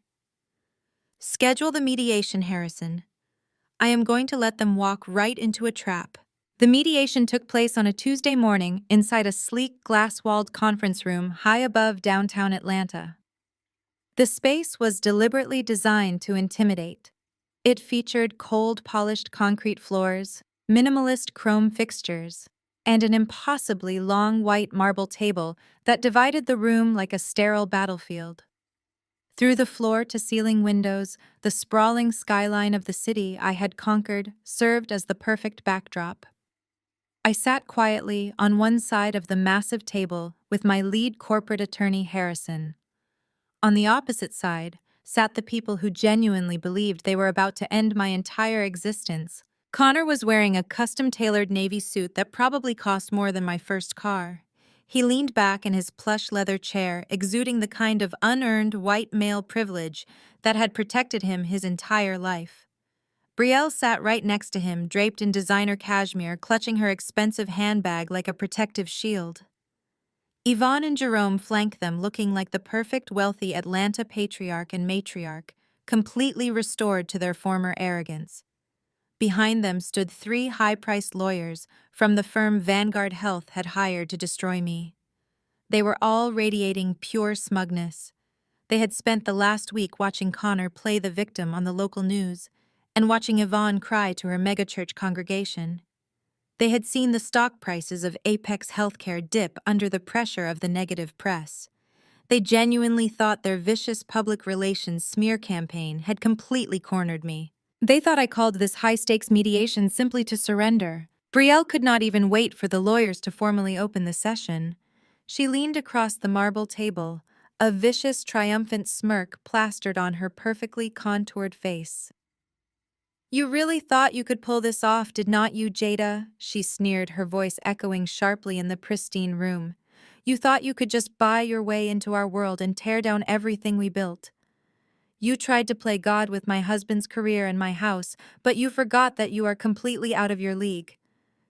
Schedule the mediation, Harrison. I am going to let them walk right into a trap. The mediation took place on a Tuesday morning inside a sleek, glass-walled conference room high above downtown Atlanta. The space was deliberately designed to intimidate. It featured cold, polished concrete floors, minimalist chrome fixtures, and an impossibly long white marble table that divided the room like a sterile battlefield. Through the floor-to-ceiling windows, the sprawling skyline of the city I had conquered served as the perfect backdrop. I sat quietly on one side of the massive table with my lead corporate attorney, Harrison. On the opposite side sat the people who genuinely believed they were about to end my entire existence. Connor was wearing a custom-tailored navy suit that probably cost more than my first car. He leaned back in his plush leather chair, exuding the kind of unearned white male privilege that had protected him his entire life. Brielle sat right next to him, draped in designer cashmere, clutching her expensive handbag like a protective shield. Yvonne and Jerome flanked them, looking like the perfect wealthy Atlanta patriarch and matriarch, completely restored to their former arrogance. Behind them stood three high-priced lawyers from the firm Vanguard Health had hired to destroy me. They were all radiating pure smugness. They had spent the last week watching Connor play the victim on the local news and watching Yvonne cry to her megachurch congregation. They had seen the stock prices of Apex Healthcare dip under the pressure of the negative press. They genuinely thought their vicious public relations smear campaign had completely cornered me. They thought I called this high-stakes mediation simply to surrender. Brielle could not even wait for the lawyers to formally open the session. She leaned across the marble table, a vicious, triumphant smirk plastered on her perfectly contoured face. "You really thought you could pull this off, did not you, Jada?" she sneered, her voice echoing sharply in the pristine room. "You thought you could just buy your way into our world and tear down everything we built. You tried to play God with my husband's career and my house, but you forgot that you are completely out of your league.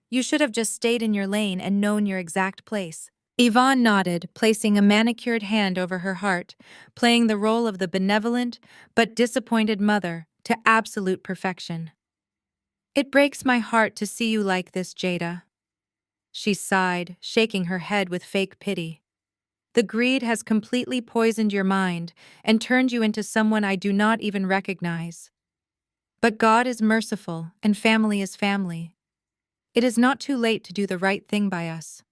You should have just stayed in your lane and known your exact place." Yvonne nodded, placing a manicured hand over her heart, playing the role of the benevolent but disappointed mother to absolute perfection. "It breaks my heart to see you like this, Jada." She sighed, shaking her head with fake pity. "The greed has completely poisoned your mind and turned you into someone I do not even recognize. But God is merciful, and family is family. It is not too late to do the right thing by us.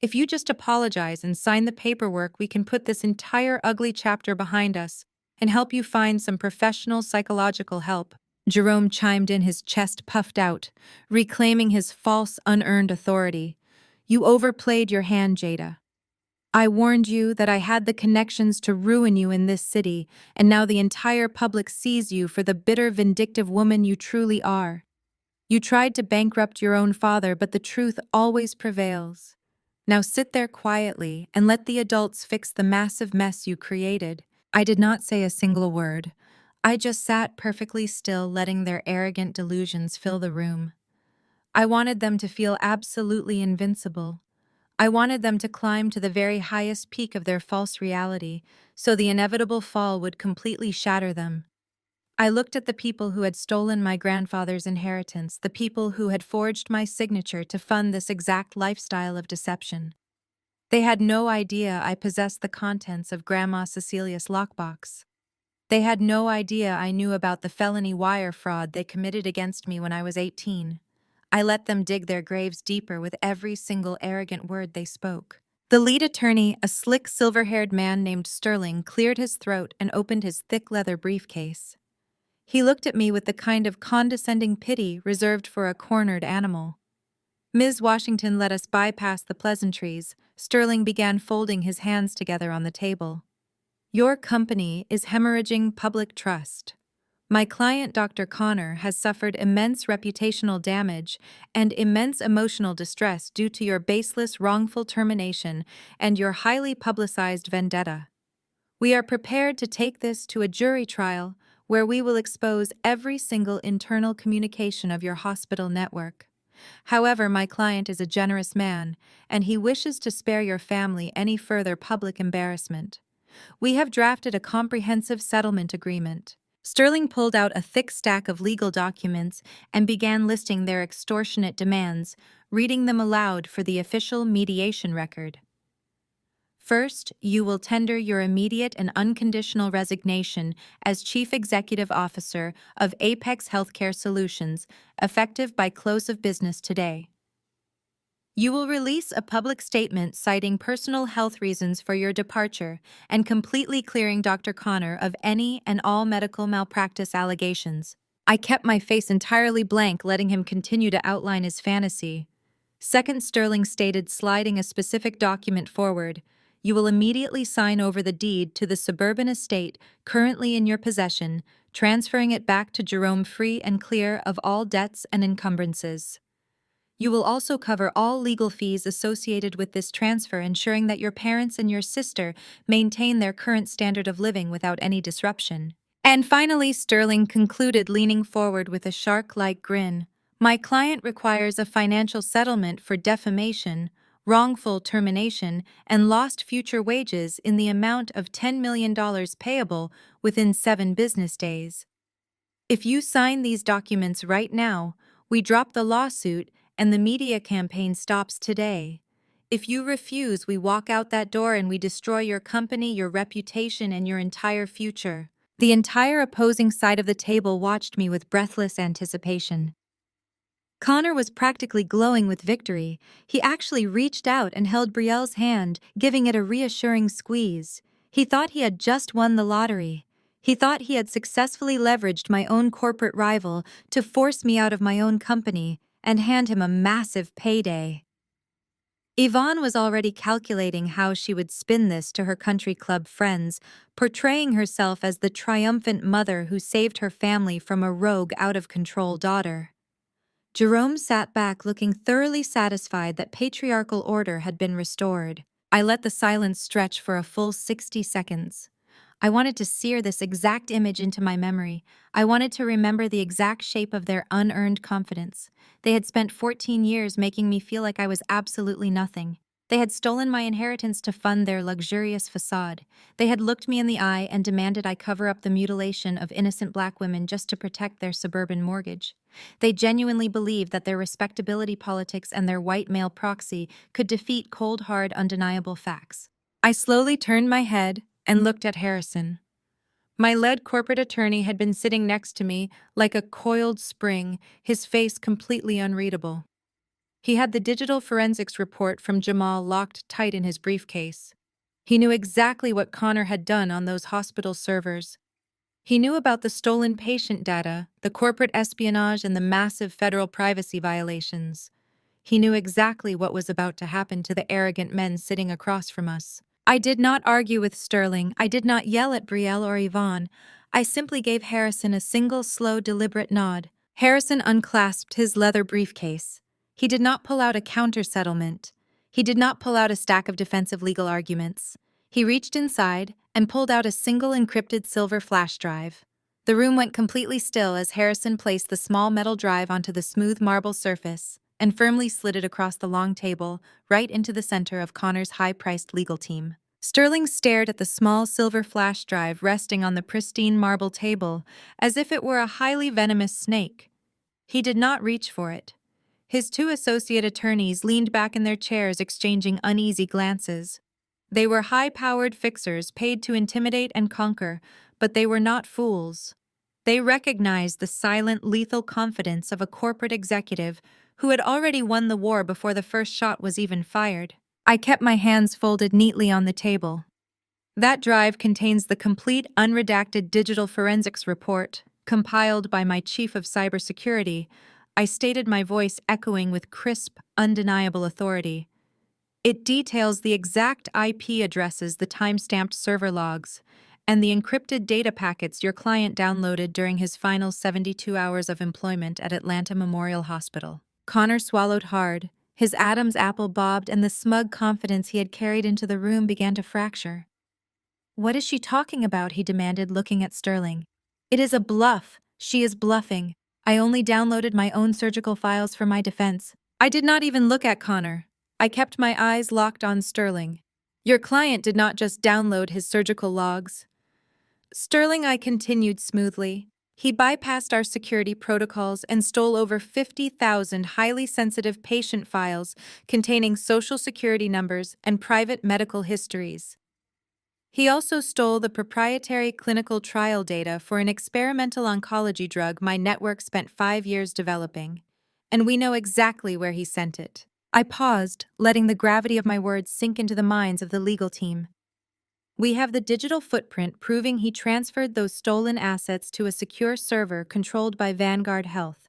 If you just apologize and sign the paperwork, we can put this entire ugly chapter behind us and help you find some professional psychological help." Jerome chimed in, his chest puffed out, reclaiming his false, unearned authority. "You overplayed your hand, Jada. I warned you that I had the connections to ruin you in this city, and now the entire public sees you for the bitter, vindictive woman you truly are. You tried to bankrupt your own father, but the truth always prevails. Now sit there quietly and let the adults fix the massive mess you created." I did not say a single word. I just sat perfectly still, letting their arrogant delusions fill the room. I wanted them to feel absolutely invincible. I wanted them to climb to the very highest peak of their false reality, so the inevitable fall would completely shatter them. I looked at the people who had stolen my grandfather's inheritance, the people who had forged my signature to fund this exact lifestyle of deception. They had no idea I possessed the contents of Grandma Cecilia's lockbox. They had no idea I knew about the felony wire fraud they committed against me when I was 18. I let them dig their graves deeper with every single arrogant word they spoke. The lead attorney, a slick, silver-haired man named Sterling, cleared his throat and opened his thick leather briefcase. He looked at me with the kind of condescending pity reserved for a cornered animal. "Ms. Washington, let us bypass the pleasantries." Sterling began folding his hands together on the table. "Your company is hemorrhaging public trust. My client, Dr. Connor, has suffered immense reputational damage and immense emotional distress due to your baseless, wrongful termination and your highly publicized vendetta. We are prepared to take this to a jury trial where we will expose every single internal communication of your hospital network. However, my client is a generous man, and he wishes to spare your family any further public embarrassment. We have drafted a comprehensive settlement agreement." Sterling pulled out a thick stack of legal documents and began listing their extortionate demands, reading them aloud for the official mediation record. "First, you will tender your immediate and unconditional resignation as Chief Executive Officer of Apex Healthcare Solutions, effective by close of business today. You will release a public statement citing personal health reasons for your departure and completely clearing Dr. Connor of any and all medical malpractice allegations." I kept my face entirely blank, letting him continue to outline his fantasy. "Second," Sterling stated, sliding a specific document forward, "you will immediately sign over the deed to the suburban estate currently in your possession, transferring it back to Jerome free and clear of all debts and encumbrances. You will also cover all legal fees associated with this transfer, ensuring that your parents and your sister maintain their current standard of living without any disruption." And finally, Sterling concluded, leaning forward with a shark-like grin, "My client requires a financial settlement for defamation wrongful termination, and lost future wages in the amount of $10 million payable within 7 business days. If you sign these documents right now, we drop the lawsuit and the media campaign stops today. If you refuse, we walk out that door and we destroy your company, your reputation, and your entire future. The entire opposing side of the table watched me with breathless anticipation. Connor was practically glowing with victory. He actually reached out and held Brielle's hand, giving it a reassuring squeeze. He thought he had just won the lottery. He thought he had successfully leveraged my own corporate rival to force me out of my own company and hand him a massive payday. Yvonne was already calculating how she would spin this to her country club friends, portraying herself as the triumphant mother who saved her family from a rogue, out-of-control daughter. Jerome sat back looking thoroughly satisfied that patriarchal order had been restored. I let the silence stretch for a full 60 seconds. I wanted to sear this exact image into my memory. I wanted to remember the exact shape of their unearned confidence. They had spent 14 years making me feel like I was absolutely nothing. They had stolen my inheritance to fund their luxurious facade. They had looked me in the eye and demanded I cover up the mutilation of innocent black women just to protect their suburban mortgage. They genuinely believed that their respectability politics and their white male proxy could defeat cold, hard, undeniable facts. I slowly turned my head and looked at Harrison. My lead corporate attorney had been sitting next to me like a coiled spring, his face completely unreadable. He had the digital forensics report from Jamal locked tight in his briefcase. He knew exactly what Connor had done on those hospital servers. He knew about the stolen patient data, the corporate espionage, and the massive federal privacy violations. He knew exactly what was about to happen to the arrogant men sitting across from us. I did not argue with Sterling. I did not yell at Brielle or Yvonne. I simply gave Harrison a single, slow, deliberate nod. Harrison unclasped his leather briefcase. He did not pull out a counter-settlement. He did not pull out a stack of defensive legal arguments. He reached inside and pulled out a single encrypted silver flash drive. The room went completely still as Harrison placed the small metal drive onto the smooth marble surface and firmly slid it across the long table, right into the center of Connor's high-priced legal team. Sterling stared at the small silver flash drive resting on the pristine marble table as if it were a highly venomous snake. He did not reach for it. His 2 associate attorneys leaned back in their chairs exchanging uneasy glances. They were high-powered fixers paid to intimidate and conquer, but they were not fools. They recognized the silent, lethal confidence of a corporate executive who had already won the war before the first shot was even fired. I kept my hands folded neatly on the table. That drive contains the complete, unredacted digital forensics report, compiled by my chief of cybersecurity. I stated, my voice echoing with crisp, undeniable authority. It details the exact IP addresses, the time-stamped server logs, and the encrypted data packets your client downloaded during his final 72 hours of employment at Atlanta Memorial Hospital. Connor swallowed hard. His Adam's apple bobbed, and the smug confidence he had carried into the room began to fracture. "What is she talking about?" he demanded, looking at Sterling. "It is a bluff. She is bluffing. I only downloaded my own surgical files for my defense." I did not even look at Connor. I kept my eyes locked on Sterling. "Your client did not just download his surgical logs." Sterling, I continued smoothly. "He bypassed our security protocols and stole over 50,000 highly sensitive patient files containing social security numbers and private medical histories. He also stole the proprietary clinical trial data for an experimental oncology drug my network spent 5 years developing. And we know exactly where he sent it." I paused, letting the gravity of my words sink into the minds of the legal team. "We have the digital footprint proving he transferred those stolen assets to a secure server controlled by Vanguard Health.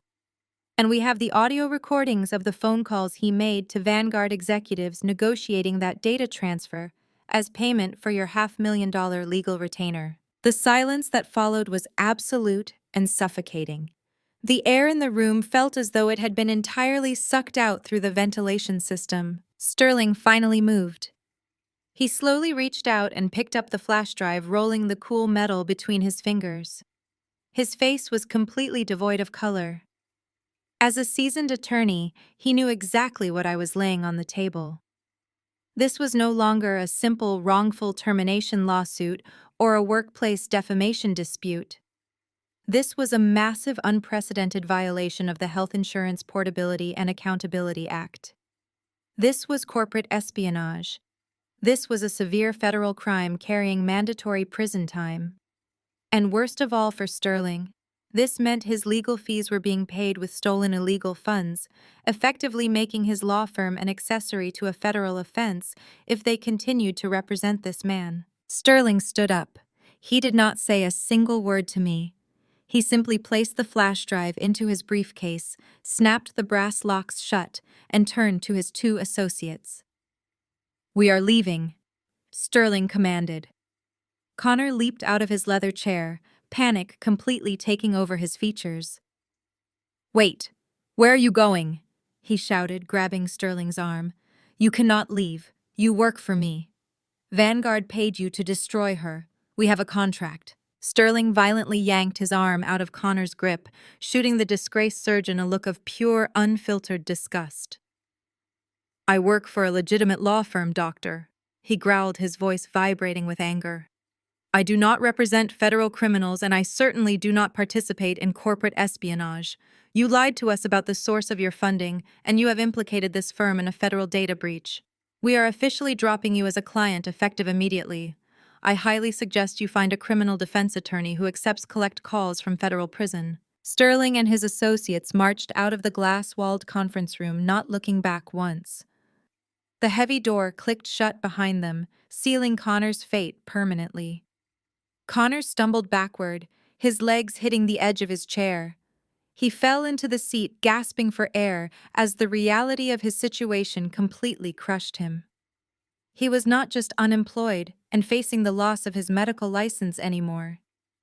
And we have the audio recordings of the phone calls he made to Vanguard executives negotiating that data transfer as payment for your $500,000 legal retainer." The silence that followed was absolute and suffocating. The air in the room felt as though it had been entirely sucked out through the ventilation system. Sterling finally moved. He slowly reached out and picked up the flash drive, rolling the cool metal between his fingers. His face was completely devoid of color. As a seasoned attorney, he knew exactly what I was laying on the table. This was no longer a simple wrongful termination lawsuit or a workplace defamation dispute. This was a massive, unprecedented violation of the Health Insurance Portability and Accountability Act. This was corporate espionage. This was a severe federal crime carrying mandatory prison time. And worst of all for Sterling, this meant his legal fees were being paid with stolen illegal funds, effectively making his law firm an accessory to a federal offense if they continued to represent this man. Sterling stood up. He did not say a single word to me. He simply placed the flash drive into his briefcase, snapped the brass locks shut, and turned to his two associates. "We are leaving," Sterling commanded. Connor leaped out of his leather chair, panic completely taking over his features. "Wait! Where are you going?" he shouted, grabbing Sterling's arm. "You cannot leave. You work for me. Vanguard paid you to destroy her. We have a contract." Sterling violently yanked his arm out of Connor's grip, shooting the disgraced surgeon a look of pure, unfiltered disgust. "I work for a legitimate law firm, doctor," he growled, his voice vibrating with anger. "I do not represent federal criminals, and I certainly do not participate in corporate espionage. You lied to us about the source of your funding, and you have implicated this firm in a federal data breach. We are officially dropping you as a client effective immediately. I highly suggest you find a criminal defense attorney who accepts collect calls from federal prison." Sterling and his associates marched out of the glass-walled conference room, not looking back once. The heavy door clicked shut behind them, sealing Connor's fate permanently. Connor stumbled backward, his legs hitting the edge of his chair. He fell into the seat, gasping for air, as the reality of his situation completely crushed him. He was not just unemployed and facing the loss of his medical license anymore.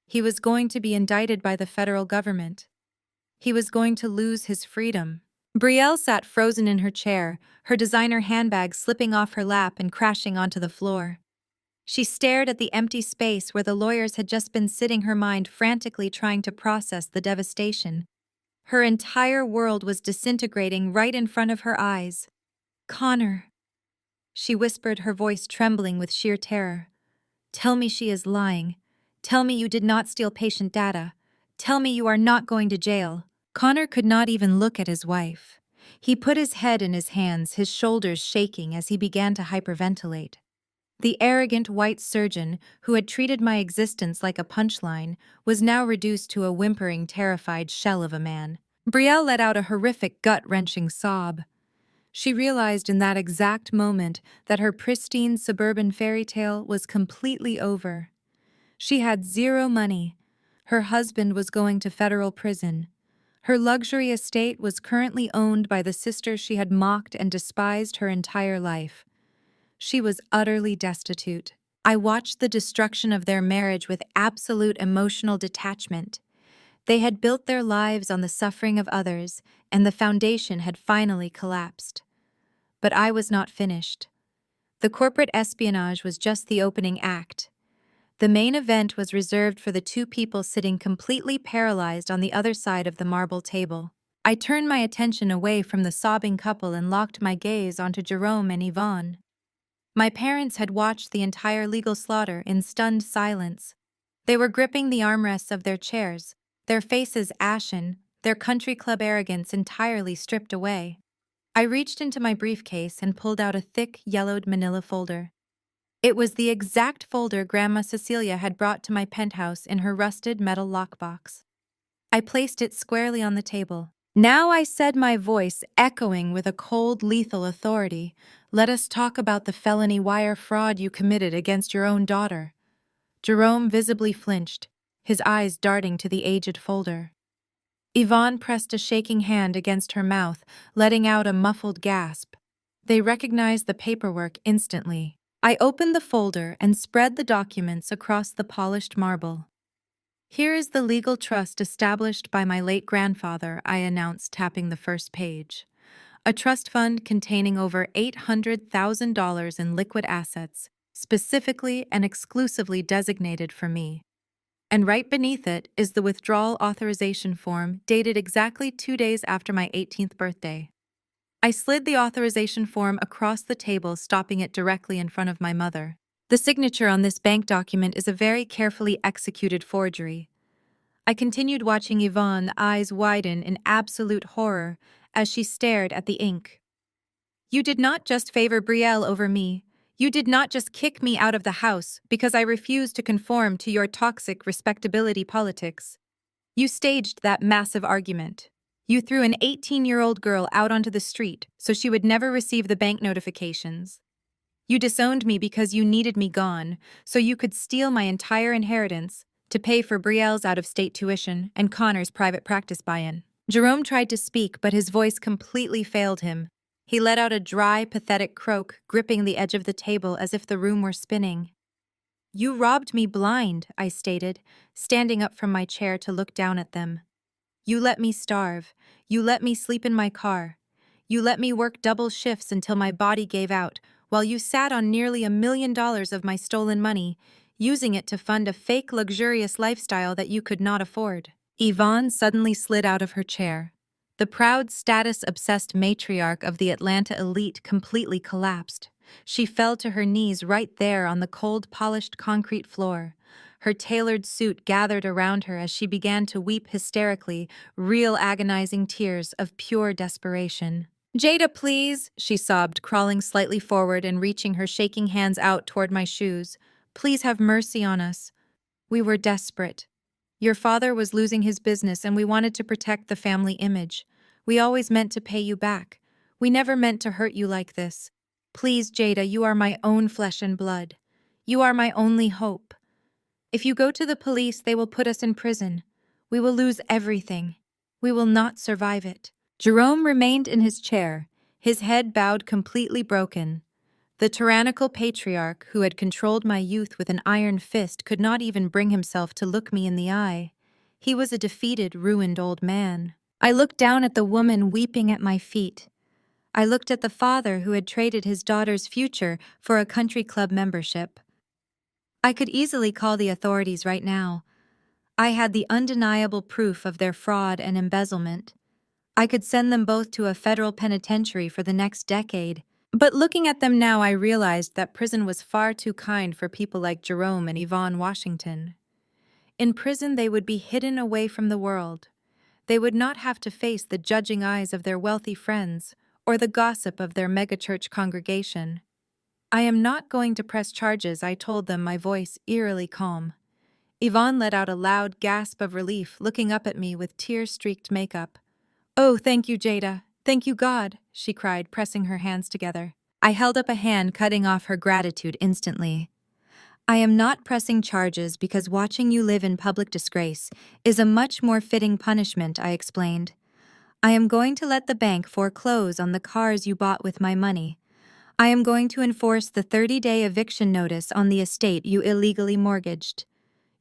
He was going to be indicted by the federal government. He was going to lose his freedom. Brielle sat frozen in her chair, her designer handbag slipping off her lap and crashing onto the floor. She stared at the empty space where the lawyers had just been sitting, her mind frantically trying to process the devastation. Her entire world was disintegrating right in front of her eyes. "Connor," she whispered, her voice trembling with sheer terror. "Tell me she is lying. Tell me you did not steal patient data. Tell me you are not going to jail." Connor could not even look at his wife. He put his head in his hands, his shoulders shaking as he began to hyperventilate. The arrogant white surgeon, who had treated my existence like a punchline, was now reduced to a whimpering, terrified shell of a man. Brielle let out a horrific, gut-wrenching sob. She realized in that exact moment that her pristine suburban fairy tale was completely over. She had zero money. Her husband was going to federal prison. Her luxury estate was currently owned by the sister she had mocked and despised her entire life. She was utterly destitute. I watched the destruction of their marriage with absolute emotional detachment. They had built their lives on the suffering of others, and the foundation had finally collapsed. But I was not finished. The corporate espionage was just the opening act. The main event was reserved for the two people sitting completely paralyzed on the other side of the marble table. I turned my attention away from the sobbing couple and locked my gaze onto Jerome and Yvonne. My parents had watched the entire legal slaughter in stunned silence. They were gripping the armrests of their chairs, their faces ashen, their country club arrogance entirely stripped away. I reached into my briefcase and pulled out a thick, yellowed manila folder. It was the exact folder Grandma Cecilia had brought to my penthouse in her rusted metal lockbox. I placed it squarely on the table. "Now," I said, my voice echoing with a cold, lethal authority, "let us talk about the felony wire fraud you committed against your own daughter." Jerome visibly flinched, his eyes darting to the aged folder. Yvonne pressed a shaking hand against her mouth, letting out a muffled gasp. They recognized the paperwork instantly. I opened the folder and spread the documents across the polished marble. "Here is the legal trust established by my late grandfather," I announced, tapping the first page. "A trust fund containing over $800,000 in liquid assets, specifically and exclusively designated for me. And right beneath it is the withdrawal authorization form dated exactly 2 days after my 18th birthday." I slid the authorization form across the table, stopping it directly in front of my mother. The signature on this bank document is a very carefully executed forgery. I continued watching Yvonne, eyes widen in absolute horror as she stared at the ink. You did not just favor Brielle over me. You did not just kick me out of the house because I refused to conform to your toxic respectability politics. You staged that massive argument. You threw an 18-year-old girl out onto the street so she would never receive the bank notifications. You disowned me because you needed me gone, so you could steal my entire inheritance to pay for Brielle's out-of-state tuition and Connor's private practice buy-in. Jerome tried to speak, but his voice completely failed him. He let out a dry, pathetic croak, gripping the edge of the table as if the room were spinning. You robbed me blind, I stated, standing up from my chair to look down at them. You let me starve. You let me sleep in my car. You let me work double shifts until my body gave out, while you sat on nearly $1 million of my stolen money, using it to fund a fake luxurious lifestyle that you could not afford. Yvonne suddenly slid out of her chair. The proud, status-obsessed matriarch of the Atlanta elite completely collapsed. She fell to her knees right there on the cold, polished concrete floor. Her tailored suit gathered around her as she began to weep hysterically, real agonizing tears of pure desperation. Jada, please, she sobbed, crawling slightly forward and reaching her shaking hands out toward my shoes. Please have mercy on us. We were desperate. Your father was losing his business and we wanted to protect the family image. We always meant to pay you back. We never meant to hurt you like this. Please, Jada, you are my own flesh and blood. You are my only hope. If you go to the police, they will put us in prison. We will lose everything. We will not survive it. Jerome remained in his chair, his head bowed, completely broken. The tyrannical patriarch who had controlled my youth with an iron fist could not even bring himself to look me in the eye. He was a defeated, ruined old man. I looked down at the woman weeping at my feet. I looked at the father who had traded his daughter's future for a country club membership. I could easily call the authorities right now. I had the undeniable proof of their fraud and embezzlement. I could send them both to a federal penitentiary for the next decade. But looking at them now, I realized that prison was far too kind for people like Jerome and Yvonne Washington. In prison, they would be hidden away from the world. They would not have to face the judging eyes of their wealthy friends or the gossip of their megachurch congregation. I am not going to press charges, I told them, my voice eerily calm. Yvonne let out a loud gasp of relief, looking up at me with tear-streaked makeup. Oh, thank you, Jada. Thank you, God, she cried, pressing her hands together. I held up a hand, cutting off her gratitude instantly. I am not pressing charges because watching you live in public disgrace is a much more fitting punishment, I explained. I am going to let the bank foreclose on the cars you bought with my money. I am going to enforce the 30-day eviction notice on the estate you illegally mortgaged.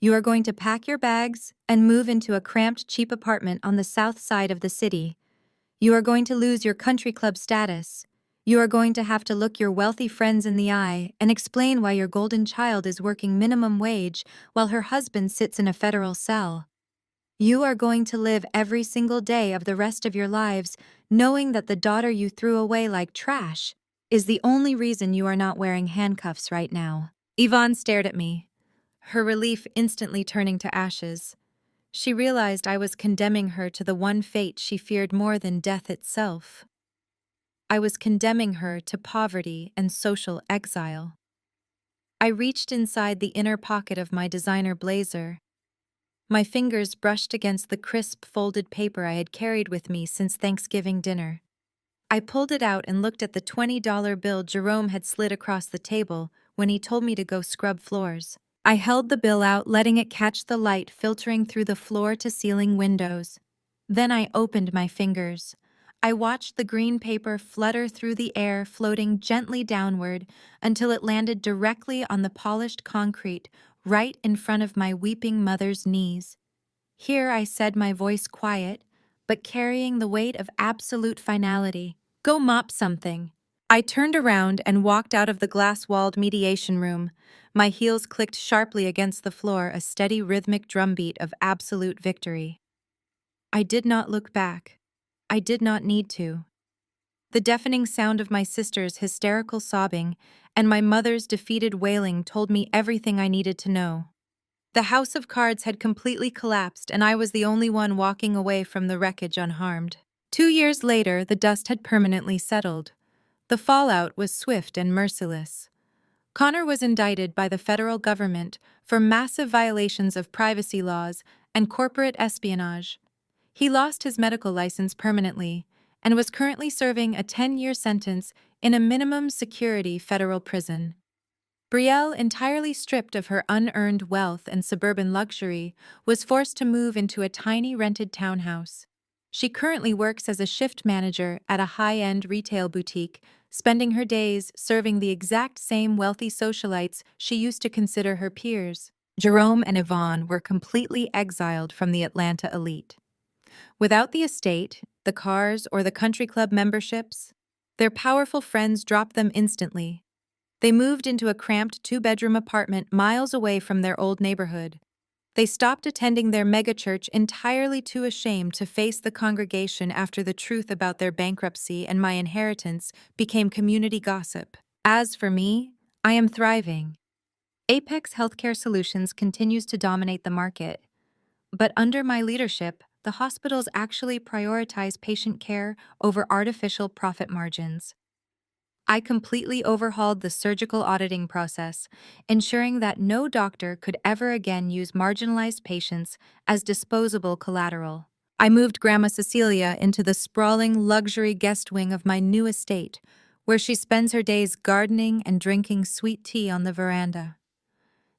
You are going to pack your bags and move into a cramped, cheap apartment on the south side of the city. You are going to lose your country club status. You are going to have to look your wealthy friends in the eye and explain why your golden child is working minimum wage while her husband sits in a federal cell. You are going to live every single day of the rest of your lives knowing that the daughter you threw away like trash is the only reason you are not wearing handcuffs right now. Yvonne stared at me, her relief instantly turning to ashes. She realized I was condemning her to the one fate she feared more than death itself. I was condemning her to poverty and social exile. I reached inside the inner pocket of my designer blazer. My fingers brushed against the crisp, folded paper I had carried with me since Thanksgiving dinner. I pulled it out and looked at the $20 bill Jerome had slid across the table when he told me to go scrub floors. I held the bill out, letting it catch the light filtering through the floor-to-ceiling windows. Then I opened my fingers. I watched the green paper flutter through the air, floating gently downward until it landed directly on the polished concrete right in front of my weeping mother's knees. Here, I said, my voice quiet, but carrying the weight of absolute finality. Go mop something. I turned around and walked out of the glass-walled mediation room. My heels clicked sharply against the floor, a steady rhythmic drumbeat of absolute victory. I did not look back. I did not need to. The deafening sound of my sister's hysterical sobbing and my mother's defeated wailing told me everything I needed to know. The house of cards had completely collapsed, and I was the only one walking away from the wreckage unharmed. 2 years later, the dust had permanently settled. The fallout was swift and merciless. Connor was indicted by the federal government for massive violations of privacy laws and corporate espionage. He lost his medical license permanently and was currently serving a 10-year sentence in a minimum security federal prison. Brielle, entirely stripped of her unearned wealth and suburban luxury, was forced to move into a tiny rented townhouse. She currently works as a shift manager at a high-end retail boutique, spending her days serving the exact same wealthy socialites she used to consider her peers. Jerome and Yvonne were completely exiled from the Atlanta elite. Without the estate, the cars, or the country club memberships, their powerful friends dropped them instantly. They moved into a cramped two-bedroom apartment miles away from their old neighborhood. They stopped attending their megachurch entirely too ashamed to face the congregation after the truth about their bankruptcy and my inheritance became community gossip. As for me, I am thriving. Apex Healthcare Solutions continues to dominate the market. But under my leadership, the hospitals actually prioritize patient care over artificial profit margins. I completely overhauled the surgical auditing process, ensuring that no doctor could ever again use marginalized patients as disposable collateral. I moved Grandma Cecilia into the sprawling luxury guest wing of my new estate, where she spends her days gardening and drinking sweet tea on the veranda.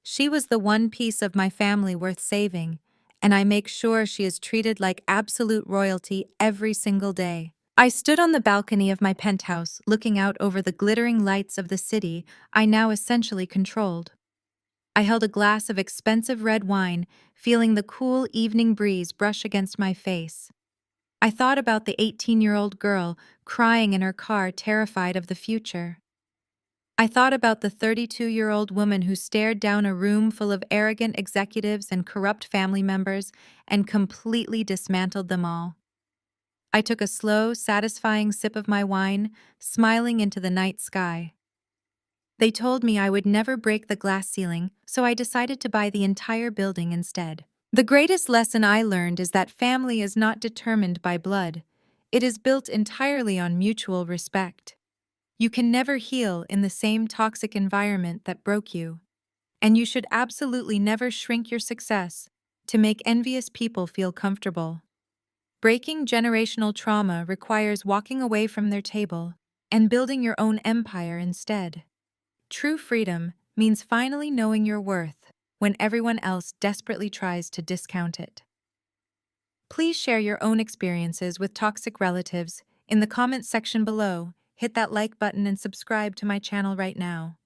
She was the one piece of my family worth saving, and I make sure she is treated like absolute royalty every single day. I stood on the balcony of my penthouse, looking out over the glittering lights of the city I now essentially controlled. I held a glass of expensive red wine, feeling the cool evening breeze brush against my face. I thought about the 18-year-old girl crying in her car, terrified of the future. I thought about the 32-year-old woman who stared down a room full of arrogant executives and corrupt family members and completely dismantled them all. I took a slow, satisfying sip of my wine, smiling into the night sky. They told me I would never break the glass ceiling, so I decided to buy the entire building instead. The greatest lesson I learned is that family is not determined by blood. It is built entirely on mutual respect. You can never heal in the same toxic environment that broke you. And you should absolutely never shrink your success to make envious people feel comfortable. Breaking generational trauma requires walking away from their table and building your own empire instead. True freedom means finally knowing your worth when everyone else desperately tries to discount it. Please share your own experiences with toxic relatives in the comments section below. Hit that like button and subscribe to my channel right now.